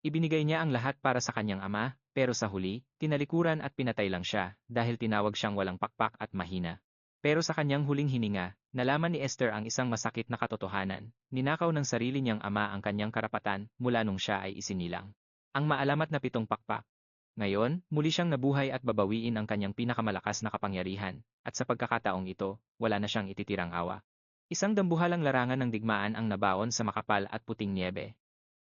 Ibinigay niya ang lahat para sa kanyang ama, pero sa huli, tinalikuran at pinatay lang siya dahil tinawag siyang walang pakpak at mahina. Pero sa kanyang huling hininga, nalaman ni Esther ang isang masakit na katotohanan. Ninakaw ng sarili niyang ama ang kanyang karapatan mula nung siya ay isinilang. Ang maalamat na 7 pakpak. Ngayon, muli siyang nabuhay at babawiin ang kanyang pinakamalakas na kapangyarihan, at sa pagkakataong ito, wala na siyang ititirang awa. Isang dambuhalang larangan ng digmaan ang nabaon sa makapal at puting niebe.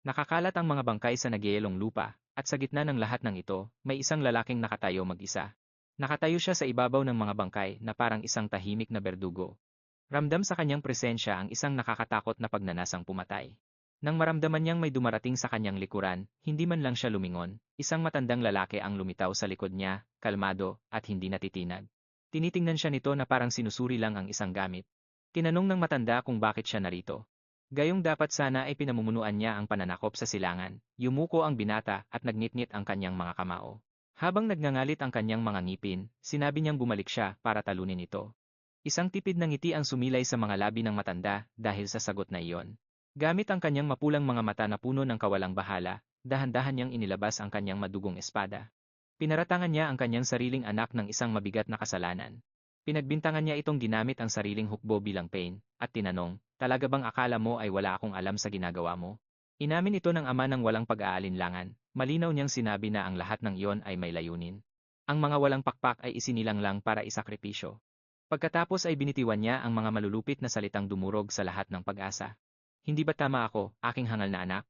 Nakakalat ang mga bangkay sa nagyayelong lupa, at sa gitna ng lahat ng ito, may isang lalaking nakatayo mag-isa. Nakatayo siya sa ibabaw ng mga bangkay na parang isang tahimik na berdugo. Ramdam sa kanyang presensya ang isang nakakatakot na pagnanasang pumatay. Nang maramdaman niyang may dumarating sa kanyang likuran, hindi man lang siya lumingon, isang matandang lalaki ang lumitaw sa likod niya, kalmado, at hindi natitinag. Tinitingnan siya nito na parang sinusuri lang ang isang gamit. Tinanong ng matanda kung bakit siya narito. Gayong dapat sana ay pinamumunuan niya ang pananakop sa silangan, yumuko ang binata at nagnitnit ang kanyang mga kamao. Habang nagngangalit ang kanyang mga ngipin, sinabi niyang bumalik siya para talunin ito. Isang tipid ng ngiti ang sumilay sa mga labi ng matanda dahil sa sagot na iyon. Gamit ang kanyang mapulang mga mata na puno ng kawalang bahala, dahan-dahan niyang inilabas ang kanyang madugong espada. Pinaratangan niya ang kanyang sariling anak ng isang mabigat na kasalanan. Pinagbintangan niya itong ginamit ang sariling hukbo bilang pain, at tinanong, talaga bang akala mo ay wala akong alam sa ginagawa mo? Inamin ito ng ama ng walang pag-aalinlangan, malinaw niyang sinabi na ang lahat ng iyon ay may layunin. Ang mga walang pakpak ay isinilang lang para isakripisyo. Pagkatapos ay binitiwan niya ang mga malulupit na salitang dumurog sa lahat ng pag-asa. Hindi ba tama ako, aking hangal na anak?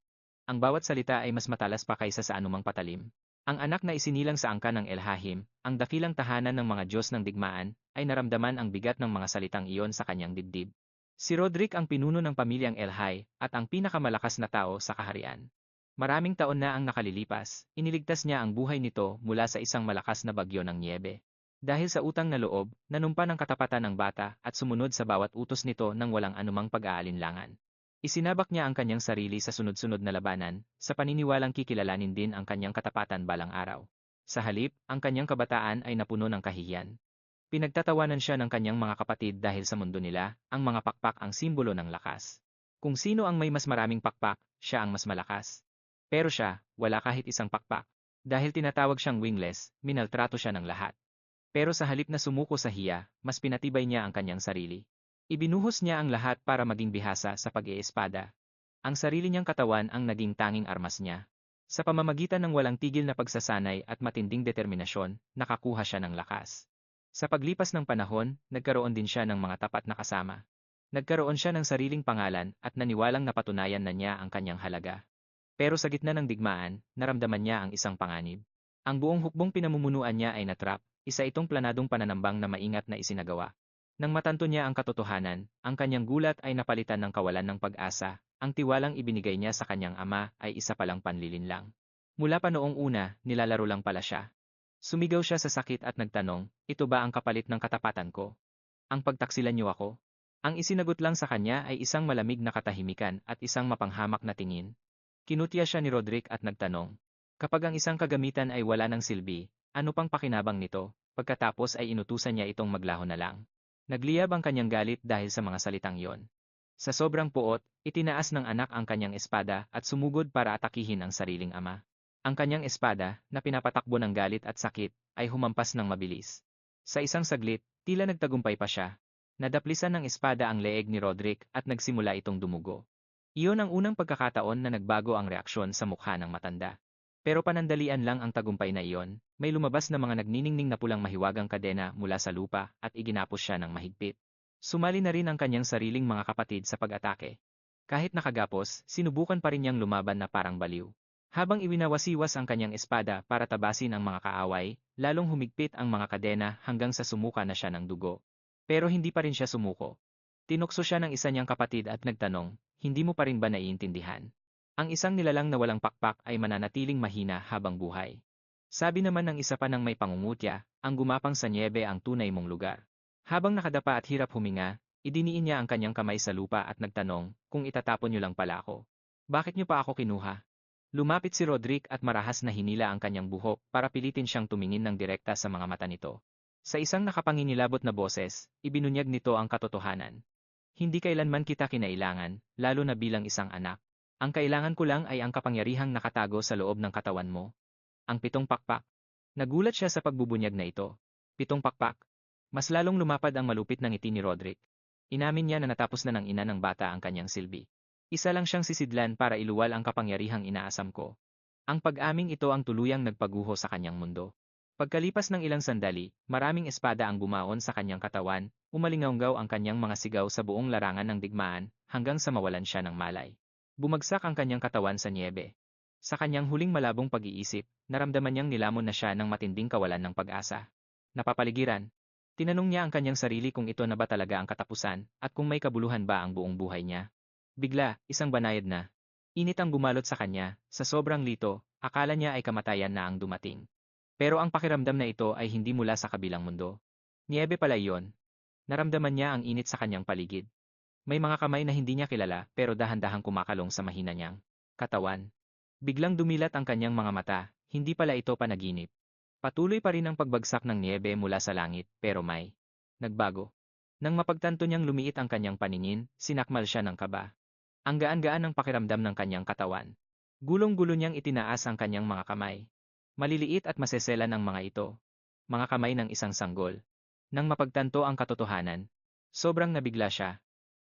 Ang bawat salita ay mas matalas pa kaysa sa anumang patalim. Ang anak na isinilang sa angkan ng Elhahim, ang dakilang tahanan ng mga Diyos ng digmaan, ay naramdaman ang bigat ng mga salitang iyon sa kanyang dibdib. Si Roderick ang pinuno ng pamilyang Elhay at ang pinakamalakas na tao sa kaharian. Maraming taon na ang nakalilipas, iniligtas niya ang buhay nito mula sa isang malakas na bagyo ng niebe. Dahil sa utang na loob, nanumpa ng katapatan ng bata at sumunod sa bawat utos nito nang walang anumang pag-aalinlangan. Isinabak niya ang kanyang sarili sa sunod-sunod na labanan, sa paniniwalang kikilalanin din ang kanyang katapatan balang araw. Sa halip, ang kanyang kabataan ay napuno ng kahihiyan. Pinagtatawanan siya ng kanyang mga kapatid dahil sa mundo nila, ang mga pakpak ang simbolo ng lakas. Kung sino ang may mas maraming pakpak, siya ang mas malakas. Pero siya, wala kahit isang pakpak. Dahil tinatawag siyang wingless, minaltrato siya ng lahat. Pero sa halip na sumuko sa hiya, mas pinatibay niya ang kanyang sarili. Ibinuhos niya ang lahat para maging bihasa sa pag-iespada. Ang sarili niyang katawan ang naging tanging armas niya. Sa pamamagitan ng walang tigil na pagsasanay at matinding determinasyon, nakakuha siya ng lakas. Sa paglipas ng panahon, nagkaroon din siya ng mga tapat na kasama. Nagkaroon siya ng sariling pangalan at naniwalang napatunayan na niya ang kanyang halaga. Pero sa gitna ng digmaan, naramdaman niya ang isang panganib. Ang buong hukbong pinamumunuan niya ay natrap, isa itong planadong pananambang na maingat na isinagawa. Nang matanto niya ang katotohanan, ang kanyang gulat ay napalitan ng kawalan ng pag-asa, ang tiwalang ibinigay niya sa kanyang ama ay isa palang panlilinlang. Mula pa noong una, nilalaro lang pala siya. Sumigaw siya sa sakit at nagtanong, ito ba ang kapalit ng katapatan ko? Ang pagtaksilan niyo ako? Ang isinagot lang sa kanya ay isang malamig na katahimikan at isang mapanghamak na tingin. Kinutya siya ni Roderick at nagtanong, kapag ang isang kagamitan ay wala ng silbi, ano pang pakinabang nito? Pagkatapos ay inutusan niya itong maglaho na lang. Nagliyab ang kanyang galit dahil sa mga salitang iyon. Sa sobrang puot, itinaas ng anak ang kanyang espada at sumugod para atakihin ang sariling ama. Ang kanyang espada, na pinapatakbo ng galit at sakit, ay humampas ng mabilis. Sa isang saglit, tila nagtagumpay pa siya. Nadaplisan ng espada ang leeg ni Roderick at nagsimula itong dumugo. Iyon ang unang pagkakataon na nagbago ang reaksyon sa mukha ng matanda. Pero panandalian lang ang tagumpay na iyon, may lumabas na mga nagniningning na pulang mahiwagang kadena mula sa lupa at iginapos siya ng mahigpit. Sumali na rin ang kanyang sariling mga kapatid sa pag-atake. Kahit nakagapos, sinubukan pa rin niyang lumaban na parang baliw. Habang iwinawasiwas ang kanyang espada para tabasin ang mga kaaway, lalong humigpit ang mga kadena hanggang sa sumuka na siya ng dugo. Pero hindi pa rin siya sumuko. Tinukso siya ng isa niyang kapatid at nagtanong, hindi mo pa rin ba naiintindihan? Ang isang nilalang na walang pakpak ay mananatiling mahina habang buhay. Sabi naman ng isa pa ng may pangungutya, ang gumapang sa niebe ang tunay mong lugar. Habang nakadapa at hirap huminga, idiniin niya ang kanyang kamay sa lupa at nagtanong, kung itatapon niyo lang pala ako. Bakit niyo pa ako kinuha? Lumapit si Roderick at marahas na hinila ang kanyang buhok para pilitin siyang tumingin ng direkta sa mga mata nito. Sa isang nakapanginilabot na boses, ibinunyag nito ang katotohanan. Hindi kailanman kita kinailangan, lalo na bilang isang anak. Ang kailangan ko lang ay ang kapangyarihang nakatago sa loob ng katawan mo. Ang 7 pakpak. Nagulat siya sa pagbubunyag na ito. 7 pakpak. Mas lalong lumapad ang malupit na ngiti ni Roderick. Inamin niya na natapos na ng ina ng bata ang kanyang silbi. Isa lang siyang sisidlan para iluwal ang kapangyarihang inaasam ko. Ang pag-aming ito ang tuluyang nagpaguho sa kanyang mundo. Pagkalipas ng ilang sandali, maraming espada ang bumaon sa kanyang katawan, umalingaunggaw ang kanyang mga sigaw sa buong larangan ng digmaan, hanggang sa mawalan siya ng malay. Bumagsak ang kanyang katawan sa niebe. Sa kanyang huling malabong pag-iisip, naramdaman niyang nilamon na siya ng matinding kawalan ng pag-asa. Napapaligiran. Tinanong niya ang kanyang sarili kung ito na ba talaga ang katapusan, at kung may kabuluhan ba ang buong buhay niya. Bigla, isang banayad na. Init ang bumalot sa kanya, sa sobrang lito, akala niya ay kamatayan na ang dumating. Pero ang pakiramdam na ito ay hindi mula sa kabilang mundo. Niebe pala iyon. Naramdaman niya ang init sa kanyang paligid. May mga kamay na hindi niya kilala pero dahan-dahang kumakalong sa mahina niyang katawan. Biglang dumilat ang kanyang mga mata, hindi pala ito panaginip. Patuloy pa rin ang pagbagsak ng niebe mula sa langit, pero may nagbago. Nang mapagtanto niyang lumiit ang kanyang paningin, sinakmal siya ng kaba. Ang gaan-gaan ng pakiramdam ng kanyang katawan. Gulong-gulo niyang itinaas ang kanyang mga kamay. Maliliit at maseselan ang mga ito. Mga kamay ng isang sanggol. Nang mapagtanto ang katotohanan, sobrang nabigla siya.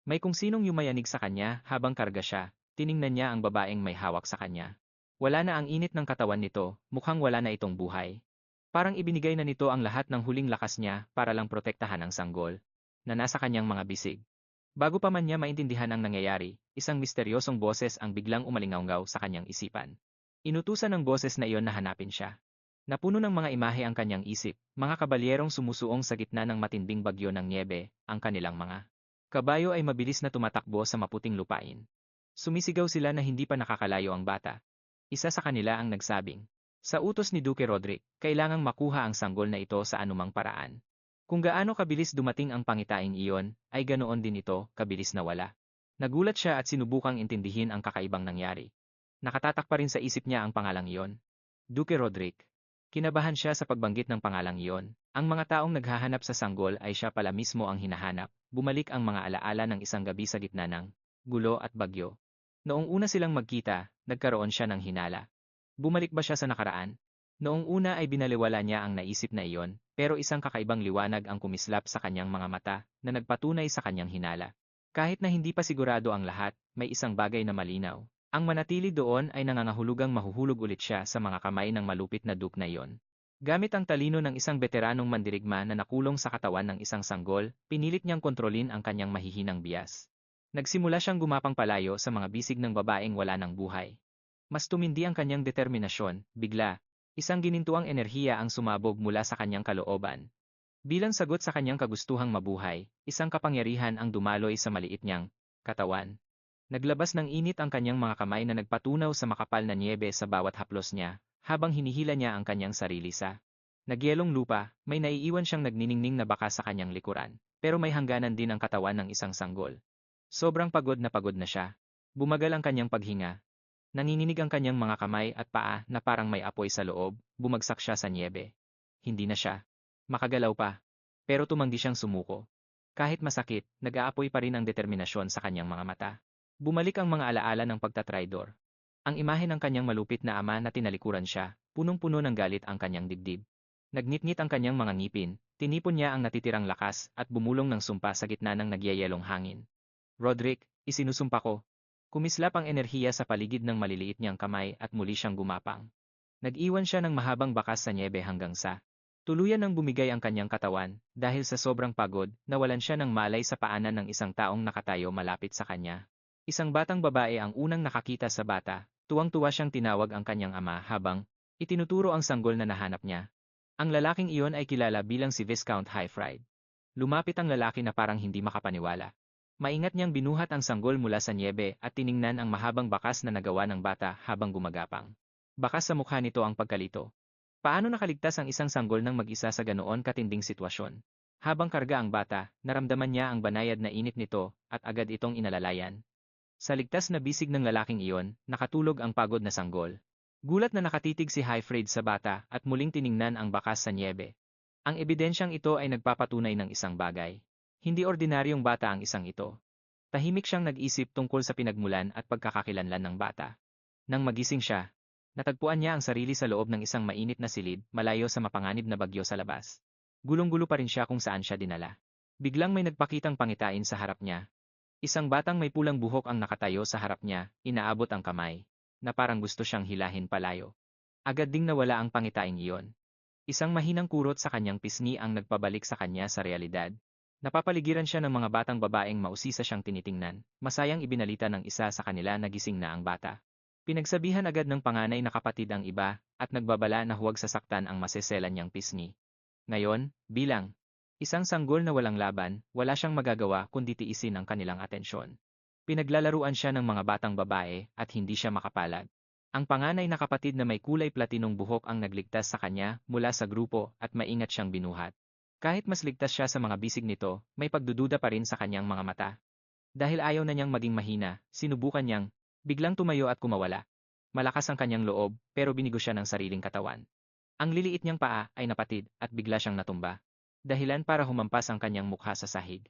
May kung sinong yumayanig sa kanya habang karga siya, tiningnan niya ang babaeng may hawak sa kanya. Wala na ang init ng katawan nito, mukhang wala na itong buhay. Parang ibinigay na nito ang lahat ng huling lakas niya para lang protektahan ang sanggol na nasa kanyang mga bisig. Bago pa man niya maintindihan ang nangyayari, isang misteryosong boses ang biglang umalingaunggaw sa kanyang isipan. Inutusan ng boses na iyon na hanapin siya. Napuno ng mga imahe ang kanyang isip, mga kabalyerong sumusuong sa gitna ng matinding bagyo ng niebe, ang kanilang mga kabayo ay mabilis na tumatakbo sa maputing lupain. Sumisigaw sila na hindi pa nakakalayo ang bata. Isa sa kanila ang nagsabing, sa utos ni Duque Roderick, kailangang makuha ang sanggol na ito sa anumang paraan. Kung gaano kabilis dumating ang pangitaing iyon, ay ganoon din ito, kabilis na wala. Nagulat siya at sinubukang intindihin ang kakaibang nangyari. Nakatatak pa rin sa isip niya ang pangalang iyon. Duque Roderick. Kinabahan siya sa pagbanggit ng pangalang iyon. Ang mga taong naghahanap sa sanggol ay siya pala mismo ang hinahanap. Bumalik ang mga alaala ng isang gabi sa gitna ng gulo at bagyo. Noong una silang magkita, nagkaroon siya ng hinala. Bumalik ba siya sa nakaraan? Noong una ay binaliwala niya ang naisip na iyon, pero isang kakaibang liwanag ang kumislap sa kanyang mga mata na nagpatunay sa kanyang hinala. Kahit na hindi pa sigurado ang lahat, may isang bagay na malinaw. Ang manatili doon ay nangangahulugang mahuhulog ulit siya sa mga kamay ng malupit na Duke na iyon. Gamit ang talino ng isang veteranong mandirigma na nakulong sa katawan ng isang sanggol, pinilit niyang kontrolin ang kanyang mahihinang bias. Nagsimula siyang gumapang palayo sa mga bisig ng babaeng wala ng buhay. Mas tumindi ang kanyang determinasyon, bigla. Isang ginintuang enerhiya ang sumabog mula sa kanyang kalooban. Bilang sagot sa kanyang kagustuhang mabuhay, isang kapangyarihan ang dumaloy sa maliit niyang katawan. Naglabas ng init ang kanyang mga kamay na nagpatunaw sa makapal na niebe sa bawat haplos niya, habang hinihila niya ang kanyang sarili sa nagyelong lupa. May naiiwan siyang nagniningning na bakas sa kanyang likuran, pero may hangganan din ang katawan ng isang sanggol. Sobrang pagod na siya. Bumagal ang kanyang paghinga. Nanginginig ang kanyang mga kamay at paa na parang may apoy sa loob, bumagsak siya sa niebe. Hindi na siya makagalaw pa. Pero tumanggi siyang sumuko. Kahit masakit, nag-aapoy pa rin ang determinasyon sa kanyang mga mata. Bumalik ang mga alaala ng pagtatraidor. Ang imahe ng kanyang malupit na ama na tinalikuran siya, punong-puno ng galit ang kanyang dibdib. Nagnitngit ang kanyang mga ngipin, tinipon niya ang natitirang lakas at bumulong ng sumpa sa gitna ng nagyayelong hangin. Roderick, isinusumpa ko. Kumislap ang enerhiya sa paligid ng maliliit niyang kamay at muli siyang gumapang. Nag-iwan siya ng mahabang bakas sa niebe hanggang sa tuluyan ng bumigay ang kanyang katawan, dahil sa sobrang pagod, nawalan siya ng malay sa paanan ng isang taong nakatayo malapit sa kanya. Isang batang babae ang unang nakakita sa bata, tuwang-tuwa siyang tinawag ang kanyang ama habang itinuturo ang sanggol na nahanap niya. Ang lalaking iyon ay kilala bilang si Viscount Highfried. Lumapit ang lalaki na parang hindi makapaniwala. Maingat niyang binuhat ang sanggol mula sa niebe at tiningnan ang mahabang bakas na nagawa ng bata habang gumagapang. Bakas sa mukha nito ang pagkalito. Paano nakaligtas ang isang sanggol ng mag-isa sa ganoon katinding sitwasyon? Habang karga ang bata, naramdaman niya ang banayad na init nito at agad itong inalalayan. Sa ligtas na bisig ng lalaking iyon, nakatulog ang pagod na sanggol. Gulat na nakatitig si Highfried sa bata at muling tiningnan ang bakas sa niebe. Ang ebidensyang ito ay nagpapatunay ng isang bagay. Hindi ordinaryong bata ang isang ito. Tahimik siyang nag-isip tungkol sa pinagmulan at pagkakakilanlan ng bata. Nang magising siya, natagpuan niya ang sarili sa loob ng isang mainit na silid, malayo sa mapanganib na bagyo sa labas. Gulong-gulo pa rin siya kung saan siya dinala. Biglang may nagpakitang pangitain sa harap niya. Isang batang may pulang buhok ang nakatayo sa harap niya, inaabot ang kamay, na parang gusto siyang hilahin palayo. Agad ding nawala ang pangitain iyon. Isang mahinang kurot sa kanyang pisngi ang nagpabalik sa kanya sa realidad. Napapaligiran siya ng mga batang babaeng mausisa siyang tinitingnan, masayang ibinalita ng isa sa kanila na gising na ang bata. Pinagsabihan agad ng panganay na kapatid ang iba, at nagbabala na huwag sasaktan ang maseselan niyang pisngi. Ngayon, bilang isang sanggol na walang laban, wala siyang magagawa kundi tiisin ang kanilang atensyon. Pinaglalaruan siya ng mga batang babae at hindi siya makapalad. Ang panganay na kapatid na may kulay platinong buhok ang nagligtas sa kanya mula sa grupo at maingat siyang binuhat. Kahit mas ligtas siya sa mga bisig nito, may pagdududa pa rin sa kanyang mga mata. Dahil ayaw na niyang maging mahina, sinubukan niyang biglang tumayo at kumawala. Malakas ang kanyang loob, pero binigo siya ng sariling katawan. Ang liliit niyang paa ay napatid at bigla siyang natumba. Dahilan para humampas ang kanyang mukha sa sahig.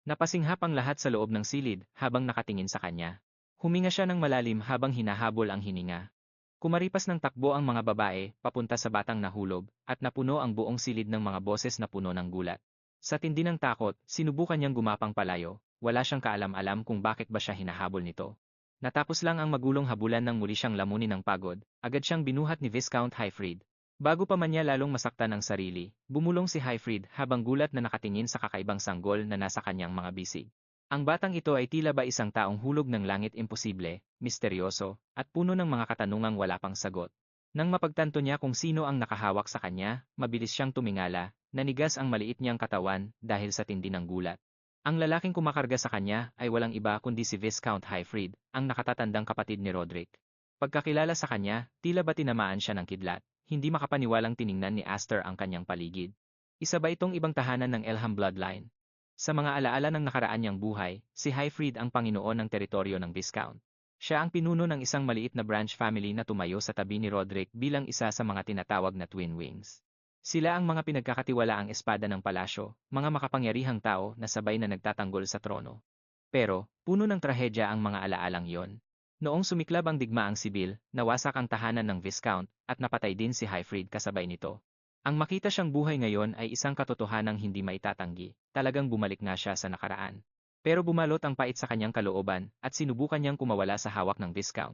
Napasinghap ang lahat sa loob ng silid habang nakatingin sa kanya. Huminga siya ng malalim habang hinahabol ang hininga. Kumaripas ng takbo ang mga babae, papunta sa batang nahulog, at napuno ang buong silid ng mga boses na puno ng gulat. Sa tindi ng takot, sinubukan niyang gumapang palayo, wala siyang kaalam-alam kung bakit ba siya hinahabol nito. Natapos lang ang magulong habulan nang muli siyang lamunin ng pagod, agad siyang binuhat ni Viscount Highfried. Bago pa man niya lalong masaktan ang sarili, bumulong si Highfried habang gulat na nakatingin sa kakaibang sanggol na nasa kanyang mga bisig. Ang batang ito ay tila ba isang taong hulog ng langit imposible, misteryoso, at puno ng mga katanungang wala pang sagot. Nang mapagtanto niya kung sino ang nakahawak sa kanya, mabilis siyang tumingala, nanigas ang maliit niyang katawan dahil sa tindi ng gulat. Ang lalaking kumakarga sa kanya ay walang iba kundi si Viscount Highfried, ang nakatatandang kapatid ni Roderick. Pagkakilala sa kanya, tila ba tinamaan siya ng kidlat, hindi makapaniwalang tiningnan ni Astor ang kanyang paligid. Isa ba itong ibang tahanan ng Elham bloodline? Sa mga alaala ng nakaraan niyang buhay, si Highfried ang Panginoon ng teritoryo ng Viscount. Siya ang pinuno ng isang maliit na branch family na tumayo sa tabi ni Roderick bilang isa sa mga tinatawag na Twin Wings. Sila ang mga pinagkakatiwalaang espada ng palasyo, mga makapangyarihang tao na sabay na nagtatanggol sa trono. Pero, puno ng trahedya ang mga alaalang iyon. Noong sumiklab ang digmaang sibil, nawasak ang tahanan ng Viscount at napatay din si Highfried kasabay nito. Ang makita siyang buhay ngayon ay isang katotohanang hindi maitatanggi, talagang bumalik nga siya sa nakaraan. Pero bumalot ang pait sa kanyang kalooban at sinubukan niyang kumawala sa hawak ng Viscount.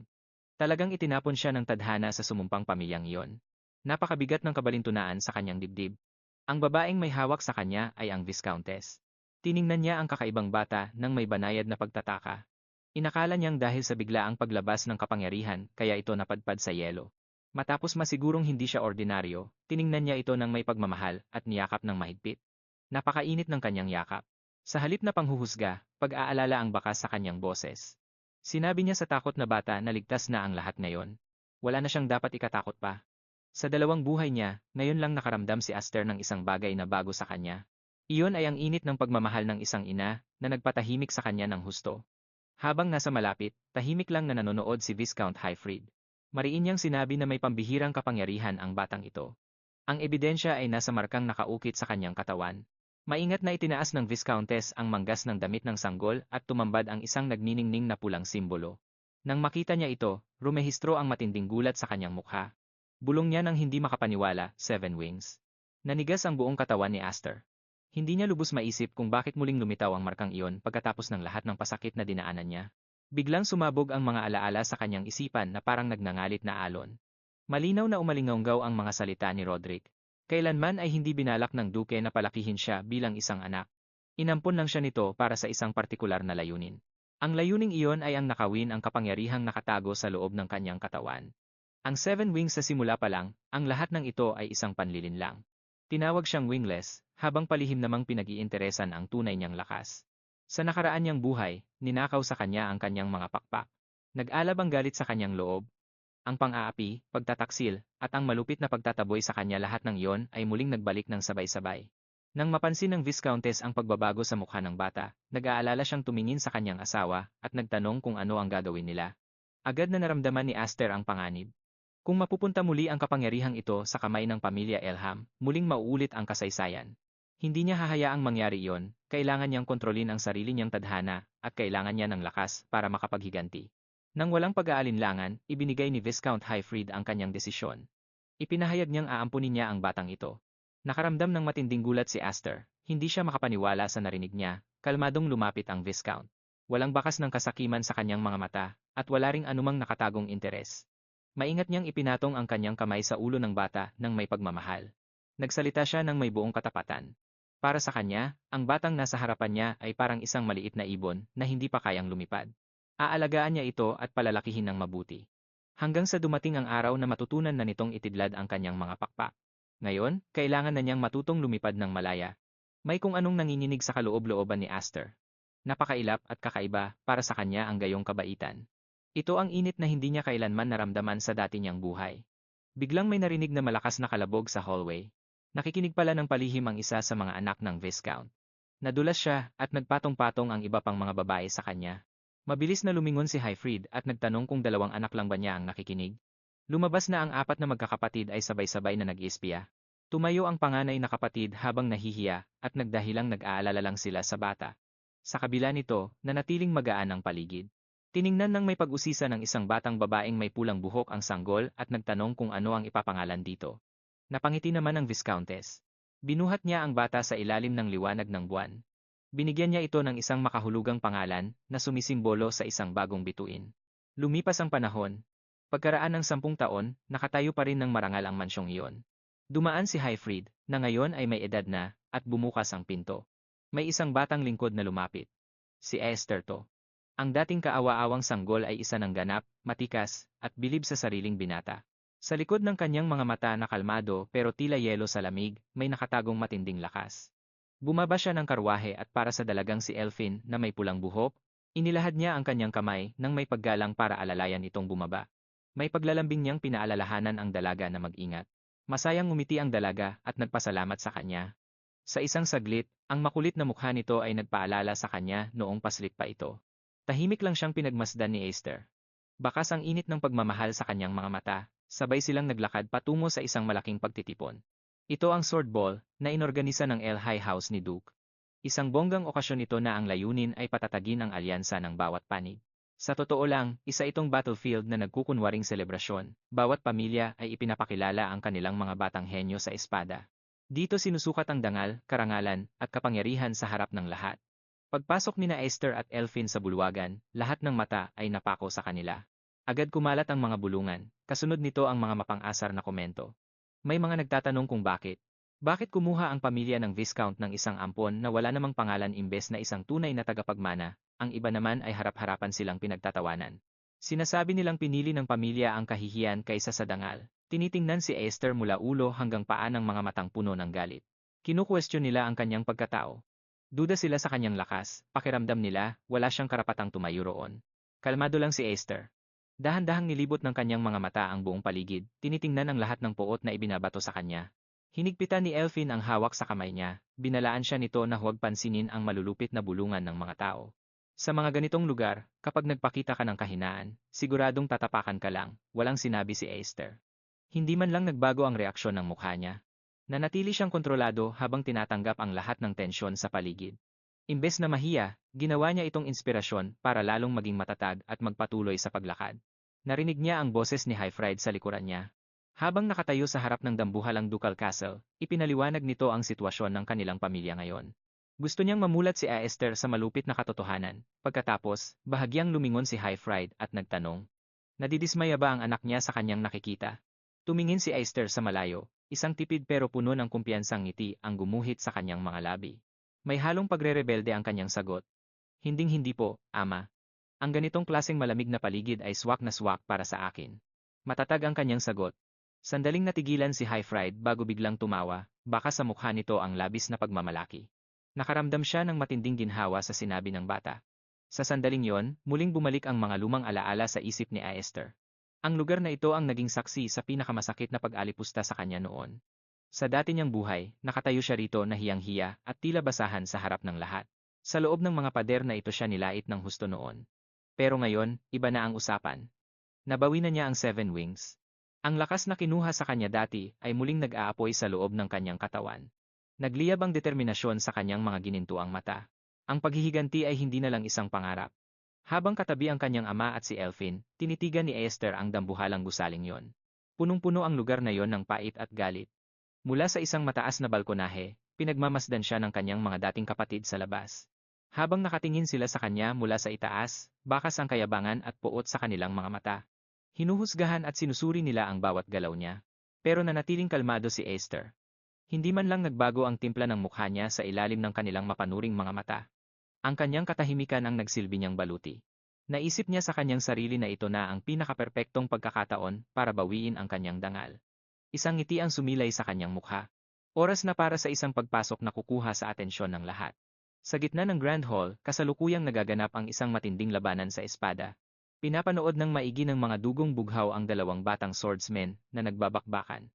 Talagang itinapon siya ng tadhana sa sumumpang pamilyang iyon. Napakabigat ng kabalintunaan sa kanyang dibdib. Ang babaeng may hawak sa kanya ay ang Viscountess. Tiningnan niya ang kakaibang bata nang may banayad na pagtataka. Inakala niyang dahil sa biglaang paglabas ng kapangyarihan kaya ito napadpad sa yelo. Matapos masigurong hindi siya ordinaryo, tiningnan niya ito ng may pagmamahal at niyakap ng mahigpit. Napakainit ng kanyang yakap. Sa halip na panghuhusga, pag-aalala ang bakas sa kanyang boses. Sinabi niya sa takot na bata na ligtas na ang lahat ngayon. Wala na siyang dapat ikatakot pa. Sa dalawang buhay niya, ngayon lang nakaramdam si Astor ng isang bagay na bago sa kanya. Iyon ay ang init ng pagmamahal ng isang ina na nagpatahimik sa kanya ng husto. Habang nasa malapit, tahimik lang na nanonood si Viscount Highfried. Mariin niyang sinabi na may pambihirang kapangyarihan ang batang ito. Ang ebidensya ay nasa markang nakaukit sa kanyang katawan. Maingat na itinaas ng Viscountess ang manggas ng damit ng sanggol at tumambad ang isang nagniningning na pulang simbolo. Nang makita niya ito, rumehistro ang matinding gulat sa kanyang mukha. Bulong niya nang hindi makapaniwala, 7 wings. Nanigas ang buong katawan ni Astor. Hindi niya lubos maisip kung bakit muling lumitaw ang markang iyon pagkatapos ng lahat ng pasakit na dinaanan niya. Biglang sumabog ang mga alaala sa kanyang isipan na parang nagngangalit na alon. Malinaw na umalinggaw ang mga salita ni Roderick. Kailanman ay hindi binalak ng duke na palakihin siya bilang isang anak. Inampon lang siya nito para sa isang partikular na layunin. Ang layuning iyon ay ang nakawin ang kapangyarihang nakatago sa loob ng kanyang katawan. Ang 7 wings sa simula pa lang, ang lahat ng ito ay isang panlilinlang. Tinawag siyang wingless, habang palihim namang pinag-iinteresan ang tunay niyang lakas. Sa nakaraan niyang buhay, ninakaw sa kanya ang kanyang mga pakpak. Nag-alab ang galit sa kanyang loob. Ang pang-aapi, pagtataksil, at ang malupit na pagtataboy sa kanya lahat ng iyon ay muling nagbalik ng sabay-sabay. Nang mapansin ng Viscountess ang pagbabago sa mukha ng bata, nag-aalala siyang tumingin sa kanyang asawa at nagtanong kung ano ang gagawin nila. Agad na naramdaman ni Astor ang panganib. Kung mapupunta muli ang kapangyarihang ito sa kamay ng pamilya Elham, muling mauulit ang kasaysayan. Hindi niya hahayaang mangyari iyon, kailangan niyang kontrolin ang sarili niyang tadhana, at kailangan niya ng lakas para makapaghiganti. Nang walang pag-aalinlangan, ibinigay ni Viscount Highfried ang kanyang desisyon. Ipinahayag niyang aampunin niya ang batang ito. Nakaramdam ng matinding gulat si Aster, hindi siya makapaniwala sa narinig niya, kalmadong lumapit ang Viscount. Walang bakas ng kasakiman sa kanyang mga mata, at wala ring anumang nakatagong interes. Maingat niyang ipinatong ang kanyang kamay sa ulo ng bata nang may pagmamahal. Nagsalita siya ng may buong katapatan. Para sa kanya, ang batang nasa harapan niya ay parang isang maliit na ibon na hindi pa kayang lumipad. Aalagaan niya ito at palalakihin ng mabuti. Hanggang sa dumating ang araw na matutunan na nitong itidlad ang kanyang mga pakpak. Ngayon, kailangan na niyang matutong lumipad ng malaya. May kung anong nanginginig sa kaloob-looban ni Aster. Napakailap at kakaiba para sa kanya ang gayong kabaitan. Ito ang init na hindi niya kailanman naramdaman sa dati niyang buhay. Biglang may narinig na malakas na kalabog sa hallway. Nakikinig pala ng palihim ang isa sa mga anak ng Viscount. Nadulas siya at nagpatong-patong ang iba pang mga babae sa kanya. Mabilis na lumingon si Highfried at nagtanong kung 2 anak lang ba niya ang nakikinig. Lumabas na ang 4 na magkakapatid ay sabay-sabay na nag-iespya. Tumayo ang panganay na kapatid habang nahihiya at nagdahilang nag-aalala lang sila sa bata. Sa kabila nito, nanatiling magaan ang paligid. Tiningnan ng may pag-usisa ng isang batang babaeng may pulang buhok ang sanggol at nagtanong kung ano ang ipapangalan dito. Napangiti naman ang Viscountess. Binuhat niya ang bata sa ilalim ng liwanag ng buwan. Binigyan niya ito ng isang makahulugang pangalan na sumisimbolo sa isang bagong bituin. Lumipas ang panahon. Pagkaraan ng 10 taon, nakatayo pa rin ng marangal ang mansyong iyon. Dumaan si Highfried, na ngayon ay may edad na, at bumukas ang pinto. May isang batang lingkod na lumapit. Si Esther to. Ang dating kaawa-awang sanggol ay isa ng ganap, matikas, at bilib sa sariling binata. Sa likod ng kanyang mga mata na kalmado pero tila yelo sa lamig, may nakatagong matinding lakas. Bumaba siya ng karwahe at para sa dalagang si Elfin na may pulang buhok, inilahad niya ang kanyang kamay nang may paggalang para alalayan itong bumaba. May paglalambing niyang pinaalalahanan ang dalaga na mag-ingat. Masayang ngumiti ang dalaga at nagpasalamat sa kanya. Sa isang saglit, ang makulit na mukha nito ay nagpaalala sa kanya noong paslit pa ito. Tahimik lang siyang pinagmasdan ni Esther. Bakas ang init ng pagmamahal sa kanyang mga mata. Sabay silang naglakad patungo sa isang malaking pagtitipon. Ito ang sword ball na inorganisa ng El High House ni Duke. Isang bonggang okasyon ito na ang layunin ay patatagin ang alyansa ng bawat panig. Sa totoo lang, isa itong battlefield na nagkukunwaring selebrasyon. Bawat pamilya ay ipinapakilala ang kanilang mga batang henyo sa espada. Dito sinusukat ang dangal, karangalan, at kapangyarihan sa harap ng lahat. Pagpasok nina Esther at Elfin sa bulwagan, lahat ng mata ay napako sa kanila. Agad kumalat ang mga bulungan, kasunod nito ang mga mapang-asar na komento. May mga nagtatanong kung bakit. Bakit kumuha ang pamilya ng Viscount ng isang ampon na wala namang pangalan imbes na isang tunay na tagapagmana, ang iba naman ay harap-harapan silang pinagtatawanan. Sinasabi nilang pinili ng pamilya ang kahihiyan kaysa sa dangal. Tinitingnan si Esther mula ulo hanggang paa ng mga matang puno ng galit. Kinu-question nila ang kanyang pagkatao. Duda sila sa kanyang lakas, pakiramdam nila, wala siyang karapatang tumayo roon. Kalmado lang si Esther. Dahan-dahang nilibot ng kanyang mga mata ang buong paligid, tinitingnan ang lahat ng poot na ibinabato sa kanya. Hinigpitan ni Elfin ang hawak sa kamay niya, binalaan siya nito na huwag pansinin ang malulupit na bulungan ng mga tao. Sa mga ganitong lugar, kapag nagpakita ka ng kahinaan, siguradong tatapakan ka lang, walang sinabi si Esther. Hindi man lang nagbago ang reaksyon ng mukha niya. Nanatili siyang kontrolado habang tinatanggap ang lahat ng tensyon sa paligid. Imbes na mahiya, ginawa niya itong inspirasyon para lalong maging matatag at magpatuloy sa paglakad. Narinig niya ang boses ni Highfried sa likuran niya. Habang nakatayo sa harap ng dambuhalang Ducal Castle, ipinaliwanag nito ang sitwasyon ng kanilang pamilya ngayon. Gusto niyang mamulat si Esther sa malupit na katotohanan. Pagkatapos, bahagyang lumingon si Highfried at nagtanong. Nadidismaya ba ang anak niya sa kanyang nakikita? Tumingin si Esther sa malayo, isang tipid pero puno ng kumpiyansang ngiti ang gumuhit sa kanyang mga labi. May halong pagre-rebelde ang kanyang sagot. Hinding-hindi po, ama. Ang ganitong klaseng malamig na paligid ay swak na swak para sa akin. Matatag ang kanyang sagot. Sandaling natigilan si Highfried bago biglang tumawa, baka sa mukha nito ang labis na pagmamalaki. Nakaramdam siya ng matinding ginhawa sa sinabi ng bata. Sa sandaling yon, muling bumalik ang mga lumang alaala sa isip ni Esther. Ang lugar na ito ang naging saksi sa pinakamasakit na pag-alipusta sa kanya noon. Sa dati niyang buhay, nakatayo siya rito na hiyang-hiya at tila basahan sa harap ng lahat. Sa loob ng mga pader na ito siya nilait ng husto noon. Pero ngayon, iba na ang usapan. Nabawi na niya ang 7 wings. Ang lakas na kinuha sa kanya dati ay muling nag-aapoy sa loob ng kanyang katawan. Nagliyab ang determinasyon sa kanyang mga ginintuang mata. Ang paghihiganti ay hindi na lang isang pangarap. Habang katabi ang kanyang ama at si Elfin, tinitigan ni Esther ang dambuhalang gusaling yon. Punong-puno ang lugar na yon ng pait at galit. Mula sa isang mataas na balkonahe, pinagmamasdan siya ng kanyang mga dating kapatid sa labas. Habang nakatingin sila sa kanya mula sa itaas, bakas ang kayabangan at puot sa kanilang mga mata. Hinuhusgahan at sinusuri nila ang bawat galaw niya. Pero nanatiling kalmado si Esther. Hindi man lang nagbago ang timpla ng mukha niya sa ilalim ng kanilang mapanuring mga mata. Ang kanyang katahimikan ang nagsilbi niyang baluti. Naisip niya sa kanyang sarili na ito na ang pinakaperpektong pagkakataon para bawiin ang kanyang dangal. Isang ngiti ang sumilay sa kanyang mukha. Oras na para sa isang pagpasok na kukuha sa atensyon ng lahat. Sa gitna ng Grand Hall, kasalukuyang nagaganap ang isang matinding labanan sa espada. Pinapanood ng maigi ng mga dugong bughaw ang dalawang batang swordsmen na nagbabakbakan.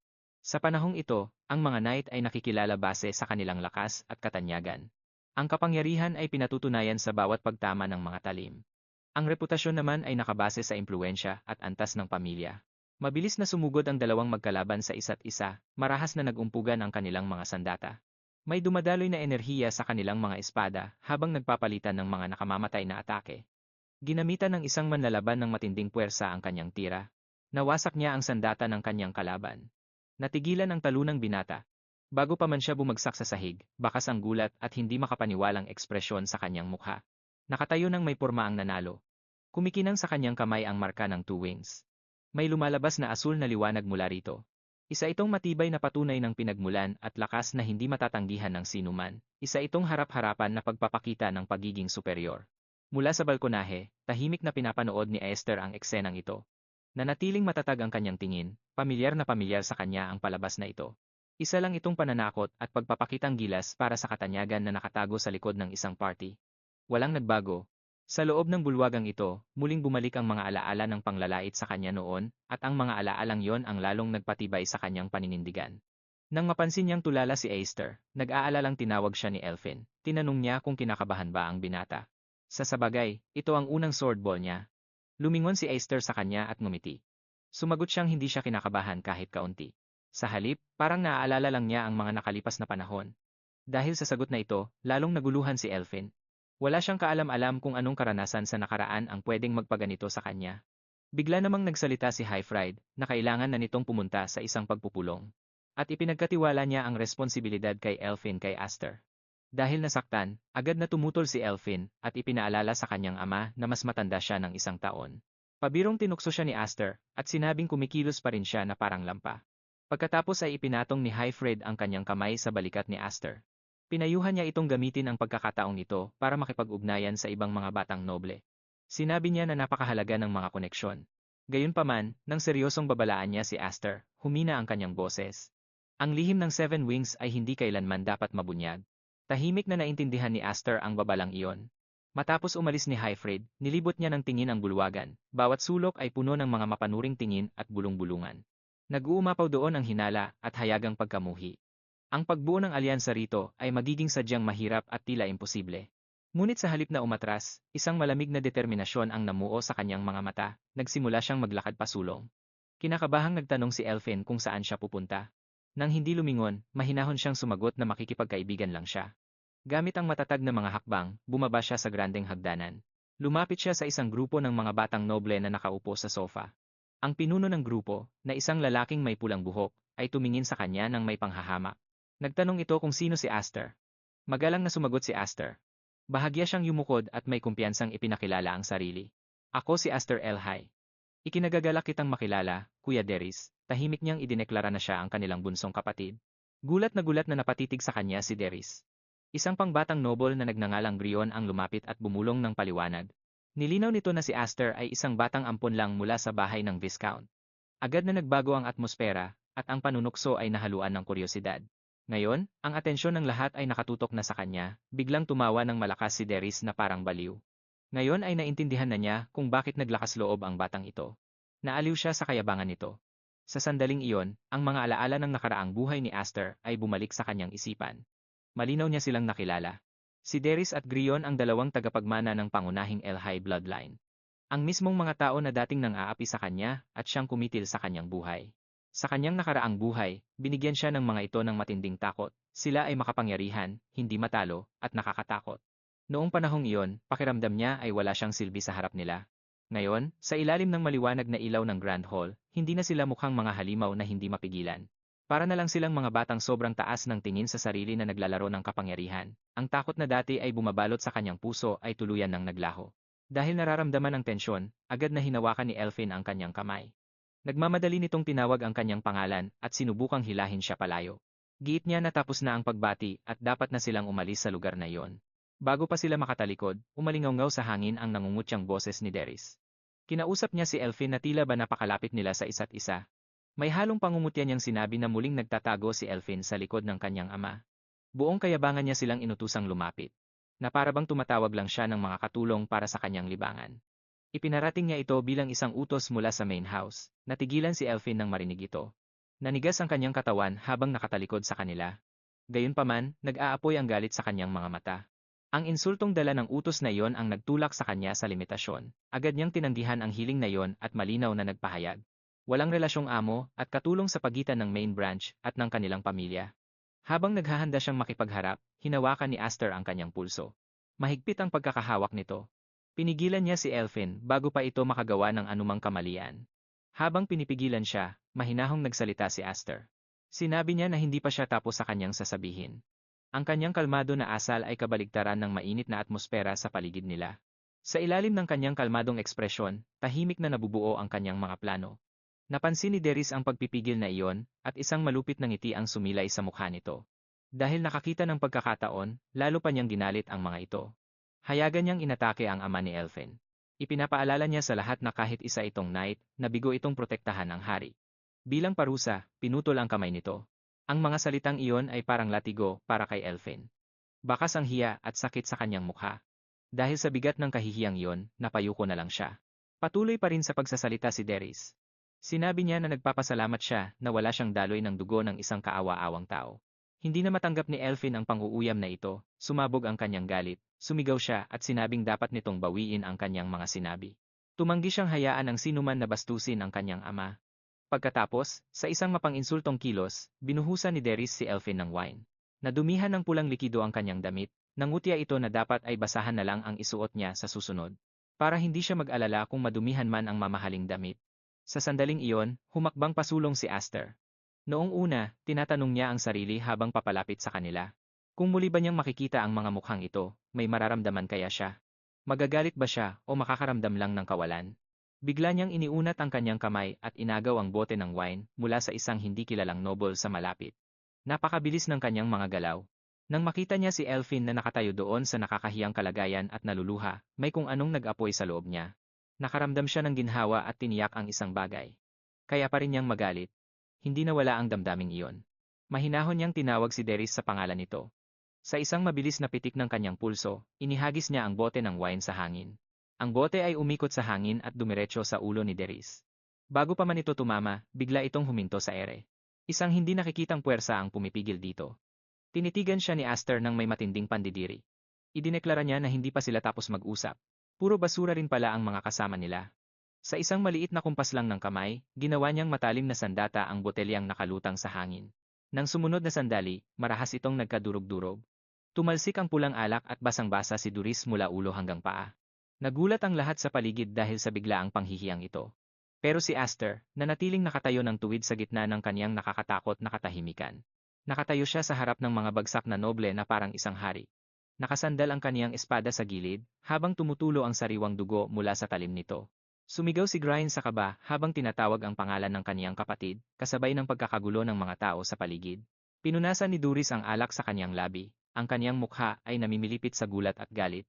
Sa panahong ito, ang mga knight ay nakikilala base sa kanilang lakas at katanyagan. Ang kapangyarihan ay pinatutunayan sa bawat pagtama ng mga talim. Ang reputasyon naman ay nakabase sa impluwensya at antas ng pamilya. Mabilis na sumugod ang dalawang magkalaban sa isa't isa, marahas na nagumpugan ang kanilang mga sandata. May dumadaloy na enerhiya sa kanilang mga espada habang nagpapalitan ng mga nakamamatay na atake. Ginamitan ng isang manlalaban ng matinding puwersa ang kanyang tira. Nawasak niya ang sandata ng kanyang kalaban. Natigilan ang talunang binata. Bago pa man siya bumagsak sa sahig, bakas ang gulat at hindi makapaniwalang ekspresyon sa kanyang mukha. Nakatayo ng may porma ang nanalo. Kumikinang sa kanyang kamay ang marka ng two wings. May lumalabas na asul na liwanag mula rito. Isa itong matibay na patunay ng pinagmulan at lakas na hindi matatanggihan ng sinuman. Isa itong harap-harapan na pagpapakita ng pagiging superior. Mula sa balkonahe, tahimik na pinapanood ni Esther ang eksenang ito. Nanatiling matatag ang kanyang tingin, pamilyar na pamilyar sa kanya ang palabas na ito. Isa lang itong pananakot at pagpapakitang gilas para sa katanyagan na nakatago sa likod ng isang party. Walang nagbago. Sa loob ng bulwagang ito, muling bumalik ang mga alaala ng panglalait sa kanya noon, at ang mga alaalang yon ang lalong nagpatibay sa kanyang paninindigan. Nang mapansin niyang tulala si Esther, nag-aalalang tinawag siya ni Elfin. Tinanong niya kung kinakabahan ba ang binata. Sa sabagay, ito ang unang swordball niya. Lumingon si Esther sa kanya at ngumiti. Sumagot siyang hindi siya kinakabahan kahit kaunti. Sa halip, parang naaalala lang niya ang mga nakalipas na panahon. Dahil sa sagot na ito, lalong naguluhan si Elfin. Wala siyang kaalam-alam kung anong karanasan sa nakaraan ang pwedeng magpaganito sa kanya. Bigla namang nagsalita si Highfried na kailangan na nitong pumunta sa isang pagpupulong. At ipinagkatiwala niya ang responsibilidad kay Elfin kay Aster. Dahil nasaktan, agad na tumutol si Elfin at ipinaalala sa kanyang ama na mas matanda siya ng isang taon. Pabirong tinukso siya ni Aster at sinabing kumikilos pa rin siya na parang lampa. Pagkatapos ay ipinatong ni Highfried ang kanyang kamay sa balikat ni Aster. Pinayuhan niya itong gamitin ang pagkakataong ito para makipag-ugnayan sa ibang mga batang noble. Sinabi niya na napakahalaga ng mga koneksyon. Gayunpaman, nang seryosong babalaan niya si Aster, humina ang kanyang boses. Ang lihim ng Seven Wings ay hindi kailanman dapat mabunyag. Tahimik na naintindihan ni Aster ang babalang iyon. Matapos umalis ni Highfried, nilibot niya ng tingin ang bulwagan. Bawat sulok ay puno ng mga mapanuring tingin at bulong-bulungan. Nag-uumapaw doon ang hinala at hayagang pagkamuhi. Ang pagbuo ng alyansa rito ay magiging sadyang mahirap at tila imposible. Ngunit sa halip na umatras, isang malamig na determinasyon ang namuo sa kanyang mga mata, nagsimula siyang maglakad pasulong. Kinakabahang nagtanong si Elfin kung saan siya pupunta. Nang hindi lumingon, mahinahon siyang sumagot na makikipagkaibigan lang siya. Gamit ang matatag na mga hakbang, bumaba siya sa grandeng hagdanan. Lumapit siya sa isang grupo ng mga batang noble na nakaupo sa sofa. Ang pinuno ng grupo, na isang lalaking may pulang buhok, ay tumingin sa kanya ng may panghahamak. Nagtanong ito kung sino si Aster. Magalang na sumagot si Aster. Bahagya siyang yumukod at may kumpiyansang ipinakilala ang sarili. Ako si Aster Elhai. Ikinagagalak kitang makilala, Kuya Derris. Tahimik niyang idineklara na siya ang kanilang bunsong kapatid. Gulat na napatitig sa kanya si Derris. Isang pangbatang noble na nagngangalang Grion ang lumapit at bumulong ng paliwanag. Nilinaw nito na si Aster ay isang batang ampon lang mula sa bahay ng Viscount. Agad na nagbago ang atmosfera, at ang panunukso ay nahaluan ng kuryosidad. Ngayon, ang atensyon ng lahat ay nakatutok na sa kanya, biglang tumawa ng malakas si Derris na parang baliw. Ngayon ay naintindihan na niya kung bakit naglakas loob ang batang ito. Naaliw siya sa kayabangan nito. Sa sandaling iyon, ang mga alaala ng nakaraang buhay ni Aster ay bumalik sa kanyang isipan. Malinaw niya silang nakilala. Si Derris at Grion ang dalawang tagapagmana ng pangunahing Elhai bloodline. Ang mismong mga tao na dating nang aapi sa kanya at siyang kumitil sa kanyang buhay. Sa kanyang nakaraang buhay, binigyan siya ng mga ito ng matinding takot. Sila ay makapangyarihan, hindi matalo, at nakakatakot. Noong panahong iyon, pakiramdam niya ay wala siyang silbi sa harap nila. Ngayon, sa ilalim ng maliwanag na ilaw ng Grand Hall, hindi na sila mukhang mga halimaw na hindi mapigilan. Para na lang silang mga batang sobrang taas ng tingin sa sarili na naglalaro ng kapangyarihan. Ang takot na dati ay bumabalot sa kanyang puso ay tuluyan ng naglaho. Dahil nararamdaman ang tensyon, agad na hinawakan ni Elfin ang kanyang kamay. Nagmamadali nitong tinawag ang kanyang pangalan at sinubukang hilahin siya palayo. Giit niya na tapos na ang pagbati at dapat na silang umalis sa lugar na iyon. Bago pa sila makatalikod, umalingaw sa hangin ang nangungutyang boses ni Darius. Kinausap niya si Elfin na tila ba napakalapit nila sa isa't isa. May halong pangungutya niyang sinabi na muling nagtatago si Elfin sa likod ng kanyang ama. Buong kayabangan niya silang inutusang lumapit. Na para bang tumatawag lang siya ng mga katulong para sa kanyang libangan. Ipinarating niya ito bilang isang utos mula sa main house. Natigilan si Elfin nang marinig ito. Nanigas ang kanyang katawan habang nakatalikod sa kanila. Gayunpaman, nag-aapoy ang galit sa kanyang mga mata. Ang insultong dala ng utos na iyon ang nagtulak sa kanya sa limitasyon. Agad niyang tinanggihan ang hiling na iyon at malinaw na nagpahayag. Walang relasyong amo at katulong sa pagitan ng main branch at ng kanilang pamilya. Habang naghahanda siyang makipagharap, hinawakan ni Aster ang kanyang pulso. Mahigpit ang pagkakahawak nito. Pinigilan niya si Elfin bago pa ito makagawa ng anumang kamalian. Habang pinipigilan siya, mahinahong nagsalita si Aster. Sinabi niya na hindi pa siya tapos sa kanyang sasabihin. Ang kanyang kalmado na asal ay kabaligtaran ng mainit na atmosfera sa paligid nila. Sa ilalim ng kanyang kalmadong ekspresyon, tahimik na nabubuo ang kanyang mga plano. Napansin ni Darius ang pagpipigil na iyon, at isang malupit na ngiti ang sumilay sa mukha nito. Dahil nakakita ng pagkakataon, lalo pa niyang ginalit ang mga ito. Hayagan niyang inatake ang ama ni Elfin. Ipinapaalala niya sa lahat na kahit isa itong knight, nabigo itong protektahan ang hari. Bilang parusa, pinutol ang kamay nito. Ang mga salitang iyon ay parang latigo para kay Elfin. Bakas ang hiya at sakit sa kanyang mukha. Dahil sa bigat ng kahihiyang iyon, napayuko na lang siya. Patuloy pa rin sa pagsasalita si Darius. Sinabi niya na nagpapasalamat siya na wala siyang daloy ng dugo ng isang kaawa-awang tao. Hindi na matanggap ni Elfin ang pang-uuyam na ito, sumabog ang kanyang galit, sumigaw siya at sinabing dapat nitong bawiin ang kanyang mga sinabi. Tumanggi siyang hayaan ang sinuman na bastusin ang kanyang ama. Pagkatapos, sa isang mapang-insultong kilos, binuhusan ni Darius si Elfin ng wine. Nadumihan ng pulang likido ang kanyang damit, nangutya ito na dapat ay basahan na lang ang isuot niya sa susunod. Para hindi siya mag-alala kung madumihan man ang mamahaling damit. Sa sandaling iyon, humakbang pasulong si Aster. Noong una, tinatanong niya ang sarili habang papalapit sa kanila. Kung muli ba niyang makikita ang mga mukhang ito, may mararamdaman kaya siya? Magagalit ba siya o makakaramdam lang ng kawalan? Bigla niyang iniunat ang kanyang kamay at inagaw ang bote ng wine mula sa isang hindi kilalang noble sa malapit. Napakabilis ng kanyang mga galaw. Nang makita niya si Elfin na nakatayo doon sa nakakahiyang kalagayan at naluluha, may kung anong nag-apoy sa loob niya. Nakaramdam siya ng ginhawa at tiniyak ang isang bagay. Kaya pa rin niyang magalit. Hindi nawala ang damdaming iyon. Mahinahon niyang tinawag si Darius sa pangalan nito. Sa isang mabilis na pitik ng kanyang pulso, inihagis niya ang bote ng wine sa hangin. Ang bote ay umikot sa hangin at dumiretso sa ulo ni Darius. Bago pa man ito tumama, bigla itong huminto sa ere. Isang hindi nakikitang puwersa ang pumipigil dito. Tinitigan siya ni Aster ng may matinding pandidiri. Idineklara niya na hindi pa sila tapos mag-usap. Puro basura rin pala ang mga kasama nila. Sa isang maliit na kumpas lang ng kamay, ginawa niyang matalim na sandata ang botelyang nakalutang sa hangin. Nang sumunod na sandali, marahas itong nagkadurog-durog. Tumalsik ang pulang alak at basang-basa si Darius mula ulo hanggang paa. Nagulat ang lahat sa paligid dahil sa biglaang panghihiyang ito. Pero si Aster, nanatiling nakatayo ng tuwid sa gitna ng kaniyang nakakatakot na katahimikan. Nakatayo siya sa harap ng mga bagsak na noble na parang isang hari. Nakasandal ang kaniyang espada sa gilid, habang tumutulo ang sariwang dugo mula sa talim nito. Sumigaw si Grind sa kaba habang tinatawag ang pangalan ng kaniyang kapatid, kasabay ng pagkakagulo ng mga tao sa paligid. Pinunasan ni Darius ang alak sa kaniyang labi, ang kaniyang mukha ay namimilipit sa gulat at galit.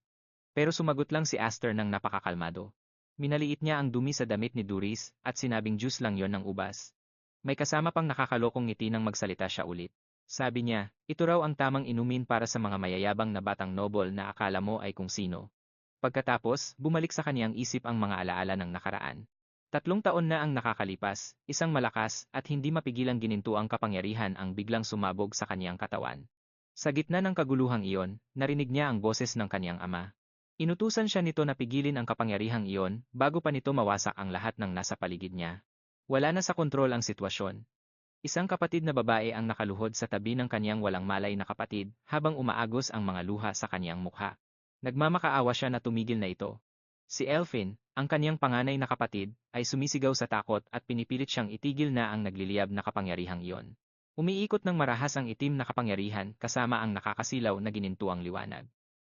Pero sumagot lang si Aster ng napakakalmado. Minaliit niya ang dumi sa damit ni Darius at sinabing juice lang yon ng ubas. May kasama pang nakakalokong ngiti nang magsalita siya ulit. Sabi niya, ito raw ang tamang inumin para sa mga mayayabang na batang noble na akala mo ay kung sino. Pagkatapos, bumalik sa kaniyang isip ang mga alaala ng nakaraan. 3 taon na ang nakakalipas, isang malakas at hindi mapigilang ginintuang kapangyarihan ang biglang sumabog sa kaniyang katawan. Sa gitna ng kaguluhang iyon, narinig niya ang boses ng kaniyang ama. Inutusan siya nito na pigilin ang kapangyarihang iyon bago pa nito mawasak ang lahat ng nasa paligid niya. Wala na sa kontrol ang sitwasyon. Isang kapatid na babae ang nakaluhod sa tabi ng kanyang walang malay na kapatid habang umaagos ang mga luha sa kanyang mukha. Nagmamakaawa siya na tumigil na ito. Si Elfin, ang kanyang panganay na kapatid, ay sumisigaw sa takot at pinipilit siyang itigil na ang nagliliyab na kapangyarihang iyon. Umiikot ng marahas ang itim na kapangyarihan kasama ang nakakasilaw na ginintuang liwanag.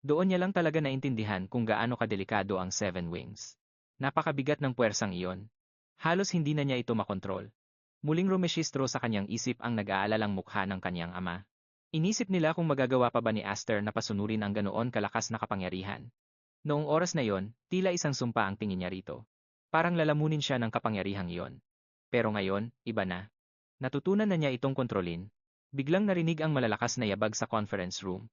Doon niya lang talaga naintindihan kung gaano kadelikado ang Seven Wings. Napakabigat ng puwersang iyon. Halos hindi na niya ito makontrol. Muling rumeshistro sa kanyang isip ang nag-aalalang mukha ng kanyang ama. Inisip nila kung magagawa pa ba ni Aster na pasunurin ang ganoon kalakas na kapangyarihan. Noong oras na yon, tila isang sumpa ang tingin niya rito. Parang lalamunin siya ng kapangyarihang iyon. Pero ngayon, iba na. Natutunan na niya itong kontrolin. Biglang narinig ang malalakas na yabag sa conference room.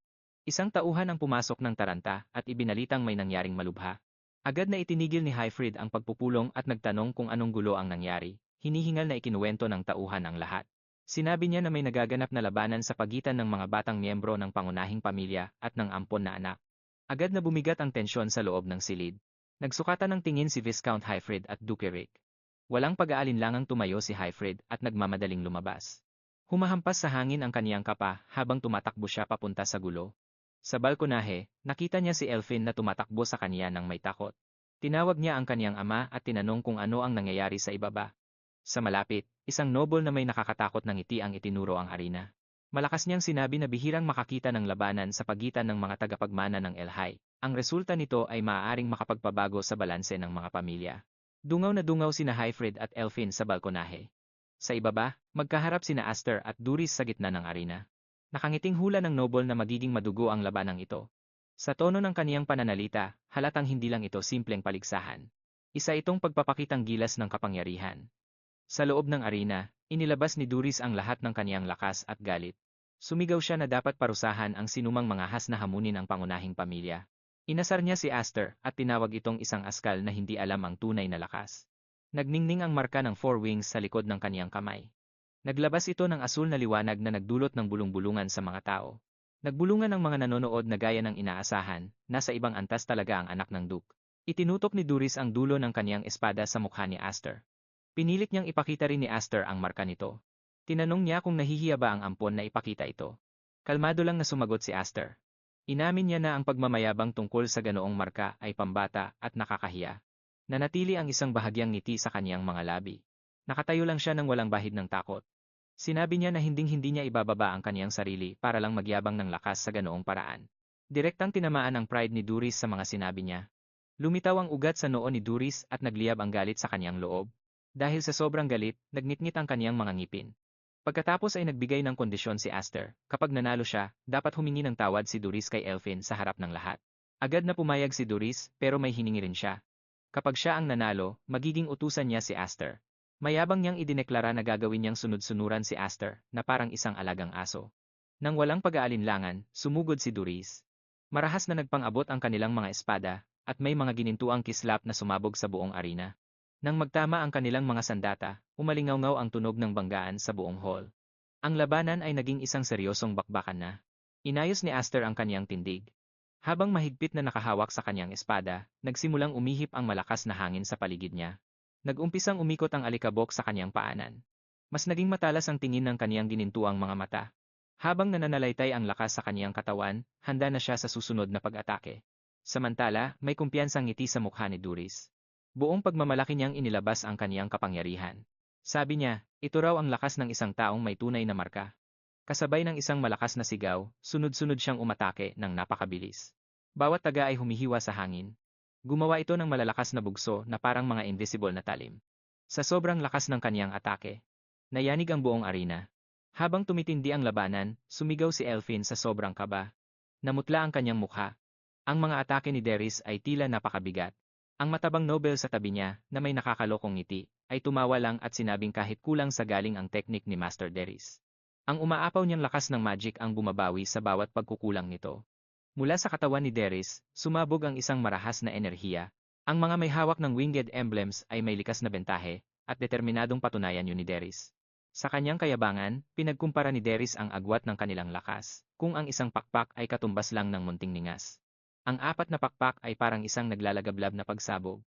Isang tauhan ang pumasok ng taranta at ibinalitang may nangyaring malubha. Agad na itinigil ni Hyfried ang pagpupulong at nagtanong kung anong gulo ang nangyari. Hinihingal na ikinuwento ng tauhan ang lahat. Sinabi niya na may nagaganap na labanan sa pagitan ng mga batang miyembro ng pangunahing pamilya at ng ampon na anak. Agad na bumigat ang tensyon sa loob ng silid. Nagsukatan ng tingin si Viscount Hyfried at Duke Rick. Walang pag-aalinlangang tumayo si Hyfried at nagmamadaling lumabas. Humahampas sa hangin ang kaniyang kapa habang tumatakbo siya papunta sa gulo. Sa balkonahe, nakita niya si Elfin na tumatakbo sa kaniya ng may takot. Tinawag niya ang kaniyang ama at tinanong kung ano ang nangyayari sa ibaba. Sa malapit, isang noble na may nakakatakot na ngiti ang itinuro ang arena. Malakas niyang sinabi na bihirang makakita ng labanan sa pagitan ng mga tagapagmana ng Elhai. Ang resulta nito ay maaaring makapagpabago sa balanse ng mga pamilya. Dungaw na dungaw sina Hyfried at Elfin sa balkonahe. Sa ibaba, magkaharap sina Aster at Duris sa gitna ng arena. Nakangiting hula ng noble na magiging madugo ang labanang ito. Sa tono ng kaniyang pananalita, halatang hindi lang ito simpleng paligsahan. Isa itong pagpapakitang gilas ng kapangyarihan. Sa loob ng arena, inilabas ni Duris ang lahat ng kaniyang lakas at galit. Sumigaw siya na dapat parusahan ang sinumang mangahas na hamunin ang pangunahing pamilya. Inasar niya si Aster at tinawag itong isang askal na hindi alam ang tunay na lakas. Nagningning ang marka ng four wings sa likod ng kaniyang kamay. Naglabas ito ng asul na liwanag na nagdulot ng bulong-bulungan sa mga tao. Nagbulungan ang mga nanonood na gaya ng inaasahan, nasa ibang antas talaga ang anak ng Duke. Itinutok ni Duris ang dulo ng kaniyang espada sa mukha ni Aster. Pinilit niyang ipakita rin ni Aster ang marka nito. Tinanong niya kung nahihiya ba ang ampon na ipakita ito. Kalmado lang na sumagot si Aster. Inamin niya na ang pagmamayabang tungkol sa ganoong marka ay pambata at nakakahiya. Nanatili ang isang bahagyang ngiti sa kaniyang mga labi. Nakatayo lang siya ng walang bahid ng takot. Sinabi niya na hinding-hindi niya ibababa ang kaniyang sarili para lang magyabang ng lakas sa ganoong paraan. Direktang tinamaan ang pride ni Duris sa mga sinabi niya. Lumitaw ang ugat sa noo ni Duris at nagliyab ang galit sa kaniyang loob. Dahil sa sobrang galit, nagnitngit ang kaniyang mga ngipin. Pagkatapos ay nagbigay ng kondisyon si Aster, kapag nanalo siya, dapat humingi ng tawad si Duris kay Elfin sa harap ng lahat. Agad na pumayag si Duris, pero may hiningi rin siya. Kapag siya ang nanalo, magiging utusan niya si Aster. Mayabang niyang idineklara na gagawin niyang sunod-sunuran si Aster, na parang isang alagang aso. Nang walang pag-aalinlangan, sumugod si Duris. Marahas na nagpang-abot ang kanilang mga espada, at may mga ginintuang kislap na sumabog sa buong arena. Nang magtama ang kanilang mga sandata, umalingaw-ngaw ang tunog ng banggaan sa buong hall. Ang labanan ay naging isang seryosong bakbakan na. Inayos ni Aster ang kaniyang tindig. Habang mahigpit na nakahawak sa kaniyang espada, nagsimulang umihip ang malakas na hangin sa paligid niya. Nag-umpisang umikot ang alikabok sa kaniyang paanan. Mas naging matalas ang tingin ng kaniyang ginintuang mga mata. Habang nananalaytay ang lakas sa kaniyang katawan, handa na siya sa susunod na pag-atake. Samantala, may kumpiyansang ngiti sa mukha ni Duris. Buong pagmamalaki niyang inilabas ang kaniyang kapangyarihan. Sabi niya, ito raw ang lakas ng isang taong may tunay na marka. Kasabay ng isang malakas na sigaw, sunod-sunod siyang umatake ng napakabilis. Bawat taga ay humihiwa sa hangin. Gumawa ito ng malalakas na bugso na parang mga invisible na talim. Sa sobrang lakas ng kaniyang atake, nayanig ang buong arena. Habang tumitindi ang labanan, sumigaw si Elfin sa sobrang kaba. Namutla ang kanyang mukha. Ang mga atake ni Daenerys ay tila napakabigat. Ang matabang nobel sa tabi niya, na may nakakalokong ngiti, ay tumawa lang at sinabing kahit kulang sa galing ang teknik ni Master Daenerys. Ang umaapaw niyang lakas ng magic ang bumabawi sa bawat pagkukulang nito. Mula sa katawan ni Daenerys, sumabog ang isang marahas na enerhiya. Ang mga may hawak ng winged emblems ay may likas na bentahe, at determinadong patunayan yun ni Daenerys. Sa kanyang kayabangan, pinagkumpara ni Daenerys ang agwat ng kanilang lakas, kung ang isang pakpak ay katumbas lang ng munting ningas. Ang apat na pakpak ay parang isang naglalagablab na pagsabog.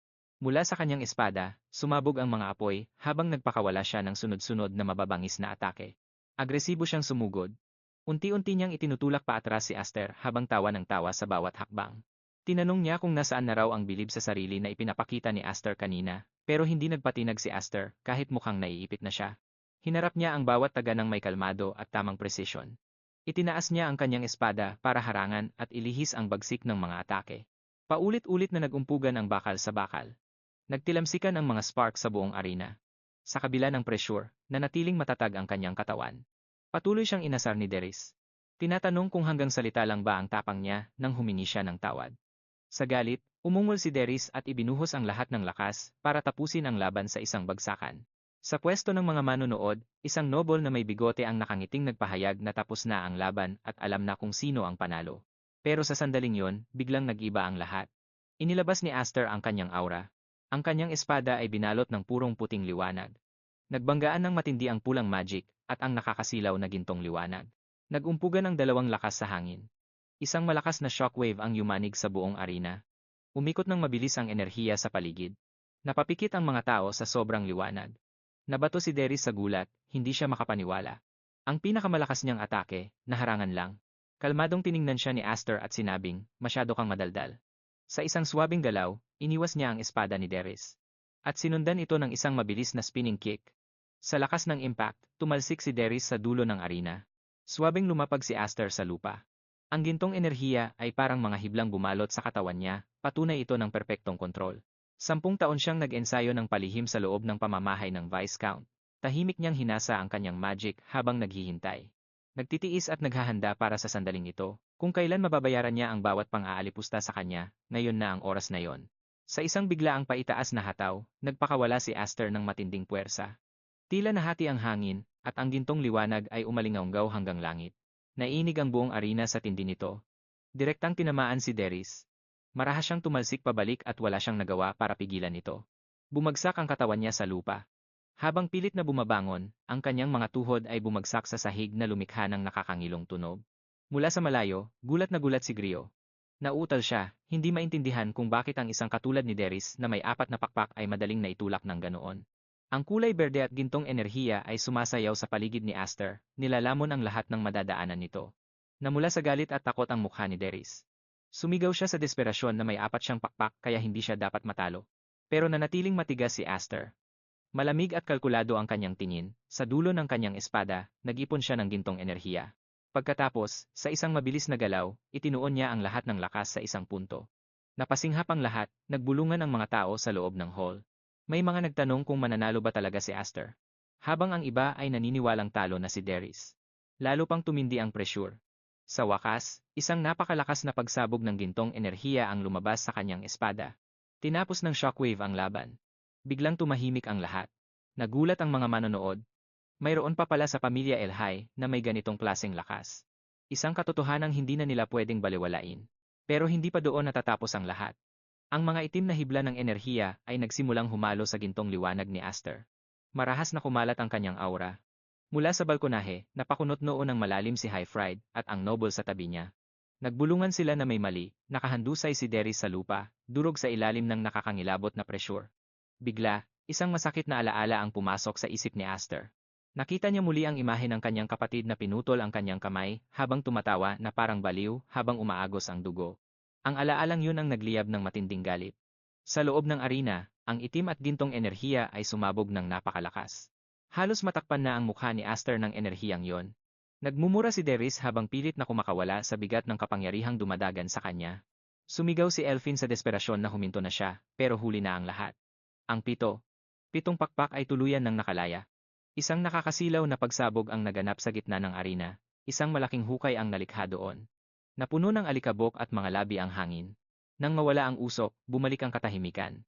Mula sa kanyang espada, sumabog ang mga apoy habang nagpakawala siya ng sunod-sunod na mababangis na atake. Agresibo siyang sumugod. Unti-unti niyang itinutulak pa atras si Aster habang tawa ng tawa sa bawat hakbang. Tinanong niya kung nasaan na raw ang bilib sa sarili na ipinapakita ni Aster kanina, pero hindi nagpatinag si Aster kahit mukhang naiipit na siya. Hinarap niya ang bawat taga ng may kalmado at tamang presisyon. Itinaas niya ang kanyang espada para harangan at ilihis ang bagsik ng mga atake. Paulit-ulit na nagumpugan ang bakal sa bakal. Nagtilamsikan ang mga spark sa buong arena. Sa kabila ng pressure, nanatiling matatag ang kanyang katawan. Patuloy siyang inasar ni Darius. Tinatanong kung hanggang salita lang ba ang tapang niya nang humingi siya ng tawad. Sa galit, umungol si Darius at ibinuhos ang lahat ng lakas para tapusin ang laban sa isang bagsakan. Sa pwesto ng mga manonood, isang noble na may bigote ang nakangiting nagpahayag na tapos na ang laban at alam na kung sino ang panalo. Pero sa sandaling yon, biglang nag-iba ang lahat. Inilabas ni Aster ang kanyang aura. Ang kanyang espada ay binalot ng purong puting liwanag. Nagbanggaan ng matindi ang pulang magic at ang nakakasilaw na gintong liwanag. Nagumpugan ang dalawang lakas sa hangin. Isang malakas na shockwave ang yumanig sa buong arena. Umikot ng mabilis ang enerhiya sa paligid. Napapikit ang mga tao sa sobrang liwanag. Nabato si Darius sa gulat, hindi siya makapaniwala. Ang pinakamalakas niyang atake, naharangan lang. Kalmadong tiningnan siya ni Aster at sinabing, masyado kang madaldal. Sa isang swabing galaw, iniwas niya ang espada ni Darius. At sinundan ito ng isang mabilis na spinning kick. Sa lakas ng impact, tumalsik si Darius sa dulo ng arena. Swabing lumapag si Aster sa lupa. Ang gintong enerhiya ay parang mga hiblang bumalot sa katawan niya, patunay ito ng perpektong kontrol. 10 taon siyang nag-ensayo ng palihim sa loob ng pamamahay ng Viscount. Tahimik niyang hinasa ang kanyang magic habang naghihintay. Nagtitiis at naghahanda para sa sandaling ito, kung kailan mababayaran niya ang bawat pang-aalipusta sa kanya, ngayon na ang oras na yon. Sa isang biglaang paitaas na hataw, nagpakawala si Aster ng matinding puwersa. Tila nahati ang hangin, at ang gintong liwanag ay umalingaunggaw hanggang langit. Naiinig ang buong arena sa tindi nito. Direktang tinamaan si Darius. Marahas siyang tumalsik pabalik at wala siyang nagawa para pigilan ito. Bumagsak ang katawan niya sa lupa. Habang pilit na bumabangon, ang kanyang mga tuhod ay bumagsak sa sahig na lumikha ng nakakangilong tunog. Mula sa malayo, gulat na gulat si Grio. Nauutal siya, hindi maintindihan kung bakit ang isang katulad ni Darius na may 4 na pakpak ay madaling naitulak ng ganoon. Ang kulay berde at gintong enerhiya ay sumasayaw sa paligid ni Aster, nilalamon ang lahat ng madadaanan nito. Namula sa galit at takot ang mukha ni Darius. Sumigaw siya sa desperasyon na may 4 siyang pakpak kaya hindi siya dapat matalo. Pero nanatiling matigas si Aster. Malamig at kalkulado ang kanyang tingin, sa dulo ng kanyang espada, nag-ipon siya ng gintong enerhiya. Pagkatapos, sa isang mabilis na galaw, itinuon niya ang lahat ng lakas sa isang punto. Napasinghap ang lahat, nagbulungan ang mga tao sa loob ng hall. May mga nagtanong kung mananalo ba talaga si Aster. Habang ang iba ay naniniwalang talo na si Darius. Lalo pang tumindi ang pressure. Sa wakas, isang napakalakas na pagsabog ng gintong enerhiya ang lumabas sa kanyang espada. Tinapos ng shockwave ang laban. Biglang tumahimik ang lahat. Nagulat ang mga manonood. Mayroon pa pala sa pamilya Elhai na may ganitong klaseng lakas. Isang katotohanang hindi na nila pwedeng baliwalain. Pero hindi pa doon natatapos ang lahat. Ang mga itim na hibla ng enerhiya ay nagsimulang humalo sa gintong liwanag ni Aster. Marahas na kumalat ang kanyang aura. Mula sa balkonahe, napakunot noon ng malalim si Highfried at ang noble sa tabi niya. Nagbulungan sila na may mali, nakahandusay si Darius sa lupa, durog sa ilalim ng nakakangilabot na pressure. Bigla, isang masakit na alaala ang pumasok sa isip ni Aster. Nakita niya muli ang imahe ng kanyang kapatid na pinutol ang kanyang kamay habang tumatawa na parang baliw habang umaagos ang dugo. Ang alaalang yun ang nagliyab ng matinding galit. Sa loob ng arena, ang itim at gintong enerhiya ay sumabog ng napakalakas. Halos matakpan na ang mukha ni Aster ng enerhiyang yon. Nagmumura si Darius habang pilit na kumakawala sa bigat ng kapangyarihang dumadagan sa kanya. Sumigaw si Elfin sa desperasyon na huminto na siya, pero huli na ang lahat. Ang 7 pakpak ay tuluyan ng nakalaya. Isang nakakasilaw na pagsabog ang naganap sa gitna ng arena, isang malaking hukay ang nalikha doon. Napuno ng alikabok at mga labi ang hangin. Nang mawala ang usok, bumalik ang katahimikan.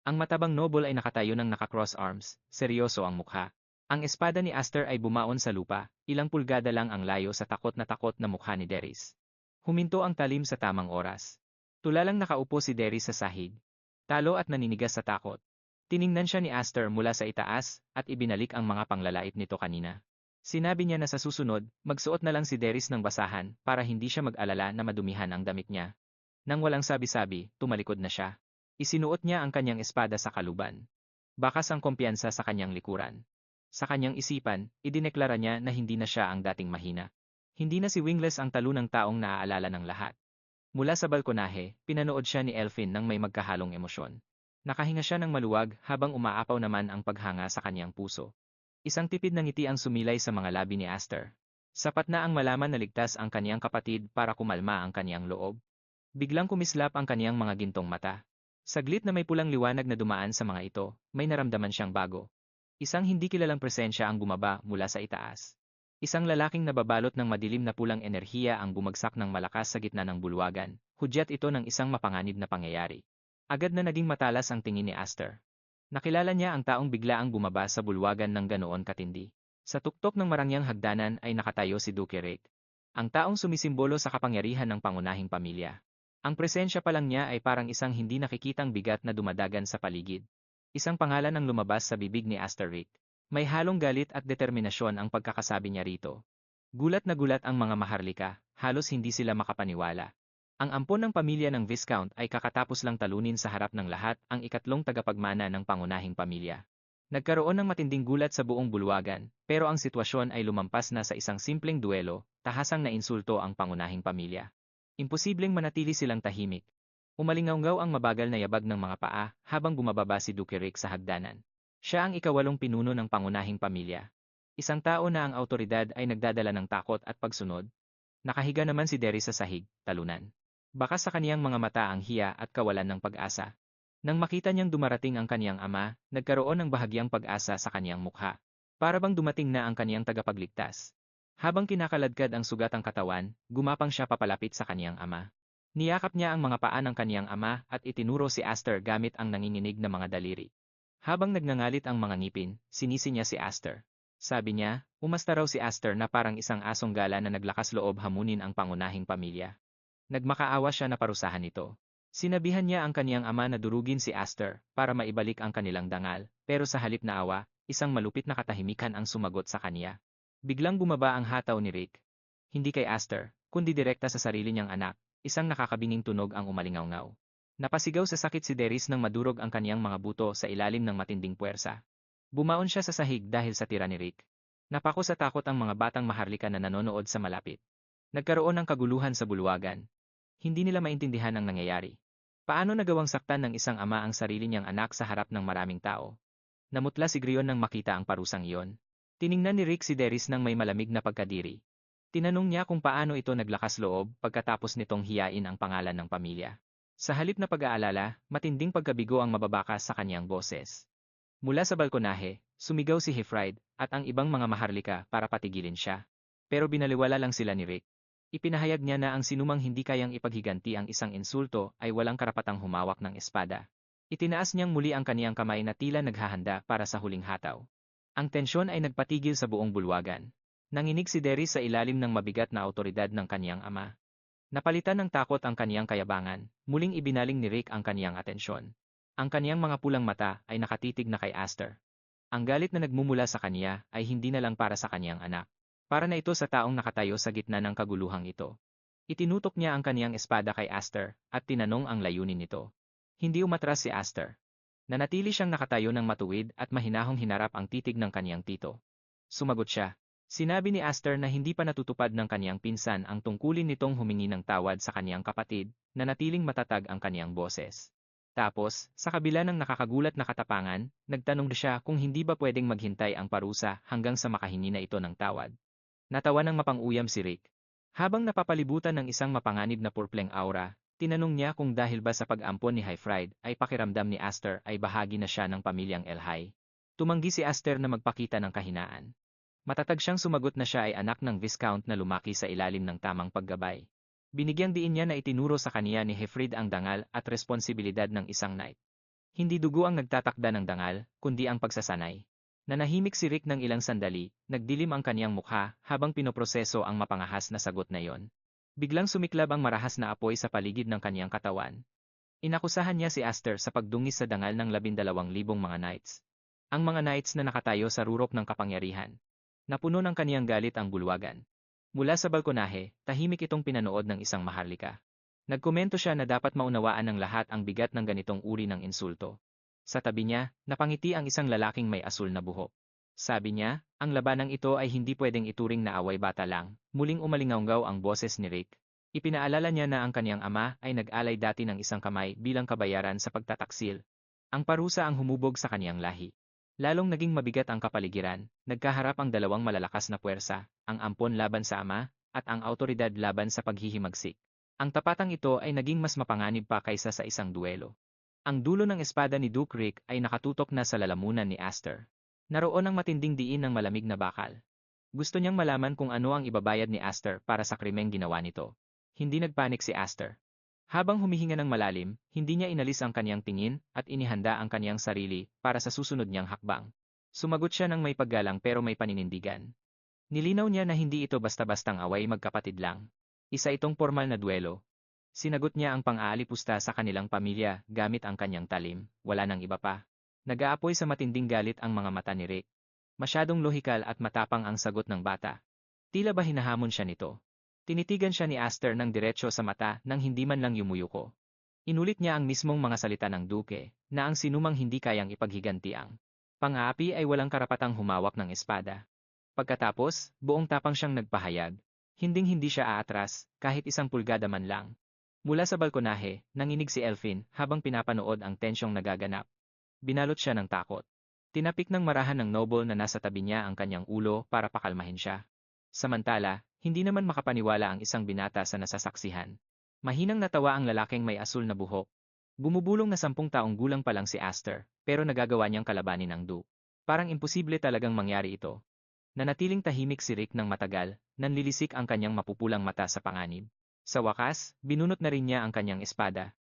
Ang matabang noble ay nakatayo ng naka-cross arms, seryoso ang mukha. Ang espada ni Aster ay bumaon sa lupa, ilang pulgada lang ang layo sa takot na mukha ni Darius. Huminto ang talim sa tamang oras. Tulalang nakaupo si Darius sa sahig. Talo at naninigas sa takot. Tiningnan siya ni Aster mula sa itaas at ibinalik ang mga panglalait nito kanina. Sinabi niya na sa susunod, magsuot na lang si Darius ng basahan para hindi siya mag-alala na madumihan ang damit niya. Nang walang sabi-sabi, tumalikod na siya. Isinuot niya ang kanyang espada sa kaluban. Bakas ang kumpiyansa sa kanyang likuran. Sa kanyang isipan, idineklara niya na hindi na siya ang dating mahina. Hindi na si Wingless ang talunang taong naaalala ng lahat. Mula sa balkonahe, pinanood siya ni Elfin nang may magkahalong emosyon. Nakahinga siya ng maluwag habang umaapaw naman ang paghanga sa kanyang puso. Isang tipid na ngiti ang sumilay sa mga labi ni Aster. Sapat na ang malaman na ligtas ang kaniyang kapatid para kumalma ang kaniyang loob. Biglang kumislap ang kaniyang mga gintong mata. Saglit na may pulang liwanag na dumaan sa mga ito, may naramdaman siyang bago. Isang hindi kilalang presensya ang bumaba mula sa itaas. Isang lalaking nababalot ng madilim na pulang enerhiya ang bumagsak ng malakas sa gitna ng bulwagan, hudyat ito ng isang mapanganib na pangyayari. Agad na naging matalas ang tingin ni Aster. Nakilala niya ang taong biglaang bumaba sa bulwagan ng ganoon katindi. Sa tuktok ng marangyang hagdanan ay nakatayo si Duke Rick. Ang taong sumisimbolo sa kapangyarihan ng pangunahing pamilya. Ang presensya pa lang niya ay parang isang hindi nakikitang bigat na dumadagan sa paligid. Isang pangalan ang lumabas sa bibig ni Aster Rick. May halong galit at determinasyon ang pagkakasabi niya rito. Gulat na gulat ang mga maharlika, halos hindi sila makapaniwala. Ang ampon ng pamilya ng Viscount ay kakatapos lang talunin sa harap ng lahat ang ikatlong tagapagmana ng pangunahing pamilya. Nagkaroon ng matinding gulat sa buong bulwagan, pero ang sitwasyon ay lumampas na sa isang simpleng duelo, tahasang na insulto ang pangunahing pamilya. Imposibleng manatili silang tahimik. Umalingaw-ngaw ang mabagal na yabag ng mga paa habang bumababa si Duke Rick sa hagdanan. Siya ang ikawalong pinuno ng pangunahing pamilya. Isang tao na ang autoridad ay nagdadala ng takot at pagsunod. Nakahiga naman si Derry sa sahig, talunan. Bakas sa kaniyang mga mata ang hiya at kawalan ng pag-asa. Nang makita niyang dumarating ang kaniyang ama, nagkaroon ng bahagyang pag-asa sa kaniyang mukha. Para bang dumating na ang kaniyang tagapagligtas. Habang kinakaladkad ang sugat ang katawan, gumapang siya papalapit sa kaniyang ama. Niyakap niya ang mga paa ng kaniyang ama at itinuro si Aster gamit ang nanginginig na mga daliri. Habang nagngangalit ang mga ngipin, sinisi niya si Aster. Sabi niya, umasta raw si Aster na parang isang asong gala na naglakas loob hamunin ang pangunahing pamilya. Nagmakaawa siya na parusahan ito. Sinabihan niya ang kaniyang ama na durugin si Aster para maibalik ang kanilang dangal, pero sa halip na awa, isang malupit na katahimikan ang sumagot sa kaniya. Biglang bumaba ang hataw ni Rick. Hindi kay Aster, kundi direkta sa sarili niyang anak, isang nakakabinging tunog ang umalingaw-ngaw. Napasigaw sa sakit si Derris nang madurog ang kaniyang mga buto sa ilalim ng matinding puwersa. Bumaon siya sa sahig dahil sa tira ni Rick. Napako sa takot ang mga batang maharlika na nanonood sa malapit. Nagkaroon ng kaguluhan sa bulwagan. Hindi nila maintindihan ang nangyayari. Paano nagawang saktan ng isang ama ang sarili niyang anak sa harap ng maraming tao? Namutla si Grion nang makita ang parusang iyon. Tiningnan ni Rick si Derris nang may malamig na pagkadiri. Tinanong niya kung paano ito naglakas loob pagkatapos nitong hiyain ang pangalan ng pamilya. Sa halip na pag-aalala, matinding pagkabigo ang mababakas sa kaniyang boses. Mula sa balkonahe, sumigaw si Hifride at ang ibang mga maharlika para patigilin siya. Pero binaliwala lang sila ni Rick. Ipinahayag niya na ang sinumang hindi kayang ipaghiganti ang isang insulto ay walang karapatang humawak ng espada. Itinaas niyang muli ang kaniyang kamay na tila naghahanda para sa huling hataw. Ang tensyon ay nagpatigil sa buong bulwagan. Nanginig si Derris sa ilalim ng mabigat na autoridad ng kaniyang ama. Napalitan ng takot ang kaniyang kayabangan, muling ibinaling ni Rick ang kaniyang atensyon. Ang kaniyang mga pulang mata ay nakatitig na kay Aster. Ang galit na nagmumula sa kaniya ay hindi na lang para sa kaniyang anak. Para na ito sa taong nakatayo sa gitna ng kaguluhang ito. Itinutok niya ang kaniyang espada kay Aster at tinanong ang layunin nito. Hindi umatras si Aster. Nanatili siyang nakatayo ng matuwid at mahinahong hinarap ang titig ng kaniyang tito. Sumagot siya. Sinabi ni Aster na hindi pa natutupad ng kaniyang pinsan ang tungkulin nitong humingi ng tawad sa kaniyang kapatid, na natiling matatag ang kaniyang boses. Tapos, sa kabila ng nakakagulat na katapangan, nagtanong siya kung hindi ba pwedeng maghintay ang parusa hanggang sa makahingi na ito ng tawad. Natawa ng mapang-uyam si Rick. Habang napapalibutan ng isang mapanganib na purpleng aura, tinanong niya kung dahil ba sa pag-ampon ni Hifride ay pakiramdam ni Aster ay bahagi na siya ng pamilyang Elhai. Tumanggi si Aster na magpakita ng kahinaan. Matatag siyang sumagot na siya ay anak ng Viscount na lumaki sa ilalim ng tamang paggabay. Binigyang diin niya na itinuro sa kaniya ni Hifride ang dangal at responsibilidad ng isang knight. Hindi dugo ang nagtatakda ng dangal, kundi ang pagsasanay. Nanahimik si Rick ng ilang sandali, nagdilim ang kaniyang mukha habang pinoproseso ang mapangahas na sagot na yon. Biglang sumiklab ang marahas na apoy sa paligid ng kaniyang katawan. Inakusahan niya si Aster sa pagdungis sa dangal ng 12,000 mga knights. Ang mga knights na nakatayo sa rurok ng kapangyarihan. Napuno ng kaniyang galit ang bulwagan. Mula sa balkonahe, tahimik itong pinanood ng isang maharlika. Nagkomento siya na dapat maunawaan ng lahat ang bigat ng ganitong uri ng insulto. Sa tabi niya, napangiti ang isang lalaking may asul na buhok. Sabi niya, ang labanang ito ay hindi pwedeng ituring na away bata lang. Muling umalingaw ang boses ni Rick. Ipinaalala niya na ang kaniyang ama ay nag-alay dati ng isang kamay bilang kabayaran sa pagtataksil. Ang parusa ang humubog sa kaniyang lahi. Lalong naging mabigat ang kapaligiran, nagkaharap ang dalawang malalakas na puwersa, ang ampon laban sa ama, at ang autoridad laban sa paghihimagsik. Ang tapatang ito ay naging mas mapanganib pa kaysa sa isang duelo. Ang dulo ng espada ni Duke Rick ay nakatutok na sa lalamunan ni Aster. Naroon ang matinding diin ng malamig na bakal. Gusto niyang malaman kung ano ang ibabayad ni Aster para sa krimeng ginawa nito. Hindi nagpanik si Aster. Habang humihinga ng malalim, hindi niya inalis ang kaniyang tingin at inihanda ang kaniyang sarili para sa susunod niyang hakbang. Sumagot siya ng may paggalang pero may paninindigan. Nilinaw niya na hindi ito basta-bastang away magkapatid lang. Isa itong formal na duelo. Sinagot niya ang pang-aalipusta sa kanilang pamilya gamit ang kanyang talim, wala nang iba pa. Nag-aapoy sa matinding galit ang mga mata ni Rick. Masyadong lohikal at matapang ang sagot ng bata. Tila ba hinahamon siya nito? Tinitigan siya ni Aster ng diretsyo sa mata nang hindi man lang yumuyuko. Inulit niya ang mismong mga salita ng Duke, na ang sinumang hindi kayang ipaghiganti ang pang-aapi ay walang karapatang humawak ng espada. Pagkatapos, buong tapang siyang nagpahayag. Hinding-hindi siya aatras, kahit isang pulgada man lang. Mula sa balkonahe, nanginig si Elfin habang pinapanood ang tensyong nagaganap. Binalot siya ng takot. Tinapik ng marahan ng noble na nasa tabi niya ang kanyang ulo para pakalmahin siya. Samantala, hindi naman makapaniwala ang isang binata sa nasasaksihan. Mahinang natawa ang lalaking may asul na buhok. Bumubulong na 10 taong gulang pa lang si Aster, pero nagagawa niyang kalabanin ang Duke. Parang imposible talagang mangyari ito. Nanatiling tahimik si Rick ng matagal, nanlilisik ang kanyang mapupulang mata sa panganib. Sa wakas, binunot na rin niya ang kanyang espada.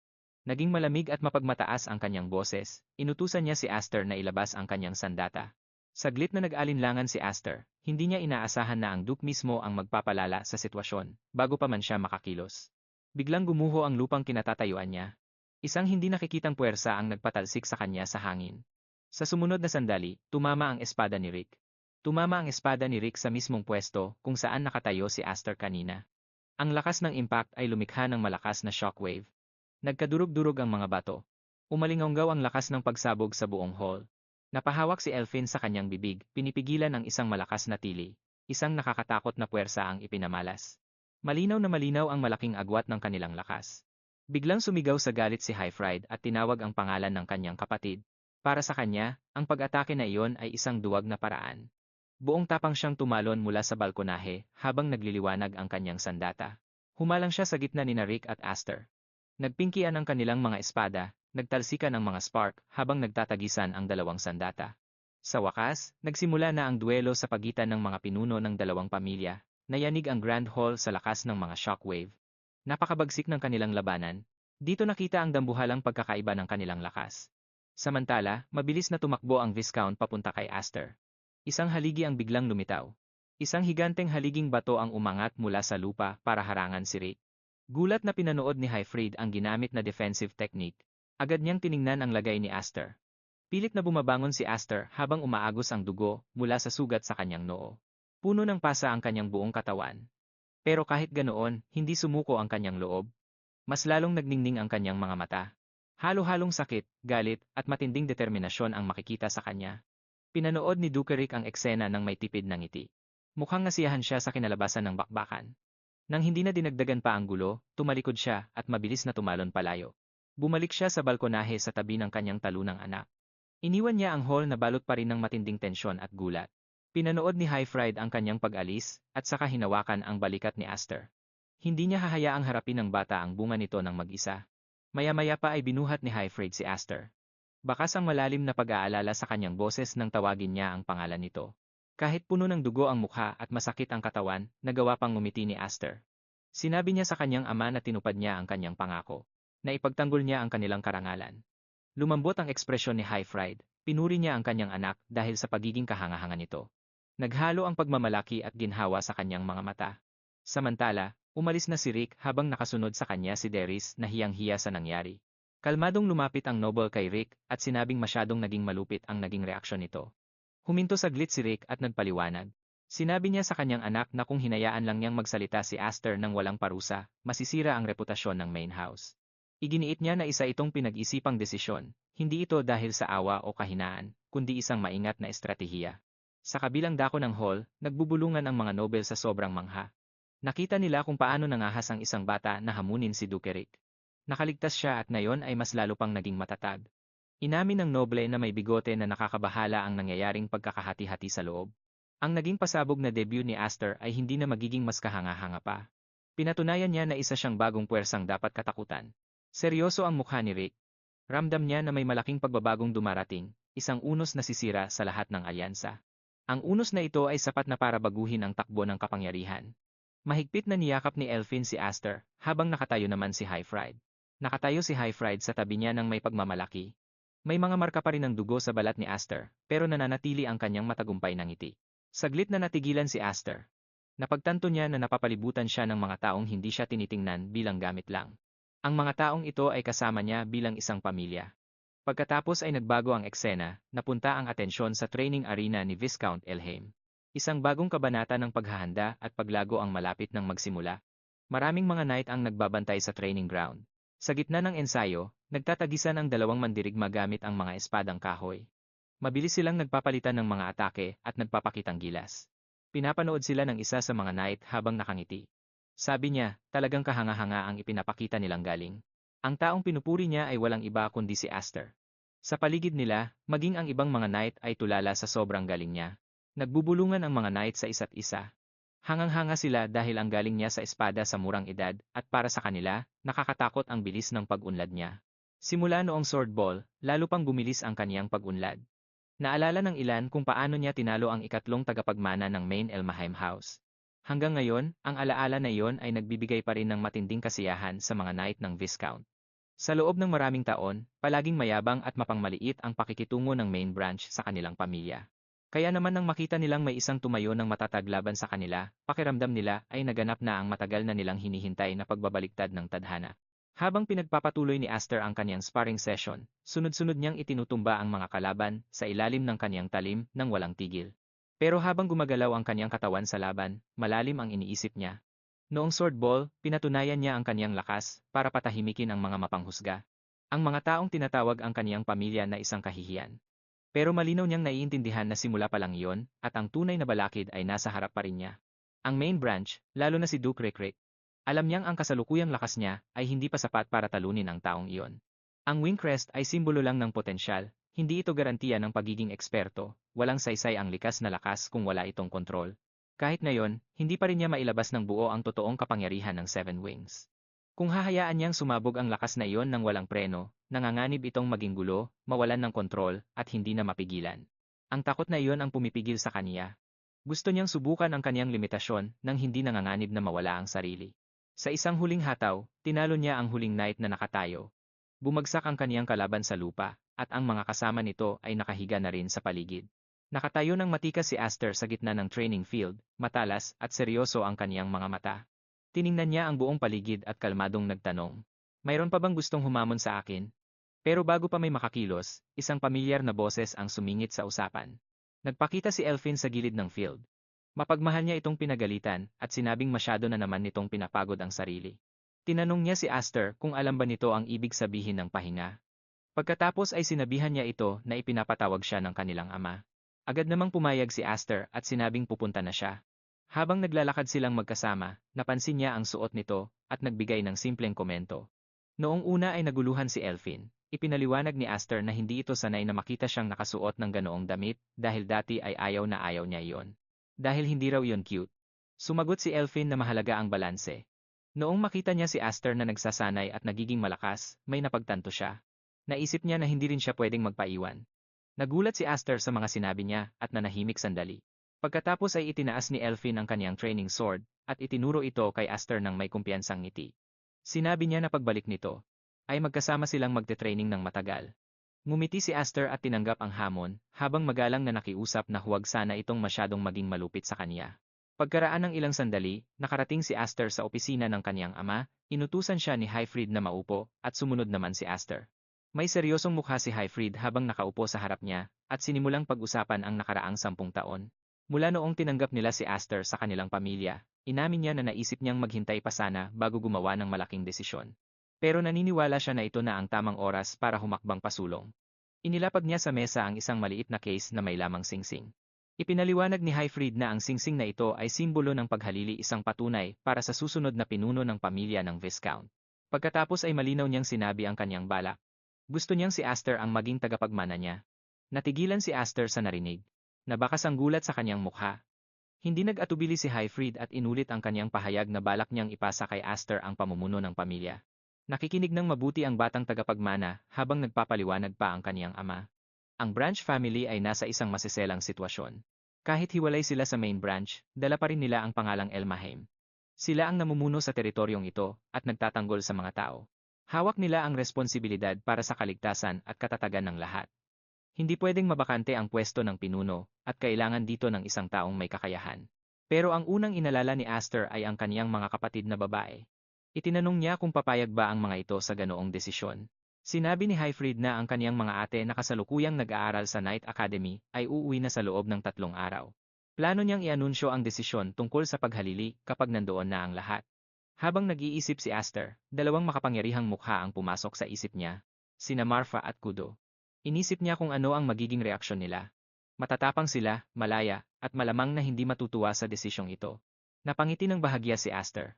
Naging malamig at mapagmataas ang kanyang boses, inutusan niya si Aster na ilabas ang kanyang sandata. Saglit na nag-alinlangan si Aster, hindi niya inaasahan na ang Duke mismo ang magpapalala sa sitwasyon, bago pa man siya makakilos. Biglang gumuho ang lupang kinatatayuan niya. Isang hindi nakikitang puwersa ang nagpatalsik sa kanya sa hangin. Sa sumunod na sandali, tumama ang espada ni Rick. Tumama ang espada ni Rick sa mismong pwesto kung saan nakatayo si Aster kanina. Ang lakas ng impact ay lumikha ng malakas na shockwave. Nagkadurog-durog ang mga bato. Umalingonggaw ang lakas ng pagsabog sa buong hall. Napahawak si Elfin sa kanyang bibig, pinipigilan ang isang malakas na tili. Isang nakakatakot na puwersa ang ipinamalas. Malinaw na malinaw ang malaking agwat ng kanilang lakas. Biglang sumigaw sa galit si Highfried at tinawag ang pangalan ng kanyang kapatid. Para sa kanya, ang pag-atake na iyon ay isang duwag na paraan. Buong tapang siyang tumalon mula sa balkonahe habang nagliliwanag ang kanyang sandata. Humalang siya sa gitna ni Rick at Aster. Nagpingkian ang kanilang mga espada, nagtalsikan ang mga spark habang nagtatagisan ang dalawang sandata. Sa wakas, nagsimula na ang duelo sa pagitan ng mga pinuno ng dalawang pamilya. Nayanig ang Grand Hall sa lakas ng mga shockwave. Napakabagsik ng kanilang labanan. Dito nakita ang dambuhalang pagkakaiba ng kanilang lakas. Samantala, mabilis na tumakbo ang Viscount papunta kay Aster. Isang haligi ang biglang lumitaw. Isang higanteng haliging bato ang umangat mula sa lupa para harangan si Rick. Gulat na pinanood ni Highfried ang ginamit na defensive technique. Agad niyang tiningnan ang lagay ni Aster. Pilit na bumabangon si Aster habang umaagos ang dugo mula sa sugat sa kanyang noo. Puno ng pasa ang kanyang buong katawan. Pero kahit ganoon, hindi sumuko ang kanyang loob. Mas lalong nagningning ang kanyang mga mata. Halo-halong sakit, galit, at matinding determinasyon ang makikita sa kanya. Pinanood ni Duke Rick ang eksena ng may tipid na ngiti. Mukhang nasiyahan siya sa kinalabasan ng bakbakan. Nang hindi na dinagdagan pa ang gulo, tumalikod siya at mabilis na tumalon palayo. Bumalik siya sa balkonahe sa tabi ng kanyang talunang anak. Iniwan niya ang hall na balot pa rin ng matinding tensyon at gulat. Pinanood ni Highfried ang kanyang pag-alis at saka hinawakan ang balikat ni Aster. Hindi niya hahayaang harapin ng bata ang bunga nito ng mag-isa. Maya-maya pa ay binuhat ni Highfried si Aster. Bakas ang malalim na pag-aalala sa kanyang boses nang tawagin niya ang pangalan nito. Kahit puno ng dugo ang mukha at masakit ang katawan, nagawa pang ngumiti ni Aster. Sinabi niya sa kanyang ama na tinupad niya ang kanyang pangako, na ipagtanggol niya ang kanilang karangalan. Lumambot ang ekspresyon ni Highfried, pinuri niya ang kanyang anak dahil sa pagiging kahanga-hanga nito. Naghalo ang pagmamalaki at ginhawa sa kanyang mga mata. Samantala, umalis na si Rick habang nakasunod sa kanya si Derris na hiyang-hiya sa nangyari. Kalmadong lumapit ang noble kay Rick at sinabing masyadong naging malupit ang naging reaksyon nito. Huminto saglit si Rick at nagpaliwanag. Sinabi niya sa kanyang anak na kung hinayaan lang niyang magsalita si Aster ng walang parusa, masisira ang reputasyon ng main house. Iginiit niya na isa itong pinag-isipang desisyon, hindi ito dahil sa awa o kahinaan, kundi isang maingat na estratehiya. Sa kabilang dako ng hall, nagbubulungan ang mga nobel sa sobrang mangha. Nakita nila kung paano nangahas ang isang bata na hamunin si Duke Rick. Nakaligtas siya at ngayon ay mas lalo pang naging matatag. Inamin ng noble na may bigote na nakakabahala ang nangyayaring pagkakahati-hati sa loob. Ang naging pasabog na debut ni Aster ay hindi na magiging mas kahanga-hanga pa. Pinatunayan niya na isa siyang bagong puwersang dapat katakutan. Seryoso ang mukha ni Rick. Ramdam niya na may malaking pagbabagong dumarating, isang unos na sisira sa lahat ng alyansa. Ang unos na ito ay sapat na para baguhin ang takbo ng kapangyarihan. Mahigpit na niyakap ni Elfin si Aster, habang nakatayo naman si Highfried. Nakatayo si Highfried sa tabi niya ng may pagmamalaki. May mga marka pa rin ng dugo sa balat ni Aster, pero nananatili ang kanyang matagumpay na ngiti. Saglit na natigilan si Aster. Napagtanto niya na napapalibutan siya ng mga taong hindi siya tinitingnan bilang gamit lang. Ang mga taong ito ay kasama niya bilang isang pamilya. Pagkatapos ay nagbago ang eksena, napunta ang atensyon sa training arena ni Viscount Elhaim. Isang bagong kabanata ng paghahanda at paglago ang malapit ng magsimula. Maraming mga knight ang nagbabantay sa training ground. Sa gitna ng ensayo, nagtatagisan ang dalawang mandirigma gamit ang mga espadang kahoy. Mabilis silang nagpapalitan ng mga atake at nagpapakitang gilas. Pinapanood sila ng isa sa mga knight habang nakangiti. Sabi niya, talagang kahanga-hanga ang ipinapakita nilang galing. Ang taong pinupuri niya ay walang iba kundi si Aster. Sa paligid nila, maging ang ibang mga knight ay tulala sa sobrang galing niya. Nagbubulungan ang mga knight sa isa't isa. Hangang-hanga sila dahil ang galing niya sa espada sa murang edad at para sa kanila, nakakatakot ang bilis ng pag-unlad niya. Simula noong sword ball, lalo pang bumilis ang kaniyang pag-unlad. Naalala ng ilan kung paano niya tinalo ang ikatlong tagapagmana ng Main Elmheim House. Hanggang ngayon, ang alaala na iyon ay nagbibigay pa rin ng matinding kasiyahan sa mga knight ng Viscount. Sa loob ng maraming taon, palaging mayabang at mapangmaliit ang pakikitungo ng main branch sa kanilang pamilya. Kaya naman nang makita nilang may isang tumayo ng matatag laban sa kanila, pakiramdam nila ay naganap na ang matagal na nilang hinihintay na pagbabaliktad ng tadhana. Habang pinagpapatuloy ni Aster ang kanyang sparring session, sunod-sunod niyang itinutumba ang mga kalaban sa ilalim ng kanyang talim nang walang tigil. Pero habang gumagalaw ang kanyang katawan sa laban, malalim ang iniisip niya. Noong sword ball, pinatunayan niya ang kanyang lakas para patahimikin ang mga mapanghusga. Ang mga taong tinatawag ang kanyang pamilya na isang kahihiyan. Pero malinaw niyang naiintindihan na simula pa lang iyon at ang tunay na balakid ay nasa harap pa rin niya. Ang main branch, lalo na si Duke Rick, alam niyang ang kasalukuyang lakas niya ay hindi pa sapat para talunin ang taong iyon. Ang Wingcrest ay simbolo lang ng potensyal, hindi ito garantiya ng pagiging eksperto, walang saysay ang likas na lakas kung wala itong kontrol. Kahit ngayon, hindi pa rin niya mailabas ng buo ang totoong kapangyarihan ng Seven Wings. Kung hahayaan niyang sumabog ang lakas na iyon ng walang preno, nanganganib itong maging gulo, mawalan ng kontrol, at hindi na mapigilan. Ang takot na iyon ang pumipigil sa kaniya. Gusto niyang subukan ang kaniyang limitasyon nang hindi nanganganib na mawala ang sarili. Sa isang huling hataw, tinalo niya ang huling knight na nakatayo. Bumagsak ang kaniyang kalaban sa lupa, at ang mga kasama nito ay nakahiga na rin sa paligid. Nakatayo ng matikas si Aster sa gitna ng training field, matalas at seryoso ang kaniyang mga mata. Tiningnan niya ang buong paligid at kalmadong nagtanong, "Mayroon pa bang gustong humamon sa akin?" Pero bago pa may makakilos, isang pamilyar na boses ang sumingit sa usapan. Nagpakita si Elfin sa gilid ng field. Mapagmahal niya itong pinagalitan at sinabing masyado na naman nitong pinapagod ang sarili. Tinanong niya si Aster kung alam ba nito ang ibig sabihin ng pahinga. Pagkatapos ay sinabihan niya ito na ipinapatawag siya ng kanilang ama. Agad namang pumayag si Aster at sinabing pupunta na siya. Habang naglalakad silang magkasama, napansin niya ang suot nito at nagbigay ng simpleng komento. Noong una ay naguluhan si Elfin. Ipinaliwanag ni Aster na hindi ito sanay na makita siyang nakasuot ng ganoong damit dahil dati ay ayaw na ayaw niya iyon. Dahil hindi raw iyon cute. Sumagot si Elfin na mahalaga ang balanse. Noong makita niya si Aster na nagsasanay at nagiging malakas, may napagtanto siya. Naisip niya na hindi rin siya pwedeng magpaiwan. Nagulat si Aster sa mga sinabi niya at nanahimik sandali. Pagkatapos ay itinaas ni Elfin ang kaniyang training sword at itinuro ito kay Aster ng may kumpiyansang ngiti. Sinabi niya na pagbalik nito, ay magkasama silang magte-training ng matagal. Ngumiti si Aster at tinanggap ang hamon, habang magalang na nakiusap na huwag sana itong masyadong maging malupit sa kaniya. Pagkaraan ng ilang sandali, nakarating si Aster sa opisina ng kaniyang ama, inutusan siya ni Highfried na maupo, at sumunod naman si Aster. May seryosong mukha si Highfried habang nakaupo sa harap niya, at sinimulang pag-usapan ang nakaraang 10 taon. Mula noong tinanggap nila si Aster sa kanilang pamilya, inamin niya na naisip niyang maghintay pa sana bago gumawa ng malaking desisyon. Pero naniniwala siya na ito na ang tamang oras para humakbang pasulong. Inilapag niya sa mesa ang isang maliit na case na may lamang singsing. Ipinaliwanag ni Highfried na ang singsing na ito ay simbolo ng paghalili, isang patunay para sa susunod na pinuno ng pamilya ng Viscount. Pagkatapos ay malinaw niyang sinabi ang kanyang balak. Gusto niyang si Aster ang maging tagapagmana niya. Natigilan si Aster sa narinig. Nabakas ang gulat sa kanyang mukha. Hindi nag-atubili si Highfried at inulit ang kanyang pahayag na balak niyang ipasa kay Aster ang pamumuno ng pamilya. Nakikinig ng mabuti ang batang tagapagmana habang nagpapaliwanag pa ang kanyang ama. Ang Branch family ay nasa isang masiselang sitwasyon. Kahit hiwalay sila sa main branch, dala pa rin nila ang pangalang Elmahame. Sila ang namumuno sa teritoryong ito at nagtatanggol sa mga tao. Hawak nila ang responsibilidad para sa kaligtasan at katatagan ng lahat. Hindi pwedeng mabakante ang pwesto ng pinuno at kailangan dito ng isang taong may kakayahan. Pero ang unang inalala ni Aster ay ang kaniyang mga kapatid na babae. Itinanong niya kung papayag ba ang mga ito sa ganoong desisyon. Sinabi ni Highfried na ang kaniyang mga ate na kasalukuyang nag-aaral sa Night Academy ay uuwi na sa loob ng 3 araw. Plano niyang ianunsyo ang desisyon tungkol sa paghalili kapag nandoon na ang lahat. Habang nag-iisip si Aster, 2 makapangyarihang mukha ang pumasok sa isip niya, sina Marfa at Kudo. Inisip niya kung ano ang magiging reaksyon nila. Matatapang sila, malaya, at malamang na hindi matutuwa sa desisyong ito. Napangiti ng bahagya si Aster.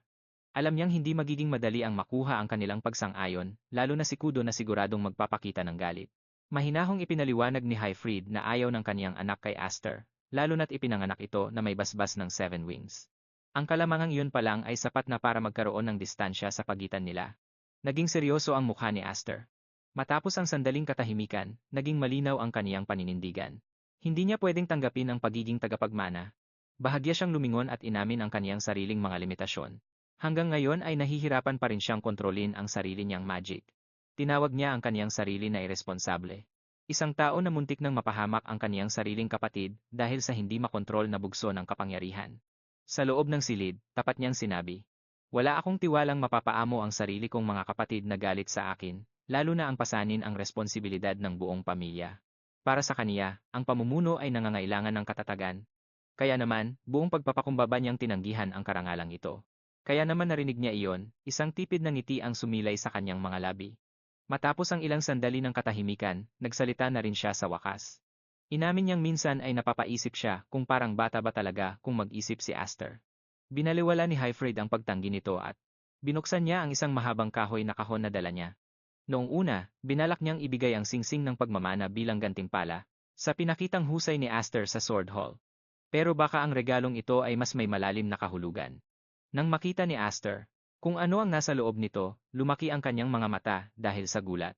Alam niyang hindi magiging madali ang makuha ang kanilang pagsang-ayon, lalo na si Kudo na siguradong magpapakita ng galit. Mahinahong ipinaliwanag ni Highfried na ayaw ng kaniyang anak kay Aster, lalo na't ipinanganak ito na may basbas ng 7 wings. Ang kalamangang iyon pa lang ay sapat na para magkaroon ng distansya sa pagitan nila. Naging seryoso ang mukha ni Aster. Matapos ang sandaling katahimikan, naging malinaw ang kaniyang paninindigan. Hindi niya pwedeng tanggapin ang pagiging tagapagmana. Bahagya siyang lumingon at inamin ang kaniyang sariling mga limitasyon. Hanggang ngayon ay nahihirapan pa rin siyang kontrolin ang sarili niyang magic. Tinawag niya ang kaniyang sarili na iresponsable. Isang tao na muntik nang mapahamak ang kaniyang sariling kapatid dahil sa hindi makontrol na bugso ng kapangyarihan. Sa loob ng silid, tapat niyang sinabi, "Wala akong tiwalang mapapaamo ang sarili kong mga kapatid na galit sa akin, lalo na ang pasanin ang responsibilidad ng buong pamilya. Para sa kaniya, ang pamumuno ay nangangailangan ng katatagan. Kaya naman, buong pagpapakumbaba niyang tinanggihan ang karangalang ito. Kaya naman narinig niya iyon, isang tipid na ngiti ang sumilay sa kanyang mga labi. Matapos ang ilang sandali ng katahimikan, nagsalita na rin siya sa wakas. Inamin niyang minsan ay napapaisip siya kung parang bata ba talaga kung mag-isip si Aster. Binaliwala ni Highfried ang pagtanggi nito at binuksan niya ang isang mahabang kahoy na kahon na dala niya. Noong una, binalak niyang ibigay ang singsing ng pagmamana bilang gantimpala sa pinakitang husay ni Aster sa Sword Hall. Pero baka ang regalong ito ay mas may malalim na kahulugan. Nang makita ni Aster kung ano ang nasa loob nito, lumaki ang kanyang mga mata dahil sa gulat.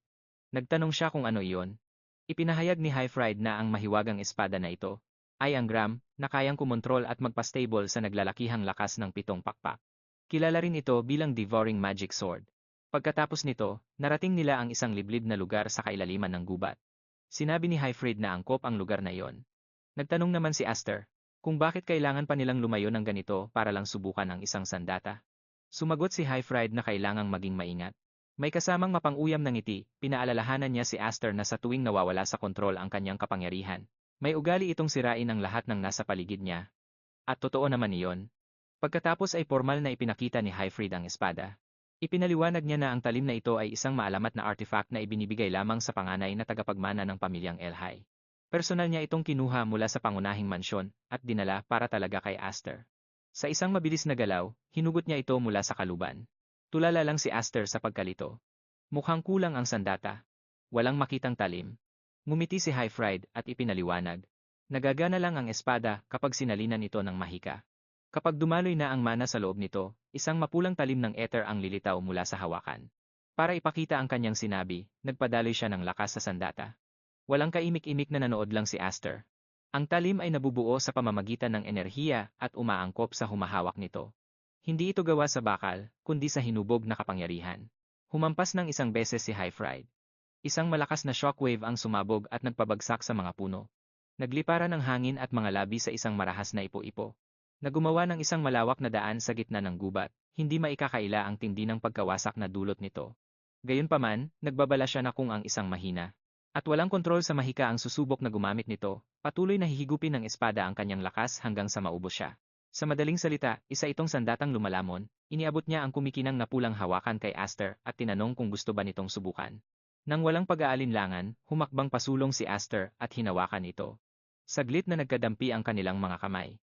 Nagtanong siya kung ano iyon. Ipinahayag ni Highfried na ang mahiwagang espada na ito ay ang Gram na kayang kumontrol at magpa-stable sa naglalakihang lakas ng 7 pakpak. Kilala rin ito bilang Devouring Magic Sword. Pagkatapos nito, narating nila ang isang liblib na lugar sa kailaliman ng gubat. Sinabi ni Highfried na angkop ang lugar na iyon. Nagtanong naman si Aster kung bakit kailangan pa nilang lumayo ng ganito para lang subukan ang isang sandata. Sumagot si Highfried na kailangang maging maingat. May kasamang mapang-uyam na ngiti, pinaalalahanan niya si Aster na sa tuwing nawawala sa kontrol ang kanyang kapangyarihan, may ugali itong sirain ang lahat ng nasa paligid niya. At totoo naman iyon. Pagkatapos ay formal na ipinakita ni Highfried ang espada. Ipinaliwanag niya na ang talim na ito ay isang maalamat na artifact na ibinibigay lamang sa panganay na tagapagmana ng pamilyang Elhai. Personal niya itong kinuha mula sa pangunahing mansyon at dinala para talaga kay Aster. Sa isang mabilis na galaw, hinugot niya ito mula sa kaluban. Tulala lang si Aster sa pagkalito. Mukhang kulang ang sandata. Walang makitang talim. Ngumiti si Highfried at ipinaliwanag. Nagagana lang ang espada kapag sinalinan ito ng mahika. Kapag dumaloy na ang mana sa loob nito, isang mapulang talim ng ether ang lilitaw mula sa hawakan. Para ipakita ang kanyang sinabi, nagpadaloy siya ng lakas sa sandata. Walang kaimik-imik na nanood lang si Aster. Ang talim ay nabubuo sa pamamagitan ng enerhiya at umaangkop sa humahawak nito. Hindi ito gawa sa bakal, kundi sa hinubog na kapangyarihan. Humampas ng isang beses si Highfried. Isang malakas na shockwave ang sumabog at nagpabagsak sa mga puno. Nagliparan ng hangin at mga labi sa isang marahas na ipo-ipo. Nagumawa ng isang malawak na daan sa gitna ng gubat, hindi maikakaila ang tindi ng pagkawasak na dulot nito. Gayunpaman, nagbabala siya na kung ang isang mahina At walang kontrol sa mahika ang susubok na gumamit nito, patuloy na hihigupin ng espada ang kanyang lakas hanggang sa maubos siya. Sa madaling salita, isa itong sandatang lumalamon, iniabot niya ang kumikinang na pulang hawakan kay Aster at tinanong kung gusto ba nitong subukan. Nang walang pag-aalinlangan, humakbang pasulong si Aster at hinawakan ito. Saglit na nagkadampi ang kanilang mga kamay.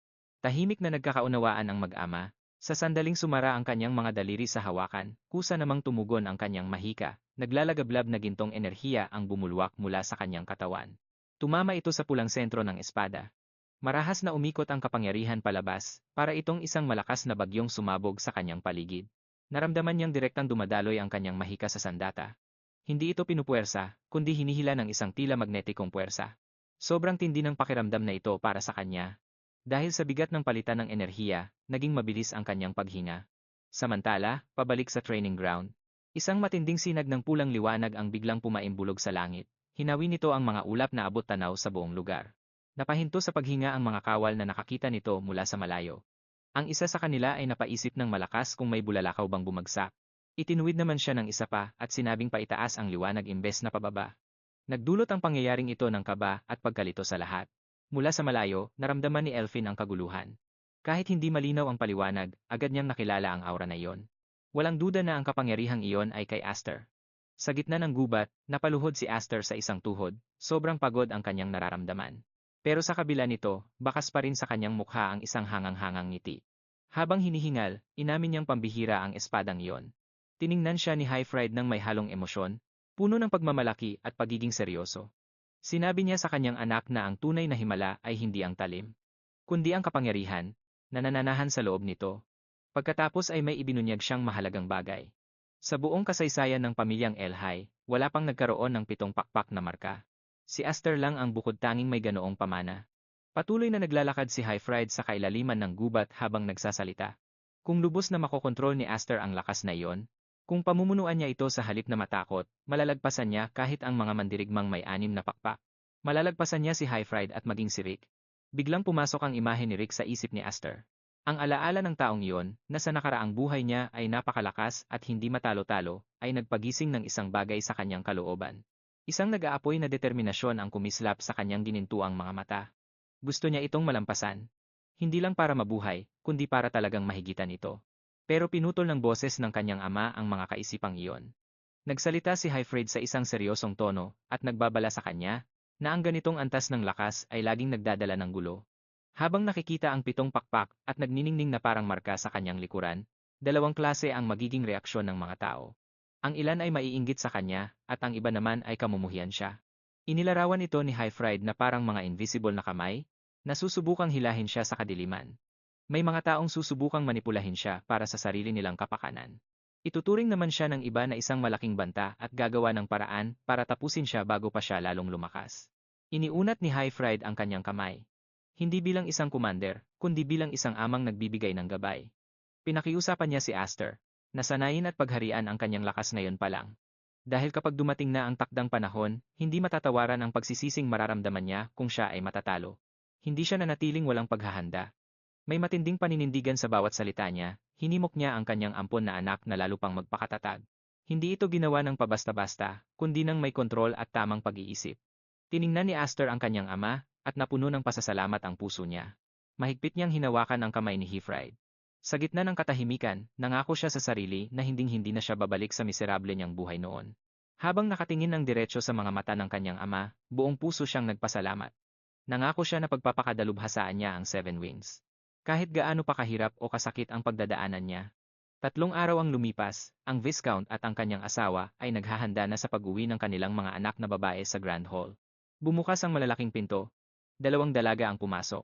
Tahimik na nagkakaunawaan ang mag-ama, sa sandaling sumara ang kanyang mga daliri sa hawakan, kusa namang tumugon ang kanyang mahika, naglalagablab na gintong enerhiya ang bumulwak mula sa kanyang katawan. Tumama ito sa pulang sentro ng espada. Marahas na umikot ang kapangyarihan palabas, para itong isang malakas na bagyong sumabog sa kanyang paligid. Naramdaman niyang direktang dumadaloy ang kanyang mahika sa sandata. Hindi ito pinupuwersa, kundi hinihila ng isang tila magnetikong puwersa. Sobrang tindi ng pakiramdam na ito para sa kanya. Dahil sa bigat ng palitan ng enerhiya, naging mabilis ang kanyang paghinga. Samantala, pabalik sa training ground. Isang matinding sinag ng pulang liwanag ang biglang pumaimbulog sa langit. Hinawi nito ang mga ulap na abot tanaw sa buong lugar. Napahinto sa paghinga ang mga kawal na nakakita nito mula sa malayo. Ang isa sa kanila ay napaisip ng malakas kung may bulalakaw bang bumagsak. Itinuwid naman siya ng isa pa at sinabing paitaas ang liwanag imbes na pababa. Nagdulot ang pangyayaring ito ng kaba at pagkalito sa lahat. Mula sa malayo, naramdaman ni Elfin ang kaguluhan. Kahit hindi malinaw ang paliwanag, agad niyang nakilala ang aura na iyon. Walang duda na ang kapangyarihang iyon ay kay Aster. Sa gitna ng gubat, napaluhod si Aster sa isang tuhod, sobrang pagod ang kanyang nararamdaman. Pero sa kabila nito, bakas pa rin sa kanyang mukha ang isang hangang-hangang ngiti. Habang hinihingal, inamin niyang pambihira ang espadang iyon. Tiningnan siya ni Highfried ng may halong emosyon, puno ng pagmamalaki at pagiging seryoso. Sinabi niya sa kanyang anak na ang tunay na himala ay hindi ang talim, kundi ang kapangyarihan, na nananahan sa loob nito. Pagkatapos ay may ibinunyag siyang mahalagang bagay. Sa buong kasaysayan ng pamilyang Elhai, wala pang nagkaroon ng 7 pakpak na marka. Si Aster lang ang bukod tanging may ganoong pamana. Patuloy na naglalakad si Highfried sa kailaliman ng gubat habang nagsasalita. Kung lubos na makokontrol ni Aster ang lakas na iyon, kung pamumunuan niya ito sa halip na matakot, malalagpasan niya kahit ang mga mandirigmang may 6 na pakpak. Malalagpasan niya si Highfried at maging si Rick. Biglang pumasok ang imahe ni Rick sa isip ni Aster. Ang alaala ng taong iyon, na sa nakaraang buhay niya ay napakalakas at hindi matalo-talo, ay nagpagising ng isang bagay sa kanyang kalooban. Isang nag-aapoy na determinasyon ang kumislap sa kanyang ginintuang mga mata. Gusto niya itong malampasan. Hindi lang para mabuhay, kundi para talagang mahigitan ito. Pero pinutol ng boses ng kanyang ama ang mga kaisipang iyon. Nagsalita si Highfried sa isang seryosong tono at nagbabala sa kanya na ang ganitong antas ng lakas ay laging nagdadala ng gulo. Habang nakikita ang 7 pakpak at nagniningning na parang marka sa kanyang likuran, 2 klase ang magiging reaksyon ng mga tao. Ang ilan ay maiinggit sa kanya at ang iba naman ay kamumuhian siya. Inilarawan ito ni Highfried na parang mga invisible na kamay na susubukang hilahin siya sa kadiliman. May mga taong susubukang manipulahin siya para sa sarili nilang kapakanan. Ituturing naman siya ng iba na isang malaking banta at gagawa ng paraan para tapusin siya bago pa siya lalong lumakas. Iniunat ni Highfried ang kanyang kamay. Hindi bilang isang commander, kundi bilang isang amang nagbibigay ng gabay. Pinakiusapan niya si Aster, nasanayin at pagharian ang kanyang lakas ngayon pa lang. Dahil kapag dumating na ang takdang panahon, hindi matatawaran ang pagsisising mararamdaman niya kung siya ay matatalo. Hindi siya nanatiling walang paghahanda. May matinding paninindigan sa bawat salita niya, hinimok niya ang kanyang ampon na anak na lalo pang magpakatatag. Hindi ito ginawa ng pabasta-basta, kundi ng may kontrol at tamang pag-iisip. Tiningnan ni Aster ang kanyang ama, at napuno ng pasasalamat ang puso niya. Mahigpit niyang hinawakan ang kamay ni Highfried. Sa gitna ng katahimikan, nangako siya sa sarili na hinding-hindi na siya babalik sa miserable niyang buhay noon. Habang nakatingin ng diretso sa mga mata ng kanyang ama, buong puso siyang nagpasalamat. Nangako siya na pagpapakadalubhasaan niya ang 7 Wings. Kahit gaano pa kahirap o kasakit ang pagdadaanan niya. 3 araw ang lumipas, ang Viscount at ang kanyang asawa ay naghahanda na sa pag-uwi ng kanilang mga anak na babae sa Grand Hall. Bumukas ang malalaking pinto. 2 dalaga ang pumasok.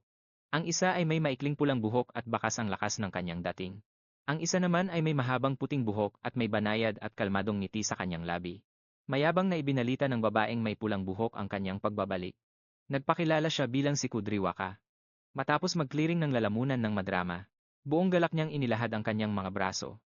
Ang isa ay may maikling pulang buhok at bakas ang lakas ng kanyang dating. Ang isa naman ay may mahabang puting buhok at may banayad at kalmadong ngiti sa kanyang labi. Mayabang na ibinalita ng babaeng may pulang buhok ang kanyang pagbabalik. Nagpakilala siya bilang si Kudriwaka. Matapos mag-clearing ng lalamunan ng madrama, buong galak niyang inilahad ang kanyang mga braso.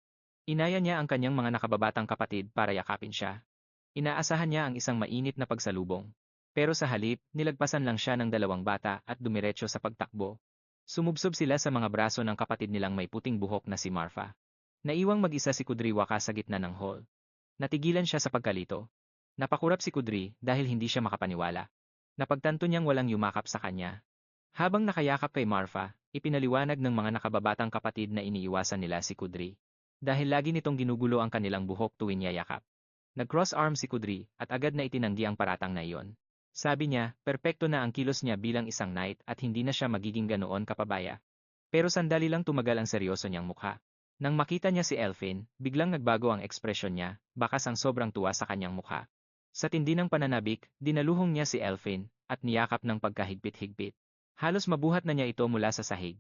Inaya niya ang kanyang mga nakababatang kapatid para yakapin siya. Inaasahan niya ang isang mainit na pagsalubong. Pero sa halip, nilagpasan lang siya ng 2 bata at dumiretso sa pagtakbo. Sumubsob sila sa mga braso ng kapatid nilang may puting buhok na si Marfa. Naiwang mag-isa si Kudriwaka sa gitna ng hall. Natigilan siya sa pagkalito. Napakurap si Kudri dahil hindi siya makapaniwala. Napagtanto niyang walang yumakap sa kanya. Habang nakayakap kay Marfa, ipinaliwanag ng mga nakababatang kapatid na iniiwasan nila si Kudri. Dahil lagi nitong ginugulo ang kanilang buhok tuwing yayakap. Nag-cross arm si Kudri at agad na itinanggi ang paratang na iyon. Sabi niya, perpekto na ang kilos niya bilang isang knight at hindi na siya magiging ganoon kapabaya. Pero sandali lang tumagal ang seryoso niyang mukha. Nang makita niya si Elfin, biglang nagbago ang ekspresyon niya, bakas ang sobrang tuwa sa kanyang mukha. Sa tindi ng pananabik, dinaluhong niya si Elfin at niyakap ng pagkahigpit-higpit. Halos mabuhat na niya ito mula sa sahig.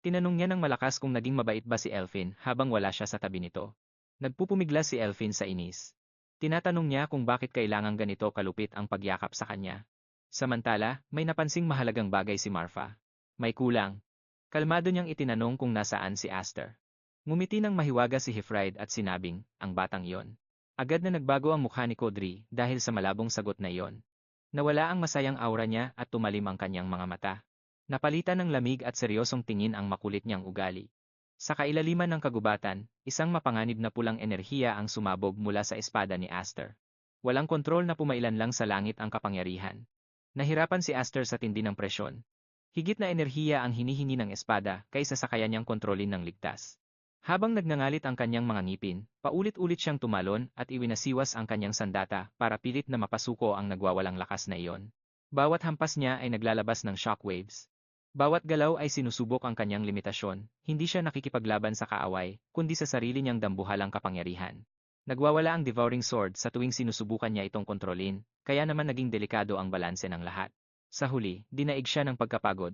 Tinanong niya ng malakas kung naging mabait ba si Elfin habang wala siya sa tabi nito. Nagpupumigla si Elfin sa inis. Tinatanong niya kung bakit kailangang ganito kalupit ang pagyakap sa kanya. Samantala, may napansing mahalagang bagay si Marfa. May kulang. Kalmado niyang itinanong kung nasaan si Aster. Ngumiti ng mahiwaga si Hifride at sinabing, ang batang iyon. Agad na nagbago ang mukha ni Kodri dahil sa malabong sagot na iyon. Nawala ang masayang aura niya at tumalim ang kanyang mga mata. Napalitan ng lamig at seryosong tingin ang makulit niyang ugali. Sa kailaliman ng kagubatan, isang mapanganib na pulang enerhiya ang sumabog mula sa espada ni Aster. Walang kontrol na pumailan lang sa langit ang kapangyarihan. Nahirapan si Aster sa tindi ng presyon. Higit na enerhiya ang hinihingi ng espada kaysa sa kaya niyang kontrolin ng ligtas. Habang nagngangalit ang kanyang mga ngipin, paulit-ulit siyang tumalon at iwinasiwas ang kanyang sandata para pilit na mapasuko ang nagwawalang lakas na iyon. Bawat hampas niya ay naglalabas ng shockwaves. Bawat galaw ay sinusubok ang kanyang limitasyon, hindi siya nakikipaglaban sa kaaway, kundi sa sarili niyang dambuhalang kapangyarihan. Nagwawala ang Devouring Sword sa tuwing sinusubukan niya itong kontrolin, kaya naman naging delikado ang balanse ng lahat. Sa huli, dinaig siya ng pagkapagod.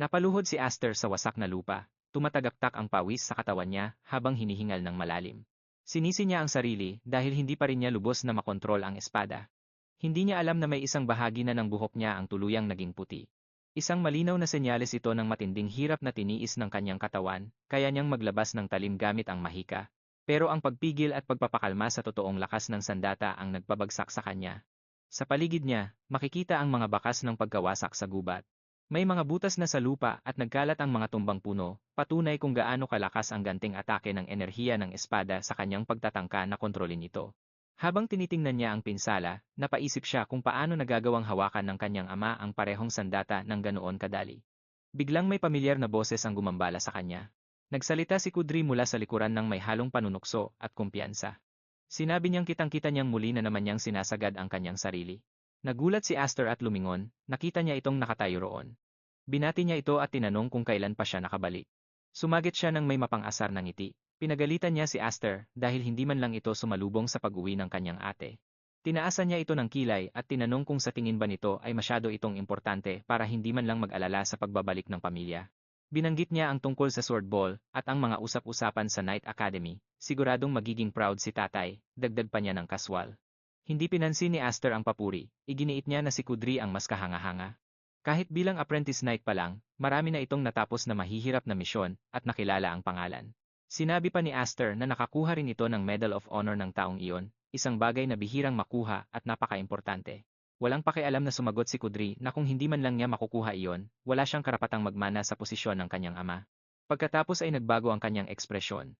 Napaluhod si Aster sa wasak na lupa. Tumatagaktak ang pawis sa katawan niya habang hinihingal ng malalim. Sinisi niya ang sarili dahil hindi pa rin niya lubos na makontrol ang espada. Hindi niya alam na may isang bahagi na ng buhok niya ang tuluyang naging puti. Isang malinaw na senyales ito ng matinding hirap na tiniis ng kanyang katawan, kaya niyang maglabas ng talim gamit ang mahika. Pero ang pagpigil at pagpapakalma sa totoong lakas ng sandata ang nagpabagsak sa kanya. Sa paligid niya, makikita ang mga bakas ng pagkawasak sa gubat. May mga butas na sa lupa at nagkalat ang mga tumbang puno, patunay kung gaano kalakas ang ganting atake ng enerhiya ng espada sa kanyang pagtatangka na kontrolin ito. Habang tinitingnan niya ang pinsala, napaisip siya kung paano nagagawang hawakan ng kanyang ama ang parehong sandata ng ganoon kadali. Biglang may pamilyar na boses ang gumambala sa kanya. Nagsalita si Kudri mula sa likuran ng may halong panunukso at kumpiyansa. Sinabi niyang kitang-kita niyang muli na naman niyang sinasagad ang kanyang sarili. Nagulat si Aster at lumingon, nakita niya itong nakatayo roon. Binati niya ito at tinanong kung kailan pa siya nakabalik. Sumagit siya ng may mapang-asar na ngiti. Pinagalitan niya si Aster dahil hindi man lang ito sumalubong sa pag-uwi ng kanyang ate. Tinaasan niya ito ng kilay at tinanong kung sa tingin ba nito ay masyado itong importante para hindi man lang mag-alala sa pagbabalik ng pamilya. Binanggit niya ang tungkol sa sword ball at ang mga usap-usapan sa Knight Academy, siguradong magiging proud si tatay, dagdag pa niya ng kaswal. Hindi pinansin ni Aster ang papuri, iginiit niya na si Kudri ang mas kahanga-hanga. Kahit bilang apprentice knight pa lang, marami na itong natapos na mahihirap na misyon at nakilala ang pangalan. Sinabi pa ni Aster na nakakuha rin ito ng Medal of Honor ng taong iyon, isang bagay na bihirang makuha at napaka-importante. Walang pakialam na sumagot si Kudri na kung hindi man lang niya makukuha iyon, wala siyang karapatang magmana sa posisyon ng kanyang ama. Pagkatapos ay nagbago ang kanyang ekspresyon.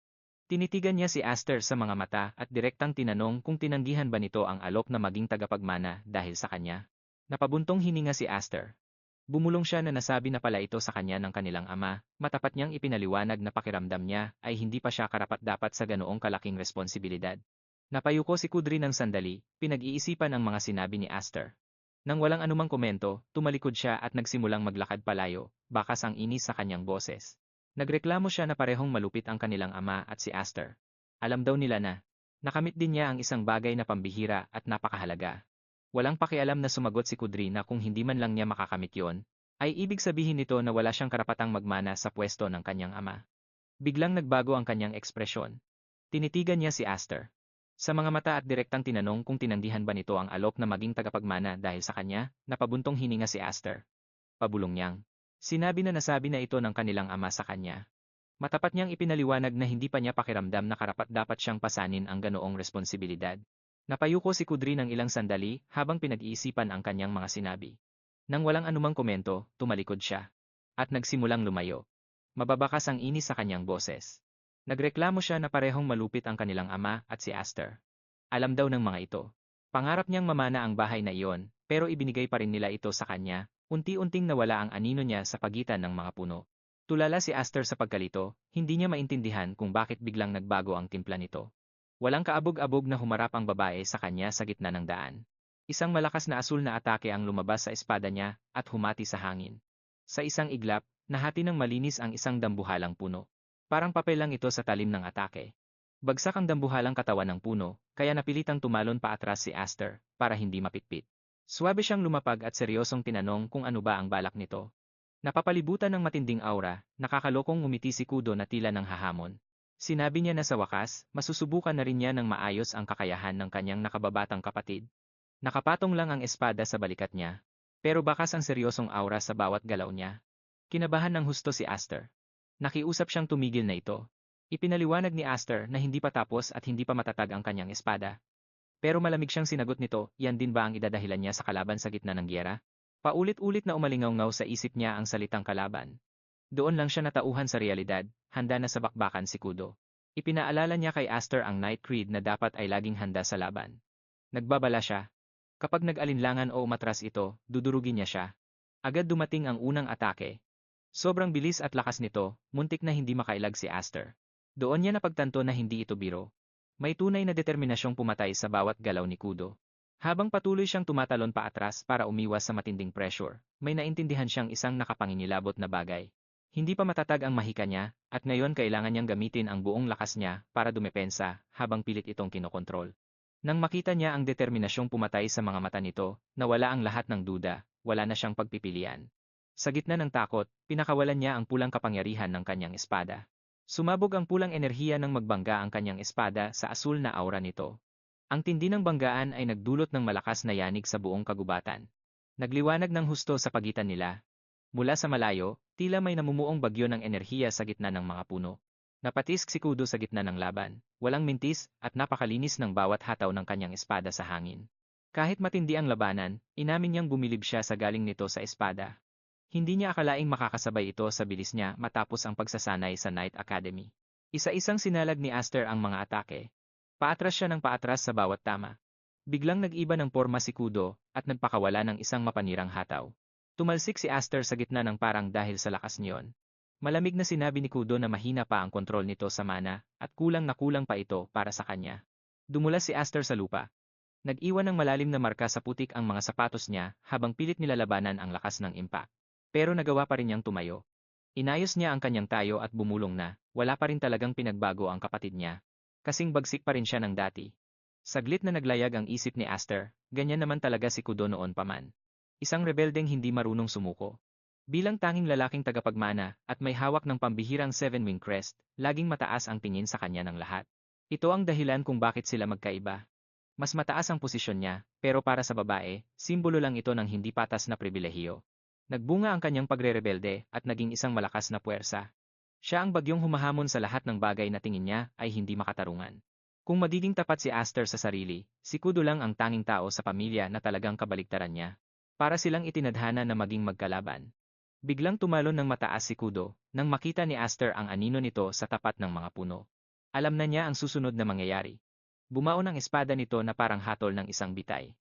Tinitigan niya si Aster sa mga mata at direktang tinanong kung tinanggihan ba nito ang alok na maging tagapagmana dahil sa kanya. Napabuntong hininga si Aster. Bumulong siya na nasabi na pala ito sa kanya ng kanilang ama, matapat niyang ipinaliwanag na pakiramdam niya ay hindi pa siya karapat-dapat sa ganoong kalaking responsibilidad. Napayuko si Kudri ng sandali, pinag-iisipan ang mga sinabi ni Aster. Nang walang anumang komento, tumalikod siya at nagsimulang maglakad palayo, bakas ang inis sa kanyang boses. Nagreklamo siya na parehong malupit ang kanilang ama at si Aster. Alam daw nila na, nakamit din niya ang isang bagay na pambihira at napakahalaga. Walang pakialam na sumagot si Kudri na kung hindi man lang niya makakamit yon, ay ibig sabihin nito na wala siyang karapatang magmana sa pwesto ng kanyang ama. Biglang nagbago ang kanyang ekspresyon. Tinitigan niya si Aster. Sa mga mata at direktang tinanong kung tinanggihan ba nito ang alok na maging tagapagmana dahil sa kanya, napabuntong hininga si Aster. Pabulong niyang. Sinabi na nasabi na ito ng kanilang ama sa kanya. Matapat niyang ipinaliwanag na hindi pa niya pakiramdam na karapat-dapat siyang pasanin ang ganoong responsibilidad. Napayuko si Kudri ng ilang sandali habang pinag-iisipan ang kanyang mga sinabi. Nang walang anumang komento, tumalikod siya. At nagsimulang lumayo. Mababakas ang inis sa kanyang boses. Nagreklamo siya na parehong malupit ang kanilang ama at si Aster. Alam daw ng mga ito. Pangarap niyang mamana ang bahay na iyon, pero ibinigay pa rin nila ito sa kanya. Unti-unting nawala ang anino niya sa pagitan ng mga puno. Tulala si Aster sa pagkalito, hindi niya maintindihan kung bakit biglang nagbago ang timpla nito. Walang kaabog-abog na humarap ang babae sa kanya sa gitna ng daan. Isang malakas na asul na atake ang lumabas sa espada niya at humati sa hangin. Sa isang iglap, nahati ng malinis ang isang dambuhalang puno. Parang papel lang ito sa talim ng atake. Bagsak ang dambuhalang katawan ng puno, kaya napilitang tumalon pa atras si Aster para hindi mapitpit. Suwabe siyang lumapag at seryosong tinanong kung ano ba ang balak nito. Napapalibutan ng matinding aura, nakakalokong ngumiti si Kudo na tila ng hahamon. Sinabi niya na sa wakas, masusubukan na rin niya ng maayos ang kakayahan ng kanyang nakababatang kapatid. Nakapatong lang ang espada sa balikat niya, pero bakas ang seryosong aura sa bawat galaw niya. Kinabahan ng husto si Aster. Nakiusap siyang tumigil na ito. Ipinaliwanag ni Aster na hindi pa tapos at hindi pa matatag ang kanyang espada. Pero malamig siyang sinagot nito, yan din ba ang idadahilan niya sa kalaban sa gitna ng gyera? Paulit-ulit na umalingaw-ngaw sa isip niya ang salitang kalaban. Doon lang siya natauhan sa realidad, handa na sa bakbakan si Kudo. Ipinaalala niya kay Aster ang Night Creed na dapat ay laging handa sa laban. Nagbabala siya. Kapag nag-alinlangan o umatras ito, dudurugin niya siya. Agad dumating ang unang atake. Sobrang bilis at lakas nito, muntik na hindi makailag si Aster. Doon niya napagtanto na hindi ito biro. May tunay na determinasyong pumatay sa bawat galaw ni Kudo. Habang patuloy siyang tumatalon pa atras para umiwas sa matinding pressure, may naintindihan siyang isang nakapangingilabot na bagay. Hindi pa matatag ang mahika niya, at ngayon kailangan niyang gamitin ang buong lakas niya para dumepensa habang pilit itong kinokontrol. Nang makita niya ang determinasyong pumatay sa mga mata nito, nawala ang lahat ng duda, wala na siyang pagpipilian. Sa gitna ng takot, pinakawalan niya ang pulang kapangyarihan ng kanyang espada. Sumabog ang pulang enerhiya ng magbangga ang kanyang espada sa asul na aura nito. Ang tindi ng banggaan ay nagdulot ng malakas na yanig sa buong kagubatan. Nagliwanag ng husto sa pagitan nila. Mula sa malayo, tila may namumuong bagyo ng enerhiya sa gitna ng mga puno. Napatisk si Kudo sa gitna ng laban, walang mintis at napakalinis ng bawat hataw ng kanyang espada sa hangin. Kahit matindi ang labanan, inamin niyang bumilib siya sa galing nito sa espada. Hindi niya akalaing makakasabay ito sa bilis niya matapos ang pagsasanay sa Knight Academy. Isa-isang sinalag ni Aster ang mga atake. Paatras siya ng paatras sa bawat tama. Biglang nag-iba ng porma si Kudo at nagpakawala ng isang mapanirang hataw. Tumalsik si Aster sa gitna ng parang dahil sa lakas niyon. Malamig na sinabi ni Kudo na mahina pa ang kontrol nito sa mana at kulang na kulang pa ito para sa kanya. Dumulas si Aster sa lupa. Nag-iwan ng malalim na marka sa putik ang mga sapatos niya habang pilit nilalabanan ang lakas ng impact. Pero nagawa pa rin niyang tumayo. Inayos niya ang kanyang tayo at bumulong na, wala pa rin talagang pinagbago ang kapatid niya. Kasing bagsik pa rin siya ng dati. Saglit na naglayag ang isip ni Aster, ganyan naman talaga si Kudo noon pa man. Isang rebeldeng hindi marunong sumuko. Bilang tanging lalaking tagapagmana at may hawak ng pambihirang seven-wing crest, laging mataas ang tingin sa kanya ng lahat. Ito ang dahilan kung bakit sila magkaiba. Mas mataas ang posisyon niya, pero para sa babae, simbolo lang ito ng hindi patas na pribilehiyo. Nagbunga ang kanyang pagre-rebelde at naging isang malakas na puwersa. Siya ang bagyong humahamon sa lahat ng bagay na tingin niya ay hindi makatarungan. Kung magiging tapat si Aster sa sarili, si Kudo lang ang tanging tao sa pamilya na talagang kabaligtaran niya. Para silang itinadhana na maging magkalaban. Biglang tumalon ng mataas si Kudo nang makita ni Aster ang anino nito sa tapat ng mga puno. Alam na niya ang susunod na mangyayari. Bumaon ang espada nito na parang hatol ng isang bitay.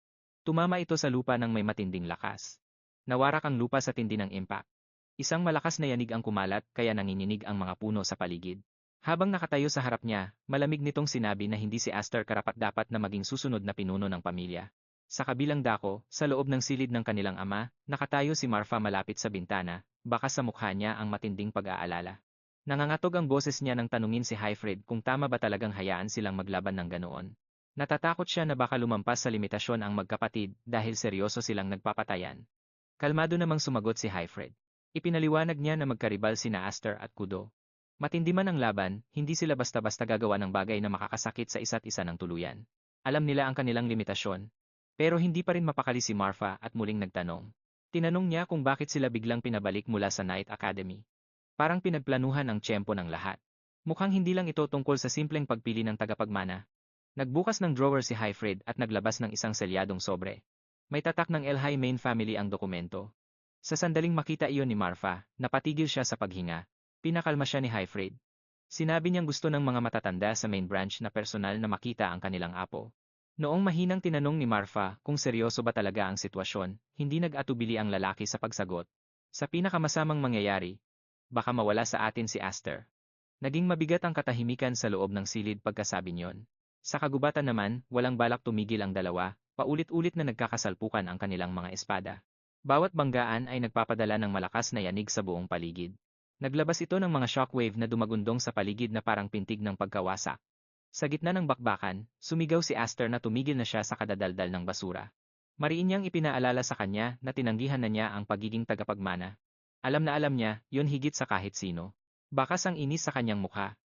Tumama ito sa lupa ng may matinding lakas. Nawarak ang lupa sa tindi ng impact. Isang malakas na yanig ang kumalat kaya nanginginig ang mga puno sa paligid. Habang nakatayo sa harap niya, malamig nitong sinabi na hindi si Aster karapat-dapat na maging susunod na pinuno ng pamilya. Sa kabilang dako, sa loob ng silid ng kanilang ama, nakatayo si Marfa malapit sa bintana, baka sa mukha niya ang matinding pag-aalala. Nangangatog ang boses niya nang tanungin si Hyfred kung tama ba talagang hayaan silang maglaban ng ganoon. Natatakot siya na baka lumampas sa limitasyon ang magkapatid dahil seryoso silang nagpapatayan. Kalmado namang sumagot si Hyfred. Ipinaliwanag niya na magkaribal sina Aster at Kudo. Matindi man ang laban, hindi sila basta-basta gagawa ng bagay na makakasakit sa isa't isa ng tuluyan. Alam nila ang kanilang limitasyon. Pero hindi pa rin mapakali si Marfa at muling nagtanong. Tinanong niya kung bakit sila biglang pinabalik mula sa Knight Academy. Parang pinagplanuhan ang tiyempo ng lahat. Mukhang hindi lang ito tungkol sa simpleng pagpili ng tagapagmana. Nagbukas ng drawer si Hyfred at naglabas ng isang selyadong sobre. May tatak ng Elhai main family ang dokumento. Sa sandaling makita iyon ni Marfa, napatigil siya sa paghinga. Pinakalma siya ni Hyfred. Sinabi niyang gusto ng mga matatanda sa main branch na personal na makita ang kanilang apo. Noong mahinang tinanong ni Marfa kung seryoso ba talaga ang sitwasyon, hindi nag-atubili ang lalaki sa pagsagot. Sa pinakamasamang mangyayari, baka mawala sa atin si Aster. Naging mabigat ang katahimikan sa loob ng silid pagkasabi niyon. Sa kagubatan naman, walang balak tumigil ang dalawa, paulit-ulit na nagkakasalpukan ang kanilang mga espada. Bawat banggaan ay nagpapadala ng malakas na yanig sa buong paligid. Naglabas ito ng mga shockwave na dumagundong sa paligid na parang pintig ng pagkawasak. Sa gitna ng bakbakan, sumigaw si Aster na tumigil na siya sa kadadaldal ng basura. Mariin niyang ipinaalala sa kanya na tinanggihan na niya ang pagiging tagapagmana. Alam na alam niya, yon higit sa kahit sino. Bakas ang inis sa kanyang mukha.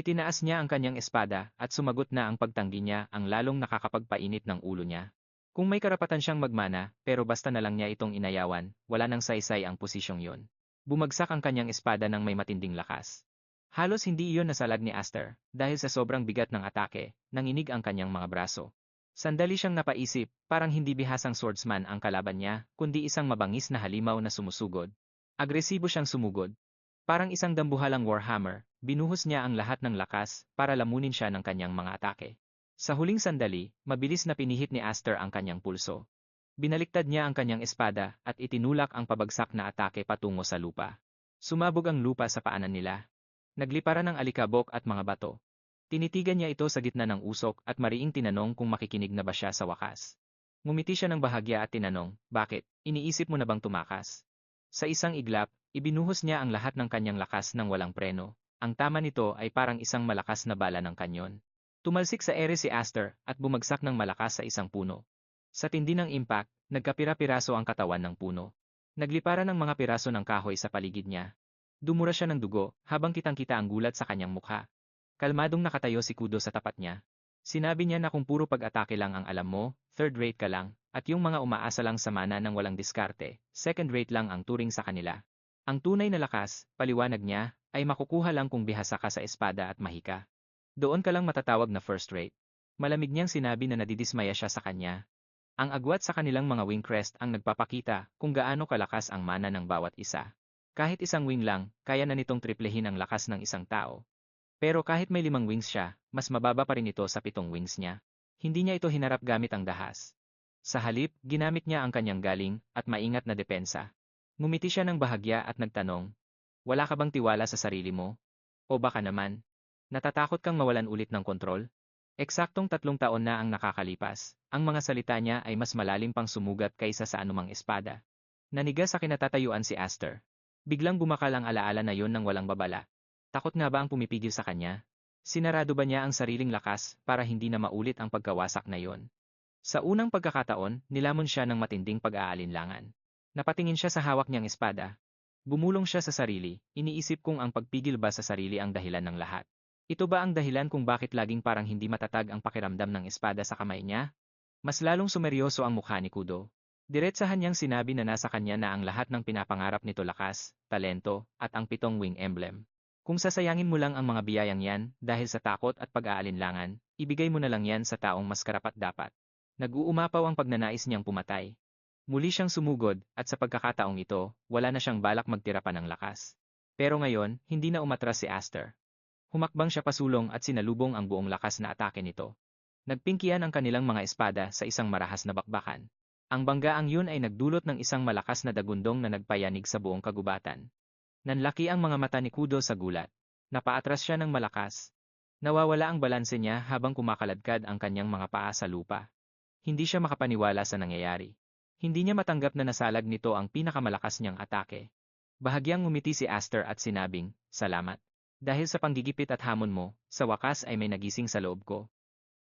Itinaas niya ang kanyang espada at sumagot na ang pagtanggi niya ang lalong nakakapagpainit ng ulo niya. Kung may karapatan siyang magmana, pero basta na lang niya itong inayawan, wala nang saysay ang posisyong yon. Bumagsak ang kanyang espada ng may matinding lakas. Halos hindi iyon nasalag ni Aster, dahil sa sobrang bigat ng atake, nanginig ang kanyang mga braso. Sandali siyang napaisip, parang hindi bihasang swordsman ang kalaban niya, kundi isang mabangis na halimaw na sumusugod. Agresibo siyang sumugod. Parang isang dambuhalang warhammer, binuhos niya ang lahat ng lakas para lamunin siya ng kanyang mga atake. Sa huling sandali, mabilis na pinihit ni Aster ang kanyang pulso. Binaliktad niya ang kanyang espada at itinulak ang pabagsak na atake patungo sa lupa. Sumabog ang lupa sa paanan nila. Nagliparan ng alikabok at mga bato. Tinitigan niya ito sa gitna ng usok at mariing tinanong kung makikinig na ba siya sa wakas. Ngumiti siya ng bahagya at tinanong, bakit, iniisip mo na bang tumakas? Sa isang iglap, ibinuhos niya ang lahat ng kanyang lakas ng walang preno. Ang tama nito ay parang isang malakas na bala ng kanyon. Tumalsik sa ere si Aster at bumagsak ng malakas sa isang puno. Sa tindi ng impact, nagkapira-piraso ang katawan ng puno. Nagliparan ng mga piraso ng kahoy sa paligid niya. Dumura siya ng dugo habang kitang-kita ang gulat sa kanyang mukha. Kalmadong nakatayo si Kudo sa tapat niya. Sinabi niya na kung puro pag-atake lang ang alam mo, third rate ka lang, at yung mga umaasa lang sa mana ng walang diskarte, second rate lang ang turing sa kanila. Ang tunay na lakas, paliwanag niya, ay makukuha lang kung bihasa ka sa espada at mahika. Doon ka lang matatawag na first rate. Malamig niyang sinabi na nadidismaya siya sa kanya. Ang agwat sa kanilang mga wing crest ang nagpapakita kung gaano kalakas ang mana ng bawat isa. Kahit isang wing lang, kaya na nitong triplehin ang lakas ng isang tao. Pero kahit may 5 wings siya, mas mababa pa rin ito sa 7 wings niya. Hindi niya ito hinarap gamit ang dahas. Sa halip, ginamit niya ang kanyang galing at maingat na depensa. Ngumiti siya ng bahagya at nagtanong, wala ka bang tiwala sa sarili mo? O baka naman, natatakot kang mawalan ulit ng kontrol? Eksaktong 3 taon na ang nakakalipas, ang mga salita niya ay mas malalim pang sumugat kaysa sa anumang espada. Naniga sa kinatatayuan si Aster. Biglang bumakal ang alaala na yon ng walang babala. Takot nga ba ang pumipigil sa kanya? Sinarado ba niya ang sariling lakas para hindi na maulit ang pagkawasak na yon? Sa unang pagkakataon, nilamon siya ng matinding pag-aalinlangan. Napatingin siya sa hawak niyang espada. Bumulong siya sa sarili, iniisip kung ang pagpigil ba sa sarili ang dahilan ng lahat. Ito ba ang dahilan kung bakit laging parang hindi matatag ang pakiramdam ng espada sa kamay niya? Mas lalong sumeryoso ang mukha ni Kudo. Diretsahan niyang sinabi na nasa kanya na ang lahat ng pinapangarap nito lakas, talento, at ang 7 wing emblem. Kung sasayangin mo lang ang mga biyayang yan dahil sa takot at pag-aalinlangan, ibigay mo na lang yan sa taong mas karapat-dapat. Nag-uumapaw ang pagnanais niyang pumatay. Muli siyang sumugod at sa pagkakataong ito, wala na siyang balak magtira pa ng lakas. Pero ngayon, hindi na umatras si Aster. Humakbang siya pasulong at sinalubong ang buong lakas na atake nito. Nagpingkian ang kanilang mga espada sa isang marahas na bakbakan. Ang banggaang yun ay nagdulot ng isang malakas na dagundong na nagpayanig sa buong kagubatan. Nanlaki ang mga mata ni Kudo sa gulat. Napaatras siya ng malakas. Nawawala ang balanse niya habang kumakaladkad ang kanyang mga paa sa lupa. Hindi siya makapaniwala sa nangyayari. Hindi niya matanggap na nasalag nito ang pinakamalakas niyang atake. Bahagyang ngumiti si Aster at sinabing, salamat. Dahil sa panggigipit at hamon mo, sa wakas ay may nagising sa loob ko.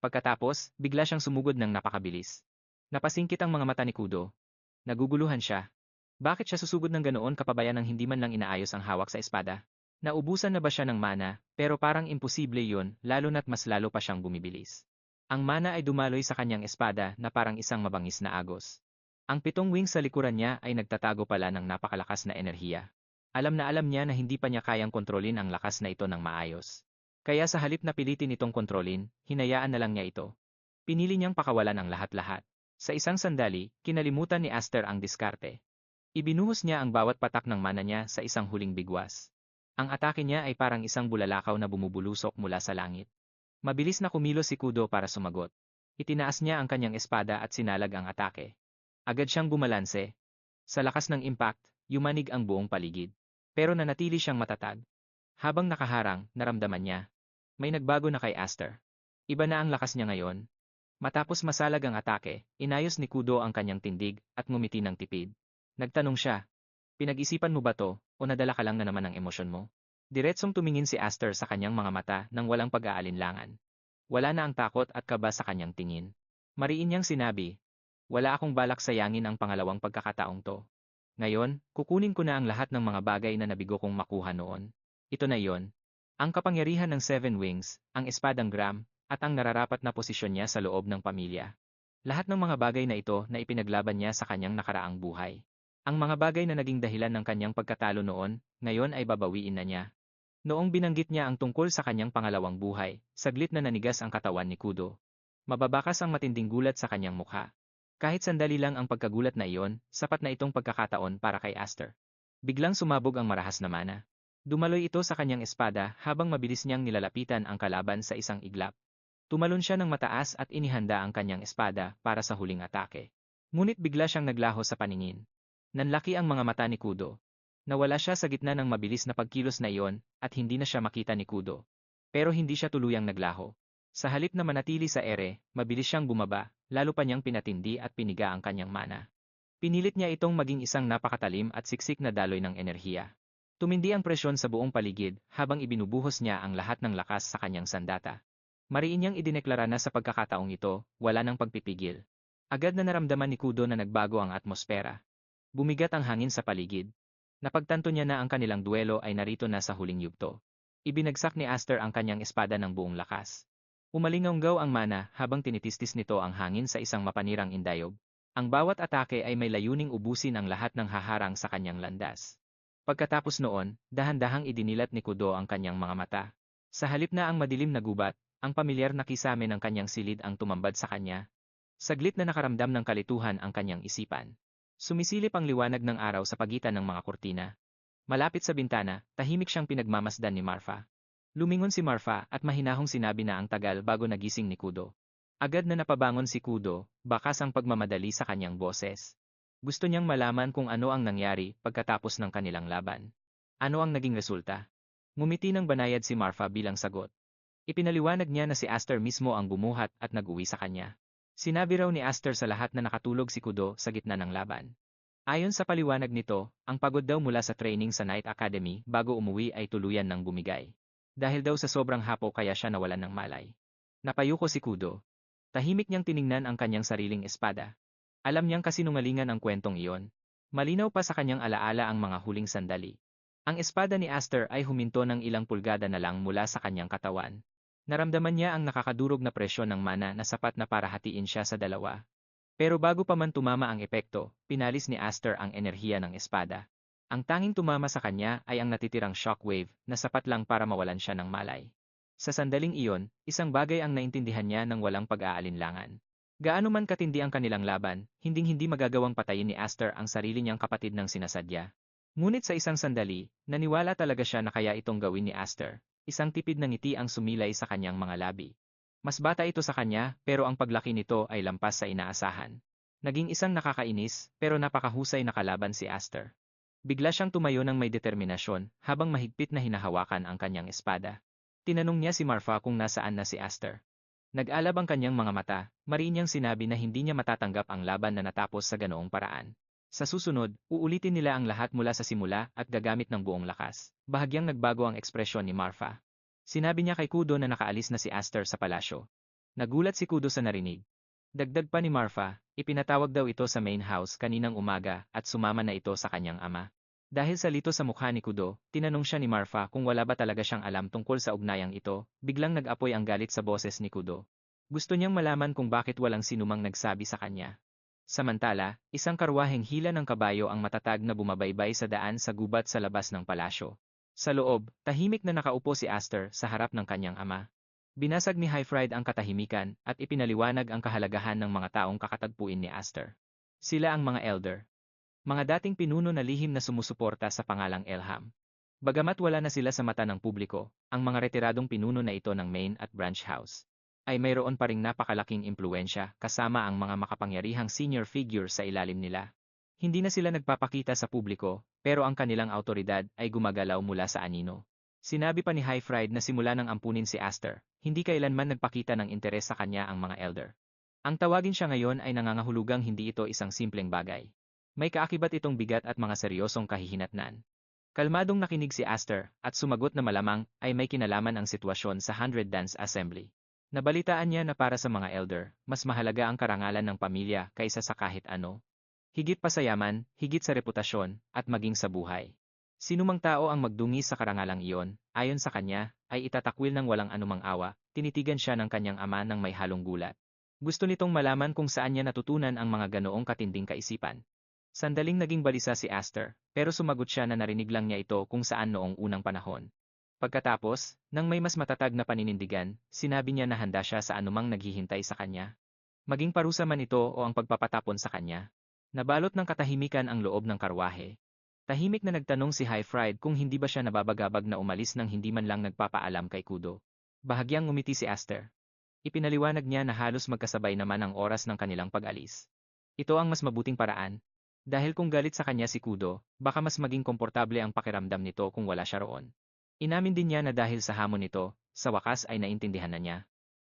Pagkatapos, bigla siyang sumugod ng napakabilis. Napasingkit ang mga mata ni Kudo. Naguguluhan siya. Bakit siya susugod ng ganoon kapabayan ng hindi man lang inaayos ang hawak sa espada? Naubusan na ba siya ng mana, pero parang imposible yon, lalo na't mas lalo pa siyang bumibilis. Ang mana ay dumaloy sa kanyang espada na parang isang mabangis na agos. Ang 7 wings sa likuran niya ay nagtatago pala ng napakalakas na enerhiya. Alam na alam niya na hindi pa niya kayang kontrolin ang lakas na ito ng maayos. Kaya sa halip na pilitin itong kontrolin, hinayaan na lang niya ito. Pinili niyang pakawalan ang lahat-lahat. Sa isang sandali, kinalimutan ni Aster ang diskarte. Ibinuhos niya ang bawat patak ng mana niya sa isang huling bigwas. Ang atake niya ay parang isang bulalakaw na bumubulusok mula sa langit. Mabilis na kumilos si Kudo para sumagot. Itinaas niya ang kanyang espada at sinalag ang atake. Agad siyang bumalanse. Sa lakas ng impact, yumanig ang buong paligid. Pero nanatili siyang matatag. Habang nakaharang, naramdaman niya. May nagbago na kay Aster. Iba na ang lakas niya ngayon. Matapos masalag ang atake, inayos ni Kudo ang kanyang tindig at ngumiti ng tipid. Nagtanong siya, pinag-isipan mo ba to, o nadala ka lang na naman ang emosyon mo? Diretsong tumingin si Aster sa kanyang mga mata nang walang pag-aalinlangan. Wala na ang takot at kaba sa kanyang tingin. Mariin niyang sinabi, wala akong balak sayangin ang pangalawang pagkakataong to. Ngayon, kukunin ko na ang lahat ng mga bagay na nabigo kong makuha noon. Ito na yon. Ang kapangyarihan ng Seven Wings, ang espadang Gram, at ang nararapat na posisyon niya sa loob ng pamilya. Lahat ng mga bagay na ito na ipinaglaban niya sa kanyang nakaraang buhay. Ang mga bagay na naging dahilan ng kanyang pagkatalo noon, ngayon ay babawiin na niya. Noong binanggit niya ang tungkol sa kanyang pangalawang buhay, saglit na nanigas ang katawan ni Kudo. Mababakas ang matinding gulat sa kanyang mukha. Kahit sandali lang ang pagkagulat na iyon, sapat na itong pagkakataon para kay Aster. Biglang sumabog ang marahas na mana. Dumaloy ito sa kanyang espada habang mabilis niyang nilalapitan ang kalaban sa isang iglap. Tumalon siya ng mataas at inihanda ang kanyang espada para sa huling atake. Ngunit bigla siyang naglaho sa paningin. Nanlaki ang mga mata ni Kudo. Nawala siya sa gitna ng mabilis na pagkilos na iyon at hindi na siya makita ni Kudo. Pero hindi siya tuluyang naglaho. Sa halip na manatili sa ere, mabilis siyang bumaba, lalo pa niyang pinatindi at piniga ang kanyang mana. Pinilit niya itong maging isang napakatalim at siksik na daloy ng enerhiya. Tumindi ang presyon sa buong paligid habang ibinubuhos niya ang lahat ng lakas sa kanyang sandata. Mariin niyang idineklara na sa pagkakataong ito, wala nang pagpipigil. Agad na naramdaman ni Kudo na nagbago ang atmosfera. Bumigat ang hangin sa paligid. Napagtanto niya na ang kanilang duelo ay narito na sa huling yugto. Ibinagsak ni Aster ang kanyang espada ng buong lakas. Umalingaw ang mana habang tinitistis nito ang hangin sa isang mapanirang indayog. Ang bawat atake ay may layuning ubusin ang lahat ng haharang sa kanyang landas. Pagkatapos noon, dahan-dahang idinilat ni Kudo ang kanyang mga mata. Sa halip na ang madilim na gubat, ang pamilyar na kisame ng kanyang silid ang tumambad sa kanya. Saglit na nakaramdam ng kalituhan ang kanyang isipan. Sumisilip ang liwanag ng araw sa pagitan ng mga kurtina. Malapit sa bintana, tahimik siyang pinagmamasdan ni Marfa. Lumingon si Marfa at mahinahong sinabi na ang tagal bago nagising ni Kudo. Agad na napabangon si Kudo, bakas ang pagmamadali sa kanyang boses. Gusto niyang malaman kung ano ang nangyari pagkatapos ng kanilang laban. Ano ang naging resulta? Ngumiti ng banayad si Marfa bilang sagot. Ipinaliwanag niya na si Aster mismo ang bumuhat at nag-uwi sa kanya. Sinabi raw ni Aster sa lahat na nakatulog si Kudo sa gitna ng laban. Ayon sa paliwanag nito, ang pagod daw mula sa training sa Night Academy bago umuwi ay tuluyan ng bumigay. Dahil daw sa sobrang hapo kaya siya nawalan ng malay. Napayuko si Kudo. Tahimik niyang tiningnan ang kanyang sariling espada. Alam niyang kasinungalingan ang kwentong iyon. Malinaw pa sa kanyang alaala ang mga huling sandali. Ang espada ni Aster ay huminto ng ilang pulgada na lang mula sa kanyang katawan. Naramdaman niya ang nakakadurog na presyon ng mana na sapat na para hatiin siya sa dalawa. Pero bago pa man tumama ang epekto, pinalis ni Aster ang enerhiya ng espada. Ang tanging tumama sa kanya ay ang natitirang shockwave na sapat lang para mawalan siya ng malay. Sa sandaling iyon, isang bagay ang naintindihan niya ng walang pag-aalinlangan. Gaano man katindi ang kanilang laban, hinding-hindi magagawang patayin ni Aster ang sarili niyang kapatid ng sinasadya. Ngunit sa isang sandali, naniwala talaga siya na kaya itong gawin ni Aster. Isang tipid na ngiti ang sumilay sa kanyang mga labi. Mas bata ito sa kanya, pero ang paglaki nito ay lampas sa inaasahan. Naging isang nakakainis, pero napakahusay na kalaban si Aster. Bigla siyang tumayo ng may determinasyon, habang mahigpit na hinahawakan ang kanyang espada. Tinanong niya si Marfa kung nasaan na si Aster. Nag-alab ang kanyang mga mata, mariin niyang sinabi na hindi niya matatanggap ang laban na natapos sa ganoong paraan. Sa susunod, uulitin nila ang lahat mula sa simula at gagamit ng buong lakas. Bahagyang nagbago ang ekspresyon ni Marfa. Sinabi niya kay Kudo na nakaalis na si Aster sa palasyo. Nagulat si Kudo sa narinig. Dagdag pa ni Marfa, ipinatawag daw ito sa main house kaninang umaga at sumama na ito sa kanyang ama. Dahil sa lito sa mukha ni Kudo, tinanong siya ni Marfa kung wala ba talaga siyang alam tungkol sa ugnayang ito, biglang nag-apoy ang galit sa boses ni Kudo. Gusto niyang malaman kung bakit walang sinumang nagsabi sa kanya. Samantala, isang karwaheng hila ng kabayo ang matatag na bumabaybay sa daan sa gubat sa labas ng palasyo. Sa loob, tahimik na nakaupo si Aster sa harap ng kanyang ama. Binasag ni Highfried ang katahimikan at ipinaliwanag ang kahalagahan ng mga taong kakatagpuin ni Aster. Sila ang mga elder. Mga dating pinuno na lihim na sumusuporta sa pangalang Elham. Bagamat wala na sila sa mata ng publiko, ang mga retiradong pinuno na ito ng main at branch house. ay mayroon pa ring napakalaking impluensya kasama ang mga makapangyarihang senior figure sa ilalim nila. Hindi na sila nagpapakita sa publiko, pero ang kanilang autoridad ay gumagalaw mula sa anino. Sinabi pa ni Highfried na simula nang ampunin si Aster, hindi kailanman nagpakita ng interes sa kanya ang mga elder. Ang tawagin siya ngayon ay nangangahulugang hindi ito isang simpleng bagay. May kaakibat itong bigat at mga seryosong kahihinatnan. Kalmadong nakinig si Aster at sumagot na malamang ay may kinalaman ang sitwasyon sa 100 Dance Assembly. Nabalitaan niya na para sa mga elder, mas mahalaga ang karangalan ng pamilya kaysa sa kahit ano. Higit pa sa yaman, higit sa reputasyon, at maging sa buhay. Sinumang tao ang magdungi sa karangalang iyon, ayon sa kanya, ay itatakwil ng walang anumang awa, tinitigan siya ng kanyang ama ng may halong gulat. Gusto nitong malaman kung saan niya natutunan ang mga ganoong katinding kaisipan. Sandaling naging balisa si Aster, pero sumagot siya na narinig lang niya ito kung saan noong unang panahon. Pagkatapos, nang may mas matatag na paninindigan, sinabi niya na handa siya sa anumang naghihintay sa kanya. Maging parusa man ito o ang pagpapatapon sa kanya. Nabalot ng katahimikan ang loob ng karwahe. Tahimik na nagtanong si Highfried kung hindi ba siya nababagabag na umalis nang hindi man lang nagpapaalam kay Kudo. Bahagyang ngumiti si Aster. Ipinaliwanag niya na halos magkasabay naman ang oras ng kanilang pag-alis. Ito ang mas mabuting paraan. Dahil kung galit sa kanya si Kudo, baka mas maging komportable ang pakiramdam nito kung wala siya roon. Inamin din niya na dahil sa hamon nito, sa wakas ay naintindihan na niya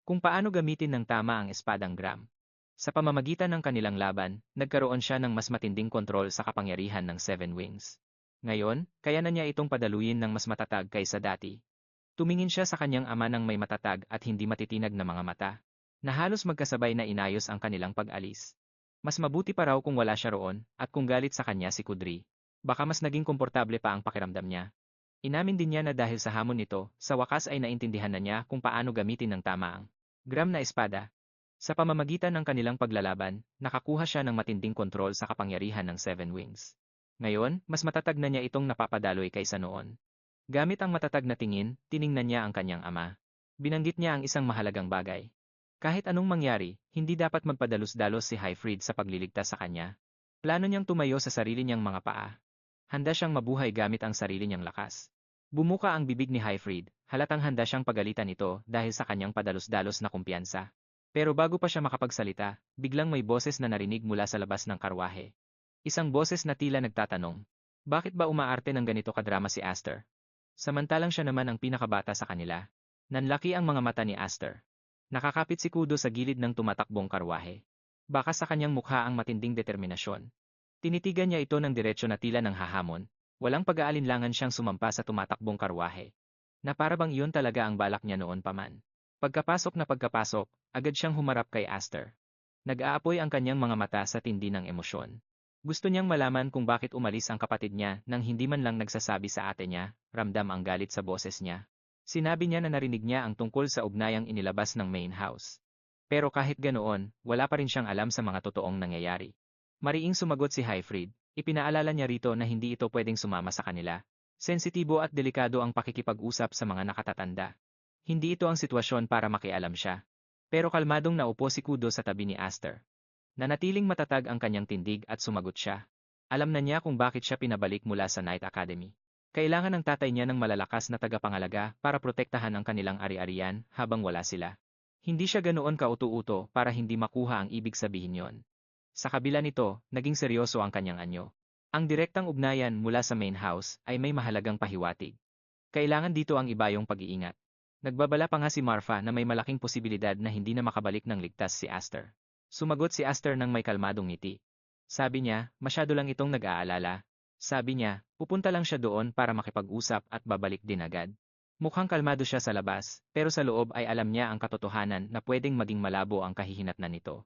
kung paano gamitin ng tama ang espadang Gram. Sa pamamagitan ng kanilang laban, nagkaroon siya ng mas matinding kontrol sa kapangyarihan ng Seven Wings. Ngayon, kaya na niya itong padaluyin ng mas matatag kaysa dati. Tumingin siya sa kanyang ama ng may matatag at hindi matitinag na mga mata, na halos magkasabay na inayos ang kanilang pag-alis. Mas mabuti pa raw kung wala siya roon, at kung galit sa kanya si Kudri, baka mas naging komportable pa ang pakiramdam niya. Inamin din niya na dahil sa hamon nito, sa wakas ay naintindihan na niya kung paano gamitin ng tama ang Gram na espada. Sa pamamagitan ng kanilang paglalaban, nakakuha siya ng matinding kontrol sa kapangyarihan ng Seven Wings. Ngayon, mas matatag na niya itong napapadaloy kaysa noon. Gamit ang matatag na tingin, tiningnan niya ang kanyang ama. Binanggit niya ang isang mahalagang bagay. Kahit anong mangyari, hindi dapat magpadalos-dalos si Highfried sa pagliligtas sa kanya. Plano niyang tumayo sa sarili niyang mga paa. Handa siyang mabuhay gamit ang sarili niyang lakas. Bumuka ang bibig ni Highfried, halatang handa siyang pagalitan ito dahil sa kanyang padalos-dalos na kumpiyansa. Pero bago pa siya makapagsalita, biglang may boses na narinig mula sa labas ng karwahe. Isang boses na tila nagtatanong, bakit ba umaarte ng ganito kadrama si Aster? Samantalang siya naman ang pinakabata sa kanila. Nanlaki ang mga mata ni Aster. Nakakapit si Kudo sa gilid ng tumatakbong karwahe. Baka sa kanyang mukha ang matinding determinasyon. Tinitigan niya ito ng diretsyo na tila ng hahamon. Walang pag-aalinlangan siyang sumampa sa tumatakbong karwahe. Na para bang iyon talaga ang balak niya noon pa man. Pagkapasok, agad siyang humarap kay Aster. Nag-aapoy ang kanyang mga mata sa tindi ng emosyon. Gusto niyang malaman kung bakit umalis ang kapatid niya nang hindi man lang nagsasabi sa ate niya, ramdam ang galit sa boses niya. Sinabi niya na narinig niya ang tungkol sa ugnayang inilabas ng main house. Pero kahit ganoon, wala pa rin siyang alam sa mga totoong nangyayari. Mariing sumagot si Highfried, ipinaalala niya rito na hindi ito pwedeng sumama sa kanila. Sensitibo at delikado ang pakikipag-usap sa mga nakatatanda. Hindi ito ang sitwasyon para makialam siya. Pero kalmadong naupo si Kudo sa tabi ni Aster. Nanatiling matatag ang kanyang tindig at sumagot siya. Alam na niya kung bakit siya pinabalik mula sa Night Academy. Kailangan ng tatay niya ng malalakas na tagapangalaga para protektahan ang kanilang ari-arian habang wala sila. Hindi siya ganoon kauto-uto para hindi makuha ang ibig sabihin yon. Sa kabila nito, naging seryoso ang kanyang anyo. Ang direktang ugnayan mula sa main house ay may mahalagang pahiwatig. Kailangan dito ang ibayong pag-iingat. Nagbabala pa nga si Marfa na may malaking posibilidad na hindi na makabalik ng ligtas si Aster. Sumagot si Aster ng may kalmadong ngiti. Sabi niya, masyado lang itong nag-aalala. Sabi niya, pupunta lang siya doon para makipag-usap at babalik din agad. Mukhang kalmado siya sa labas, pero sa loob ay alam niya ang katotohanan na pwedeng maging malabo ang kahihinatnan nito.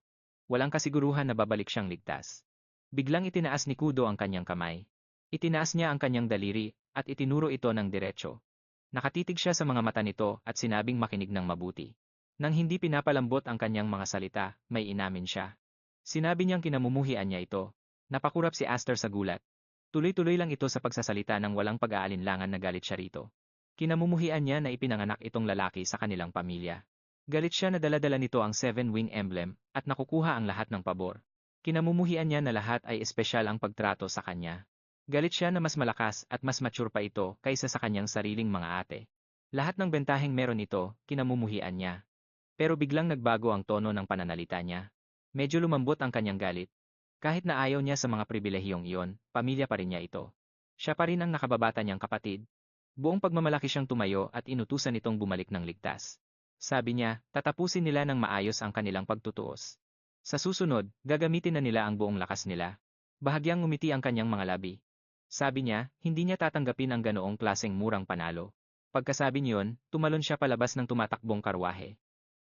Walang kasiguruhan na babalik siyang ligtas. Biglang itinaas ni Kudo ang kanyang kamay. Itinaas niya ang kanyang daliri at itinuro ito ng diretsyo. Nakatitig siya sa mga mata nito at sinabing makinig ng mabuti. Nang hindi pinapalambot ang kanyang mga salita, may inamin siya. Sinabi niyang kinamumuhian niya ito. Napakurap si Aster sa gulat. Tuloy-tuloy lang ito sa pagsasalita ng walang pag-aalinlangan na galit siya rito. Kinamumuhian niya na ipinanganak itong lalaki sa kanilang pamilya. Galit siya na dala-dala nito ang Seven-Wing emblem at nakukuha ang lahat ng pabor. Kinamumuhian niya na lahat ay espesyal ang pagtrato sa kanya. Galit siya na mas malakas at mas mature pa ito kaysa sa kanyang sariling mga ate. Lahat ng bentaheng meron ito, kinamumuhian niya. Pero biglang nagbago ang tono ng pananalita niya. Medyo lumambot ang kanyang galit. Kahit na ayaw niya sa mga pribilehiyong iyon, pamilya pa rin niya ito. Siya pa rin ang nakababata niyang kapatid. Buong pagmamalaki siyang tumayo at inutusan itong bumalik ng ligtas. Sabi niya, tatapusin nila ng maayos ang kanilang pagtutuos. Sa susunod, gagamitin na nila ang buong lakas nila. Bahagyang ngumiti ang kanyang mga labi. Sabi niya, hindi niya tatanggapin ang ganoong klaseng murang panalo. Pagkasabi niyon, tumalon siya palabas ng tumatakbong karwahe.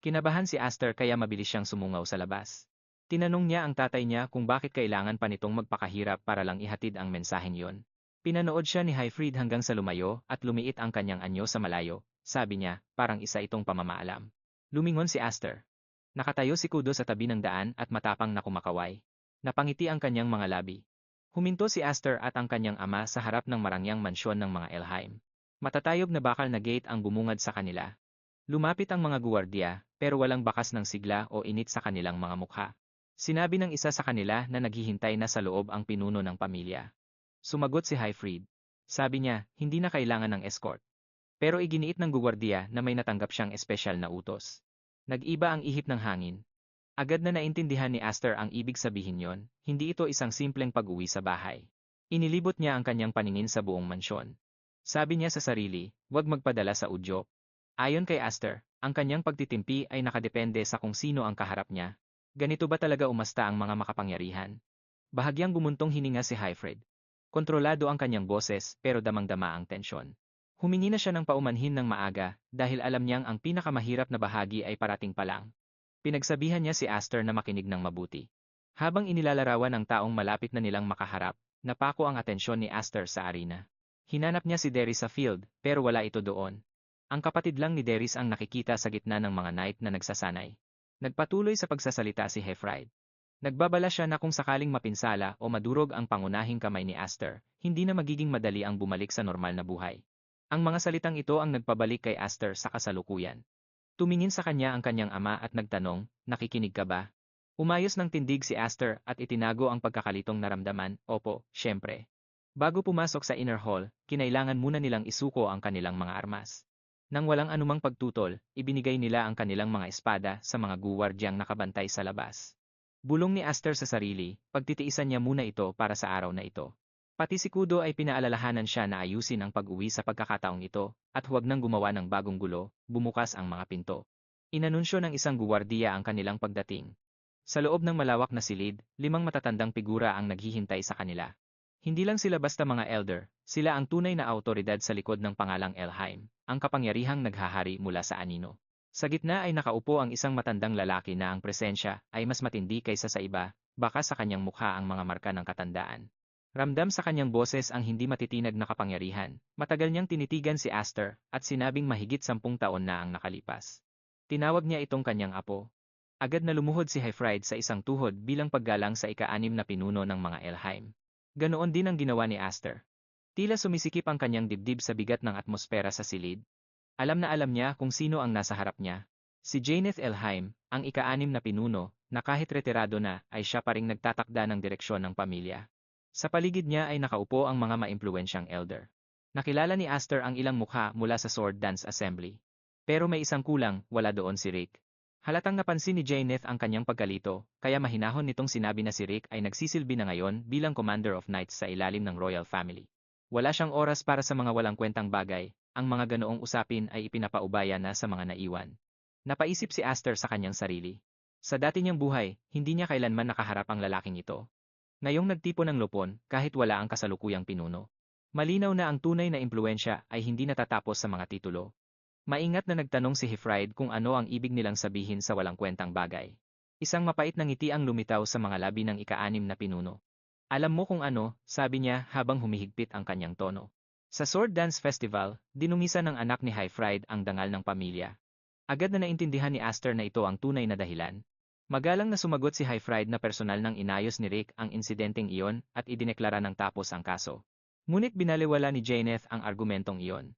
Kinabahan si Aster kaya mabilis siyang sumungaw sa labas. Tinanong niya ang tatay niya kung bakit kailangan pa nitong magpakahirap para lang ihatid ang mensaheng yon. Pinanood siya ni Highfried hanggang sa lumayo at lumiit ang kanyang anyo sa malayo. Sabi niya, parang isa itong pamamaalam. Lumingon si Aster. Nakatayo si Kudo sa tabi ng daan at matapang na kumakaway. Napangiti ang kanyang mga labi. Huminto si Aster at ang kanyang ama sa harap ng marangyang mansyon ng mga Elheim. Matatayog na bakal na gate ang bumungad sa kanila. Lumapit ang mga guwardiya, pero walang bakas ng sigla o init sa kanilang mga mukha. Sinabi ng isa sa kanila na naghihintay na sa loob ang pinuno ng pamilya. Sumagot si Highfried. Sabi niya, hindi na kailangan ng escort. Pero iginiit ng guwardiya na may natanggap siyang espesyal na utos. Nag-iba ang ihip ng hangin. Agad na naintindihan ni Aster ang ibig sabihin yon, hindi ito isang simpleng pag-uwi sa bahay. Inilibot niya ang kanyang paningin sa buong mansyon. Sabi niya sa sarili, huwag magpadala sa udyok. Ayon kay Aster, ang kanyang pagtitimpi ay nakadepende sa kung sino ang kaharap niya. Ganito ba talaga umasta ang mga makapangyarihan? Bahagyang gumuntong hininga si Highfried. Kontrolado ang kanyang boses pero damang-dama ang tensyon. Humingi na siya ng paumanhin ng maaga dahil alam niyang ang pinakamahirap na bahagi ay parating pa lang. Pinagsabihan niya si Aster na makinig ng mabuti. Habang inilalarawan ng taong malapit na nilang makaharap, napako ang atensyon ni Aster sa arena. Hinanap niya si Derrys sa field, pero wala ito doon. Ang kapatid lang ni Derrys ang nakikita sa gitna ng mga knight na nagsasanay. Nagpatuloy sa pagsasalita si Highfried. Nagbabala siya na kung sakaling mapinsala o madurog ang pangunahing kamay ni Aster, hindi na magiging madali ang bumalik sa normal na buhay. Ang mga salitang ito ang nagpabalik kay Aster sa kasalukuyan. Tumingin sa kanya ang kanyang ama at nagtanong, nakikinig ka ba? Umayos ng tindig si Aster at itinago ang pagkakalitong naramdaman, opo, syempre. Bago pumasok sa inner hall, kinailangan muna nilang isuko ang kanilang mga armas. Nang walang anumang pagtutol, ibinigay nila ang kanilang mga espada sa mga guwardyang nakabantay sa labas. Bulong ni Aster sa sarili, pagtitiisan niya muna ito para sa araw na ito. Pati si Kudo ay pinaalalahanan siya na ayusin ang pag-uwi sa pagkakataong ito, at huwag nang gumawa ng bagong gulo, bumukas ang mga pinto. Inanunsyo ng isang guwardiya ang kanilang pagdating. Sa loob ng malawak na silid, 5 matatandang figura ang naghihintay sa kanila. Hindi lang sila basta mga elder, sila ang tunay na awtoridad sa likod ng pangalang Elheim, ang kapangyarihang naghahari mula sa anino. Sa gitna ay nakaupo ang isang matandang lalaki na ang presensya ay mas matindi kaysa sa iba, baka sa kanyang mukha ang mga marka ng katandaan. Ramdam sa kanyang boses ang hindi matitinag na kapangyarihan. Matagal niyang tinitigan si Aster at sinabing mahigit 10 taon na ang nakalipas. Tinawag niya itong kanyang apo. Agad na lumuhod si Highfried sa isang tuhod bilang paggalang sa ika-6 na pinuno ng mga Elheim. Ganoon din ang ginawa ni Aster. Tila sumisikip ang kanyang dibdib sa bigat ng atmosfera sa silid. Alam na alam niya kung sino ang nasa harap niya. Si Janeth Elheim, ang ika-6 na pinuno, na kahit retirado na, ay siya pa ring nagtatakda ng direksyon ng pamilya. Sa paligid niya ay nakaupo ang mga maimpluwensyang elder. Nakilala ni Aster ang ilang mukha mula sa Sword Dance Assembly. Pero may isang kulang, wala doon si Rick. Halatang napansin ni Janeth ang kanyang pagkalito, kaya mahinahon nitong sinabi na si Rick ay nagsisilbi na ngayon bilang Commander of Knights sa ilalim ng Royal Family. Wala siyang oras para sa mga walang kwentang bagay, ang mga ganoong usapin ay ipinapaubaya na sa mga naiwan. Napaisip si Aster sa kanyang sarili. Sa dati niyang buhay, hindi niya kailanman nakaharap ang lalaking ito. Ngayong nagtipon ng lupon, kahit wala ang kasalukuyang pinuno. Malinaw na ang tunay na impluensya ay hindi natatapos sa mga titulo. Maingat na nagtanong si Highfried kung ano ang ibig nilang sabihin sa walang kwentang bagay. Isang mapait na ngiti ang lumitaw sa mga labi ng ika-6 na pinuno. Alam mo kung ano, sabi niya habang humihigpit ang kanyang tono. Sa Sword Dance Festival, dinungisan ng anak ni Highfried ang dangal ng pamilya. Agad na naintindihan ni Aster na ito ang tunay na dahilan. Magalang na sumagot si Highfried na personal nang inayos ni Rick ang insidenteng iyon at idineklara ng tapos ang kaso. Ngunit binaliwala ni Janeth ang argumentong iyon.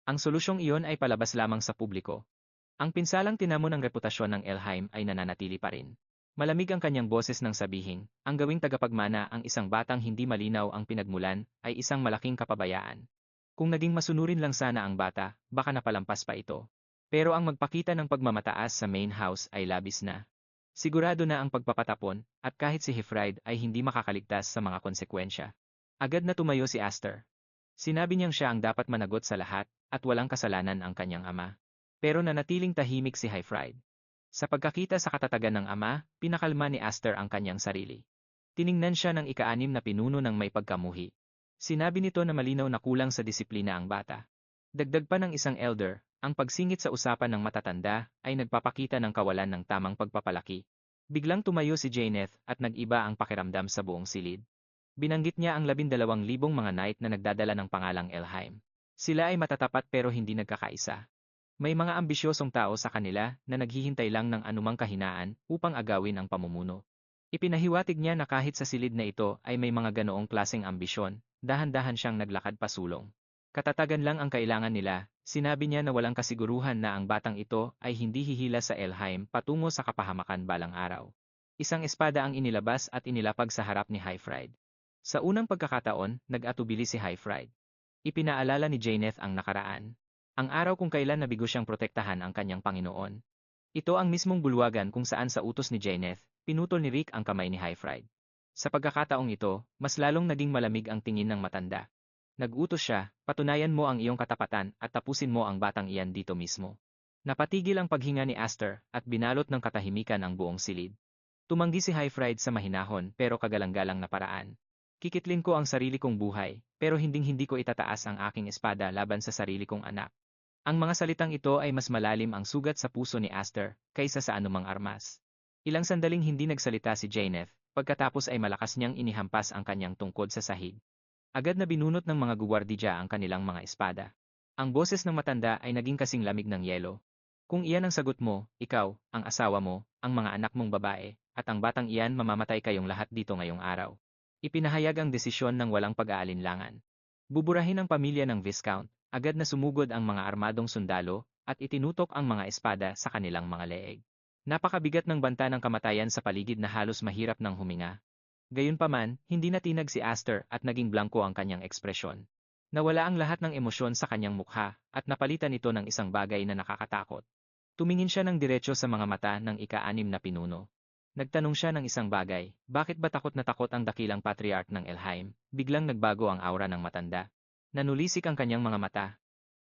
Ang solusyong iyon ay palabas lamang sa publiko. Ang pinsalang tinamo ng reputasyon ng Elheim ay nananatili pa rin. Malamig ang kanyang boses nang sabihin, ang gawing tagapagmana ang isang batang hindi malinaw ang pinagmulan ay isang malaking kapabayaan. Kung naging masunurin lang sana ang bata, baka napalampas pa ito. Pero ang magpakita ng pagmamataas sa main house ay labis na. Sigurado na ang pagpapatapon, at kahit si Hifride ay hindi makakaligtas sa mga konsekwensya. Agad na tumayo si Aster. Sinabi niyang siya ang dapat managot sa lahat, at walang kasalanan ang kanyang ama. Pero nanatiling tahimik si Hifride. Sa pagkakita sa katatagan ng ama, pinakalma ni Aster ang kanyang sarili. Tiningnan siya ng ika-6 na pinuno ng may pagkamuhi. Sinabi nito na malinaw na kulang sa disiplina ang bata. Dagdag pa ng isang elder, ang pagsingit sa usapan ng matatanda ay nagpapakita ng kawalan ng tamang pagpapalaki. Biglang tumayo si Janeth at nag-iba ang pakiramdam sa buong silid. Binanggit niya ang 12,000 mga knight na nagdadala ng pangalang Elheim. Sila ay matatapat pero hindi nagkakaisa. May mga ambisyosong tao sa kanila na naghihintay lang ng anumang kahinaan upang agawin ang pamumuno. Ipinahiwatig niya na kahit sa silid na ito ay may mga ganoong klaseng ambisyon, dahan-dahan siyang naglakad pasulong. Katatagan lang ang kailangan nila, sinabi niya na walang kasiguruhan na ang batang ito ay hindi hihila sa Elheim patungo sa kapahamakan balang araw. Isang espada ang inilabas at inilapag sa harap ni Hifride. Sa unang pagkakataon, nag-atubili si Hifride. Ipinaalala ni Janeth ang nakaraan. Ang araw kung kailan nabigo siyang protektahan ang kanyang Panginoon. Ito ang mismong bulwagan kung saan sa utos ni Janeth, pinutol ni Rick ang kamay ni Hifride. Sa pagkakataong ito, mas lalong naging malamig ang tingin ng matanda. Nag-utos siya, patunayan mo ang iyong katapatan at tapusin mo ang batang iyan dito mismo. Napatigil ang paghinga ni Aster at binalot ng katahimikan ang buong silid. Tumanggi si Hifride sa mahinahon pero kagalang-galang na paraan. Kikitlin ko ang sarili kong buhay, pero hinding-hindi ko itataas ang aking espada laban sa sarili kong anak. Ang mga salitang ito ay mas malalim ang sugat sa puso ni Aster kaysa sa anumang armas. Ilang sandaling hindi nagsalita si Janeth, pagkatapos ay malakas niyang inihampas ang kanyang tungkod sa sahig. Agad na binunot ng mga guwardidya ang kanilang mga espada. Ang boses ng matanda ay naging kasing lamig ng yelo. Kung iyan ang sagot mo, ikaw, ang asawa mo, ang mga anak mong babae, at ang batang iyan mamamatay kayong lahat dito ngayong araw. Ipinahayag ang desisyon ng walang pag-aalinlangan. Buburahin ang pamilya ng Viscount, agad na sumugod ang mga armadong sundalo, at itinutok ang mga espada sa kanilang mga leeg. Napakabigat ng banta ng kamatayan sa paligid na halos mahirap ng huminga. Gayunpaman, hindi natinag si Aster at naging blanko ang kanyang ekspresyon. Nawala ang lahat ng emosyon sa kanyang mukha at napalitan ito ng isang bagay na nakakatakot. Tumingin siya ng diretso sa mga mata ng ika-6 na pinuno. Nagtanong siya ng isang bagay, bakit ba takot na takot ang dakilang patriarch ng Elheim? Biglang nagbago ang aura ng matanda. Nanulisik ang kanyang mga mata.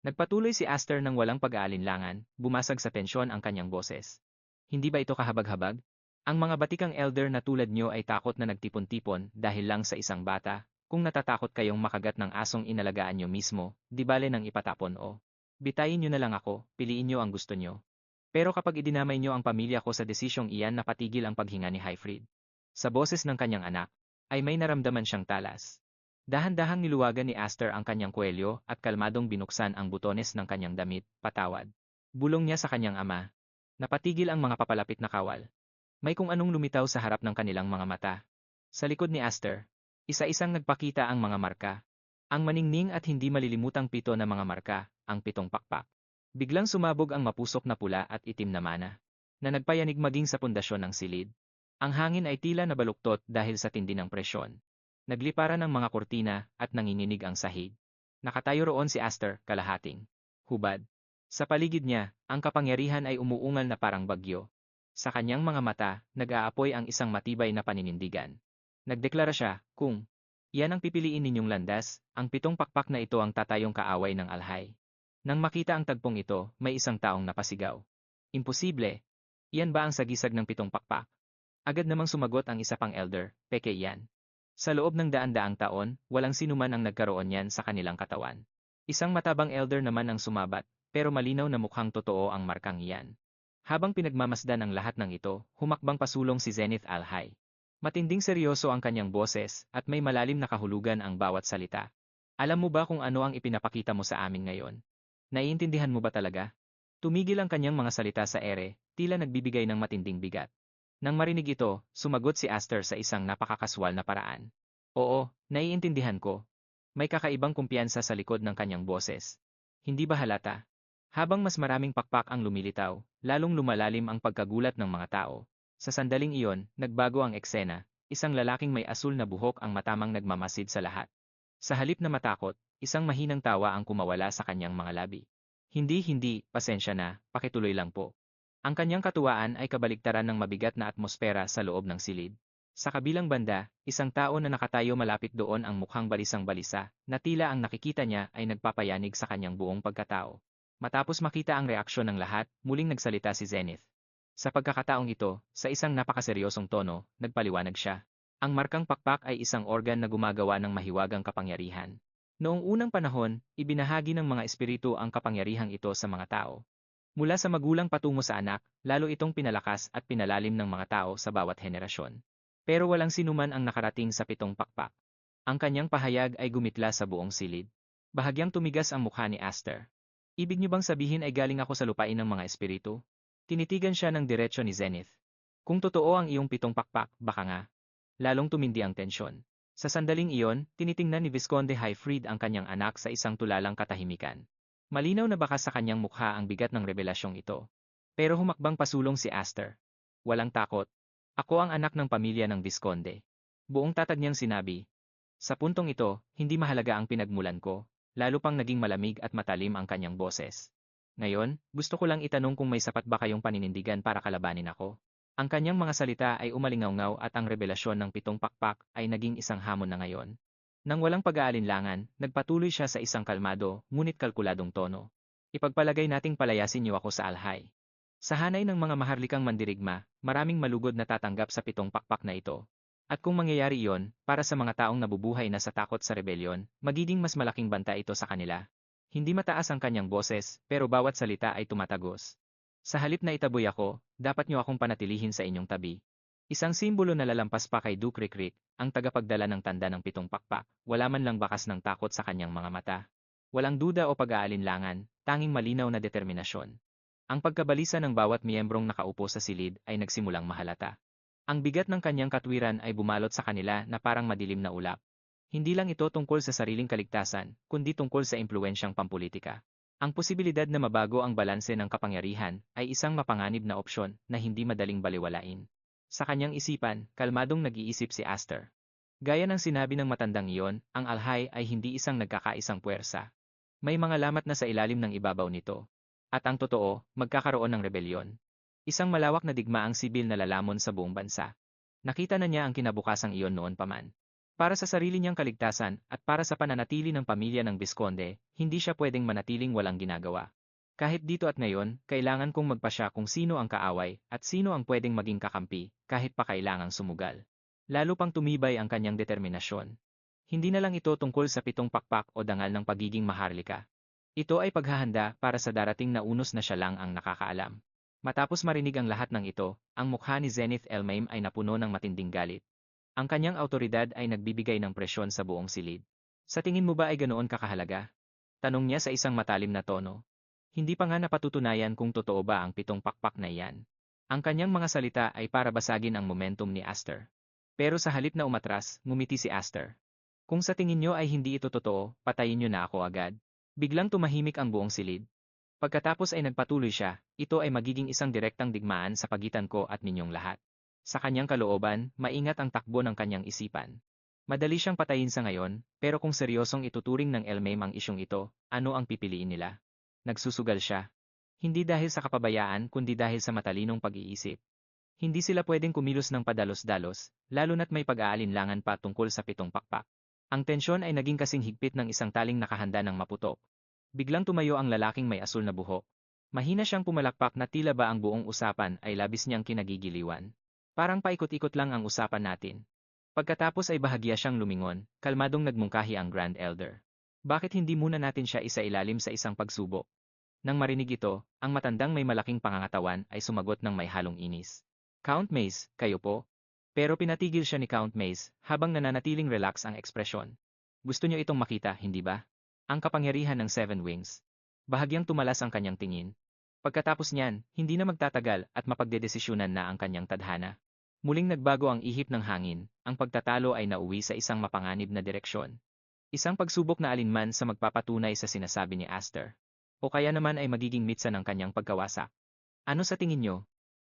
Nagpatuloy si Aster ng walang pag-aalinlangan, bumasag sa tensyon ang kanyang boses. Hindi ba ito kahabag-habag? Ang mga batikang elder na tulad nyo ay takot na nagtipon-tipon dahil lang sa isang bata. Kung natatakot kayong makagat ng asong inalagaan nyo mismo, di bale nang ipatapon o. Bitayin nyo na lang ako, piliin nyo ang gusto nyo. Pero kapag idinamay nyo ang pamilya ko sa desisyong iyan napatigil ang paghinga ni Hifride. Sa boses ng kanyang anak, ay may naramdaman siyang talas. Dahan-dahang niluwagan ni Aster ang kanyang kwelyo at kalmadong binuksan ang butones ng kanyang damit, patawad. Bulong niya sa kanyang ama. Napatigil ang mga papalapit na kawal. May kung anong lumitaw sa harap ng kanilang mga mata. Sa likod ni Aster, isa-isang nagpakita ang mga marka. Ang maningning at hindi malilimutang 7 na mga marka, ang 7 pakpak. Biglang sumabog ang mapusok na pula at itim na mana, na nagpayanig maging sa pundasyon ng silid. Ang hangin ay tila nabaluktot dahil sa tindi ng presyon. Nagliparan ng mga kurtina at nanginginig ang sahig. Nakatayo roon si Aster, kalahating hubad. Sa paligid niya, ang kapangyarihan ay umuungal na parang bagyo. Sa kanyang mga mata, nag-aapoy ang isang matibay na paninindigan. Nagdeklara siya, kung iyan ang pipiliin ninyong landas, ang 7 pakpak na ito ang tatayong kaaway ng alhay. Nang makita ang tagpong ito, may isang taong napasigaw. Imposible. Iyan ba ang sagisag ng 7 pakpak? Agad namang sumagot ang isa pang elder, peke iyan. Sa loob ng daan-daang taon, walang sinuman ang nagkaroon niyan sa kanilang katawan. Isang matabang elder naman ang sumabat, pero malinaw na mukhang totoo ang markang iyan. Habang pinagmamasdan ang lahat ng ito, humakbang pasulong si Zenith Alhay. Matinding seryoso ang kanyang boses at may malalim na kahulugan ang bawat salita. Alam mo ba kung ano ang ipinapakita mo sa amin ngayon? Naiintindihan mo ba talaga? Tumigil ang kanyang mga salita sa ere, tila nagbibigay ng matinding bigat. Nang marinig ito, sumagot si Aster sa isang napakakaswal na paraan. Oo, naiintindihan ko. May kakaibang kumpiyansa sa likod ng kanyang boses. Hindi ba halata? Habang mas maraming pakpak ang lumilitaw, lalong lumalalim ang pagkagulat ng mga tao. Sa sandaling iyon, nagbago ang eksena, isang lalaking may asul na buhok ang matamang nagmamasid sa lahat. Sa halip na matakot, isang mahinang tawa ang kumawala sa kanyang mga labi. Hindi, pasensya na, pakituloy lang po. Ang kanyang katuwaan ay kabaligtaran ng mabigat na atmosfera sa loob ng silid. Sa kabilang banda, isang tao na nakatayo malapit doon ang mukhang balisang-balisa, na tila ang nakikita niya ay nagpapayanig sa kanyang buong pagkatao. Matapos makita ang reaksyon ng lahat, muling nagsalita si Zenith. Sa pagkakataong ito, sa isang napakaseryosong tono, nagpaliwanag siya. Ang markang pakpak ay isang organ na gumagawa ng mahiwagang kapangyarihan. Noong unang panahon, ibinahagi ng mga espiritu ang kapangyarihang ito sa mga tao. Mula sa magulang patungo sa anak, lalo itong pinalakas at pinalalim ng mga tao sa bawat henerasyon. Pero walang sinuman ang nakarating sa 7 pakpak. Ang kanyang pahayag ay gumitla sa buong silid. Bahagyang tumigas ang mukha ni Aster. Ibig niyo bang sabihin ay galing ako sa lupain ng mga espiritu? Tinitigan siya ng diretsyo ni Zenith. Kung totoo ang iyong 7 pakpak, baka nga. Lalong tumindi ang tensyon. Sa sandaling iyon, tinitingnan ni Visconde Highfried ang kanyang anak sa isang tulalang katahimikan. Malinaw na baka sa kanyang mukha ang bigat ng revelasyong ito. Pero humakbang pasulong si Aster. Walang takot. Ako ang anak ng pamilya ng Visconde. Buong tatag niyang sinabi. Sa puntong ito, hindi mahalaga ang pinagmulan ko, lalo pang naging malamig at matalim ang kanyang boses. Ngayon, gusto ko lang itanong kung may sapat ba kayong paninindigan para kalabanin ako. Ang kanyang mga salita ay umalingaw at ang revelasyon ng 7 pakpak ay naging isang hamon na ngayon. Nang walang pag-aalinlangan, nagpatuloy siya sa isang kalmado, ngunit kalkuladong tono. Ipagpalagay nating palayasin niyo ako sa alhay. Sa hanay ng mga maharlikang mandirigma, maraming malugod na tatanggap sa 7 pakpak na ito. At kung mangyayari iyon, para sa mga taong nabubuhay na sa takot sa rebelyon, magiging mas malaking banta ito sa kanila. Hindi mataas ang kanyang boses, pero bawat salita ay tumatagos. Sa halip na itaboy ako, dapat niyo akong panatilihin sa inyong tabi. Isang simbolo na lalampas pa kay Duke Rikrik, ang tagapagdala ng tanda ng 7 pakpak, wala man lang bakas ng takot sa kanyang mga mata. Walang duda o pag-aalinlangan, tanging malinaw na determinasyon. Ang pagkabalisa ng bawat miyembrong nakaupo sa silid ay nagsimulang mahalata. Ang bigat ng kanyang katwiran ay bumalot sa kanila na parang madilim na ulap. Hindi lang ito tungkol sa sariling kaligtasan, kundi tungkol sa impluwensyang pampulitika. Ang posibilidad na mabago ang balanse ng kapangyarihan ay isang mapanganib na opsyon na hindi madaling baliwalain. Sa kanyang isipan, kalmadong nag-iisip si Aster. Gaya ng sinabi ng matandang iyon, ang alhay ay hindi isang nagkakaisang puwersa. May mga lamat na sa ilalim ng ibabaw nito. At ang totoo, magkakaroon ng rebelyon. Isang malawak na digmaang sibil na lalamon sa buong bansa. Nakita na niya ang kinabukasang iyon noon pa man. Para sa sarili niyang kaligtasan at para sa pananatili ng pamilya ng Visconde, hindi siya pwedeng manatiling walang ginagawa. Kahit dito at ngayon, kailangan kong magpasya kung sino ang kaaway at sino ang pwedeng maging kakampi, kahit pa kailangang sumugal. Lalo pang tumibay ang kanyang determinasyon. Hindi na lang ito tungkol sa 7 pakpak o dangal ng pagiging maharlika. Ito ay paghahanda para sa darating na unos na siya lang ang nakakaalam. Matapos marinig ang lahat ng ito, ang mukha ni Zenith Elmaim ay napuno ng matinding galit. Ang kanyang awtoridad ay nagbibigay ng presyon sa buong silid. Sa tingin mo ba ay ganoon kakahalaga? Tanong niya sa isang matalim na tono. Hindi pa nga napatutunayan kung totoo ba ang 7 pakpak na iyan. Ang kanyang mga salita ay para basagin ang momentum ni Aster. Pero sa halip na umatras, ngumiti si Aster. Kung sa tingin niyo ay hindi ito totoo, patayin niyo na ako agad. Biglang tumahimik ang buong silid. Pagkatapos ay nagpatuloy siya, ito ay magiging isang direktang digmaan sa pagitan ko at ninyong lahat. Sa kanyang kalooban, maingat ang takbo ng kanyang isipan. Madali siyang patayin sa ngayon, pero kung seryosong ituturing ng Elmaim ang isyong ito, ano ang pipiliin nila? Nagsusugal siya. Hindi dahil sa kapabayaan kundi dahil sa matalinong pag-iisip. Hindi sila pwedeng kumilos ng padalos-dalos, lalo na't may pag-aalinlangan pa tungkol sa 7 pakpak. Ang tensyon ay naging kasing higpit ng isang taling nakahanda ng maputok. Biglang tumayo ang lalaking may asul na buhok. Mahina siyang pumalakpak na tila ba ang buong usapan ay labis niyang kinagigiliwan. Parang paikot-ikot lang ang usapan natin. Pagkatapos ay bahagya siyang lumingon, kalmadong nagmungkahi ang Grand Elder. Bakit hindi muna natin siya isailalim sa isang pagsubok? Nang marinig ito, ang matandang may malaking pangangatawan ay sumagot ng may halong inis. Count Maze, kayo po? Pero pinatigil siya ni Count Maze habang nananatiling relax ang ekspresyon. Gusto niyo itong makita, hindi ba? Ang kapangyarihan ng 7 Wings. Bahagyang tumalas ang kanyang tingin. Pagkatapos niyan, hindi na magtatagal at mapagdedesisyonan na ang kanyang tadhana. Muling nagbago ang ihip ng hangin, ang pagtatalo ay nauwi sa isang mapanganib na direksyon. Isang pagsubok na alinman sa magpapatunay sa sinasabi ni Aster. O kaya naman ay magiging mitsa ng kanyang pagkawasak. Ano sa tingin nyo?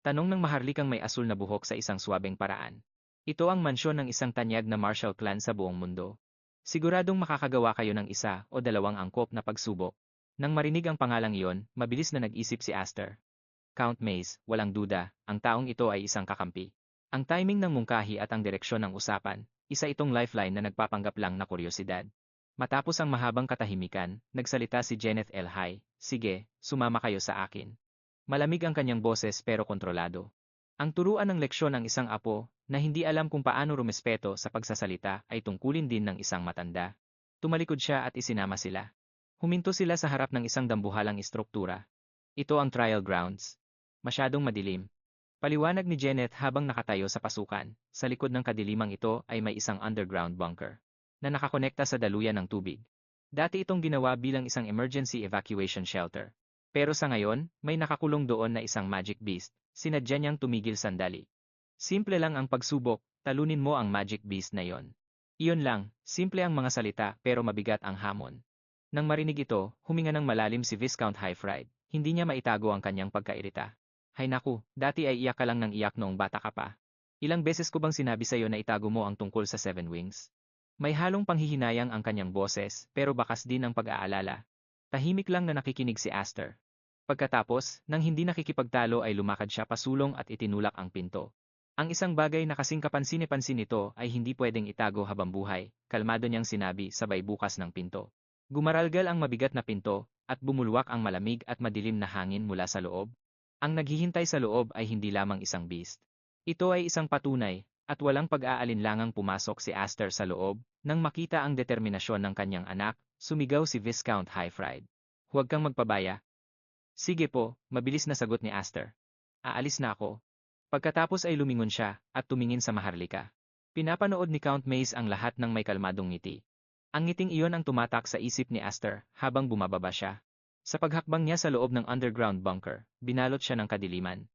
Tanong ng maharlikang may asul na buhok sa isang swabeng paraan. Ito ang mansyon ng isang tanyag na martial clan sa buong mundo. Siguradong makakagawa kayo ng isa o dalawang angkop na pagsubok. Nang marinig ang pangalang iyon, mabilis na nag-isip si Aster. Count Maze, walang duda, ang taong ito ay isang kakampi. Ang timing ng mungkahi at ang direksyon ng usapan, isa itong lifeline na nagpapanggap lang na kuryosidad. Matapos ang mahabang katahimikan, nagsalita si Janet L. High, sige, sumama kayo sa akin. Malamig ang kanyang boses pero kontrolado. Ang turuan ng leksyon ng isang apo, na hindi alam kung paano rumespeto sa pagsasalita ay tungkulin din ng isang matanda. Tumalikod siya at isinama sila. Huminto sila sa harap ng isang dambuhalang istruktura. Ito ang trial grounds. Masyadong madilim. Paliwanag ni Janet habang nakatayo sa pasukan, sa likod ng kadilimang ito ay may isang underground bunker na nakakonekta sa daluyan ng tubig. Dati itong ginawa bilang isang emergency evacuation shelter. Pero sa ngayon, may nakakulong doon na isang magic beast, sinadya niyang tumigil sandali. Simple lang ang pagsubok, talunin mo ang magic beast na yon. Iyon lang, simple ang mga salita pero mabigat ang hamon. Nang marinig ito, huminga ng malalim si Viscount Highfried, hindi niya maitago ang kanyang pagkairita. Hay naku, dati ay iyak ka lang ng iyak noong bata ka pa. Ilang beses ko bang sinabi sa'yo na itago mo ang tungkol sa Seven Wings? May halong panghihinayang ang kanyang boses, pero bakas din ang pag-aalala. Tahimik lang na nakikinig si Aster. Pagkatapos, nang hindi nakikipagtalo ay lumakad siya pasulong at itinulak ang pinto. Ang isang bagay na kasing kapansin-pansin nito ay hindi pwedeng itago habang buhay, kalmado niyang sinabi sabay bukas ng pinto. Gumaralgal ang mabigat na pinto, at bumulwak ang malamig at madilim na hangin mula sa loob. Ang naghihintay sa loob ay hindi lamang isang beast. Ito ay isang patunay, at walang pag-aalinlangang pumasok si Aster sa loob, nang makita ang determinasyon ng kanyang anak, sumigaw si Viscount Highfried. Huwag kang magpabaya. Sige po, mabilis na sagot ni Aster. Aalis na ako. Pagkatapos ay lumingon siya, at tumingin sa maharlika. Pinapanood ni Count Maze ang lahat ng may kalmadong ngiti. Ang ngiting iyon ang tumatak sa isip ni Aster, habang bumababa siya. Sa paghakbang niya sa loob ng underground bunker, binalot siya ng kadiliman.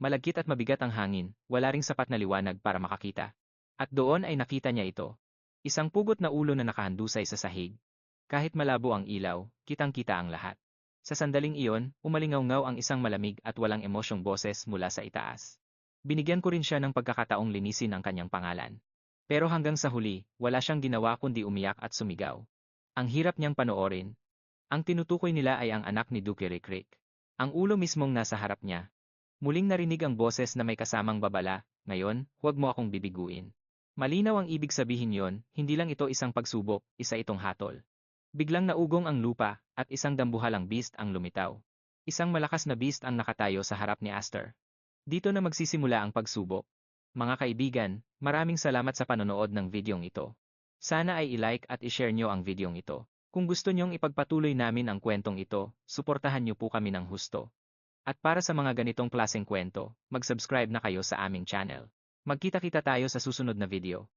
Malagkit at mabigat ang hangin, wala ring sapat na liwanag para makakita. At doon ay nakita niya ito. Isang pugot na ulo na nakahandusay sa sahig. Kahit malabo ang ilaw, kitang-kita ang lahat. Sa sandaling iyon, umalingaw-ngaw ang isang malamig at walang emosyong boses mula sa itaas. Binigyan ko rin siya ng pagkakataong linisin ang kanyang pangalan. Pero hanggang sa huli, wala siyang ginawa kundi umiyak at sumigaw. Ang hirap niyang panoorin. Ang tinutukoy nila ay ang anak ni Duke Rickrick. Ang ulo mismong nasa harap niya. Muling narinig ang boses na may kasamang babala, ngayon, huwag mo akong bibiguin. Malinaw ang ibig sabihin yon, hindi lang ito isang pagsubok, isa itong hatol. Biglang naugong ang lupa, at isang dambuhalang beast ang lumitaw. Isang malakas na beast ang nakatayo sa harap ni Aster. Dito na magsisimula ang pagsubok. Mga kaibigan, maraming salamat sa panonood ng videong ito. Sana ay i-like at i-share nyo ang videong ito. Kung gusto nyong ipagpatuloy namin ang kwentong ito, suportahan nyo po kami ng husto. At para sa mga ganitong klaseng kwento, mag-subscribe na kayo sa aming channel. Magkita-kita tayo sa susunod na video.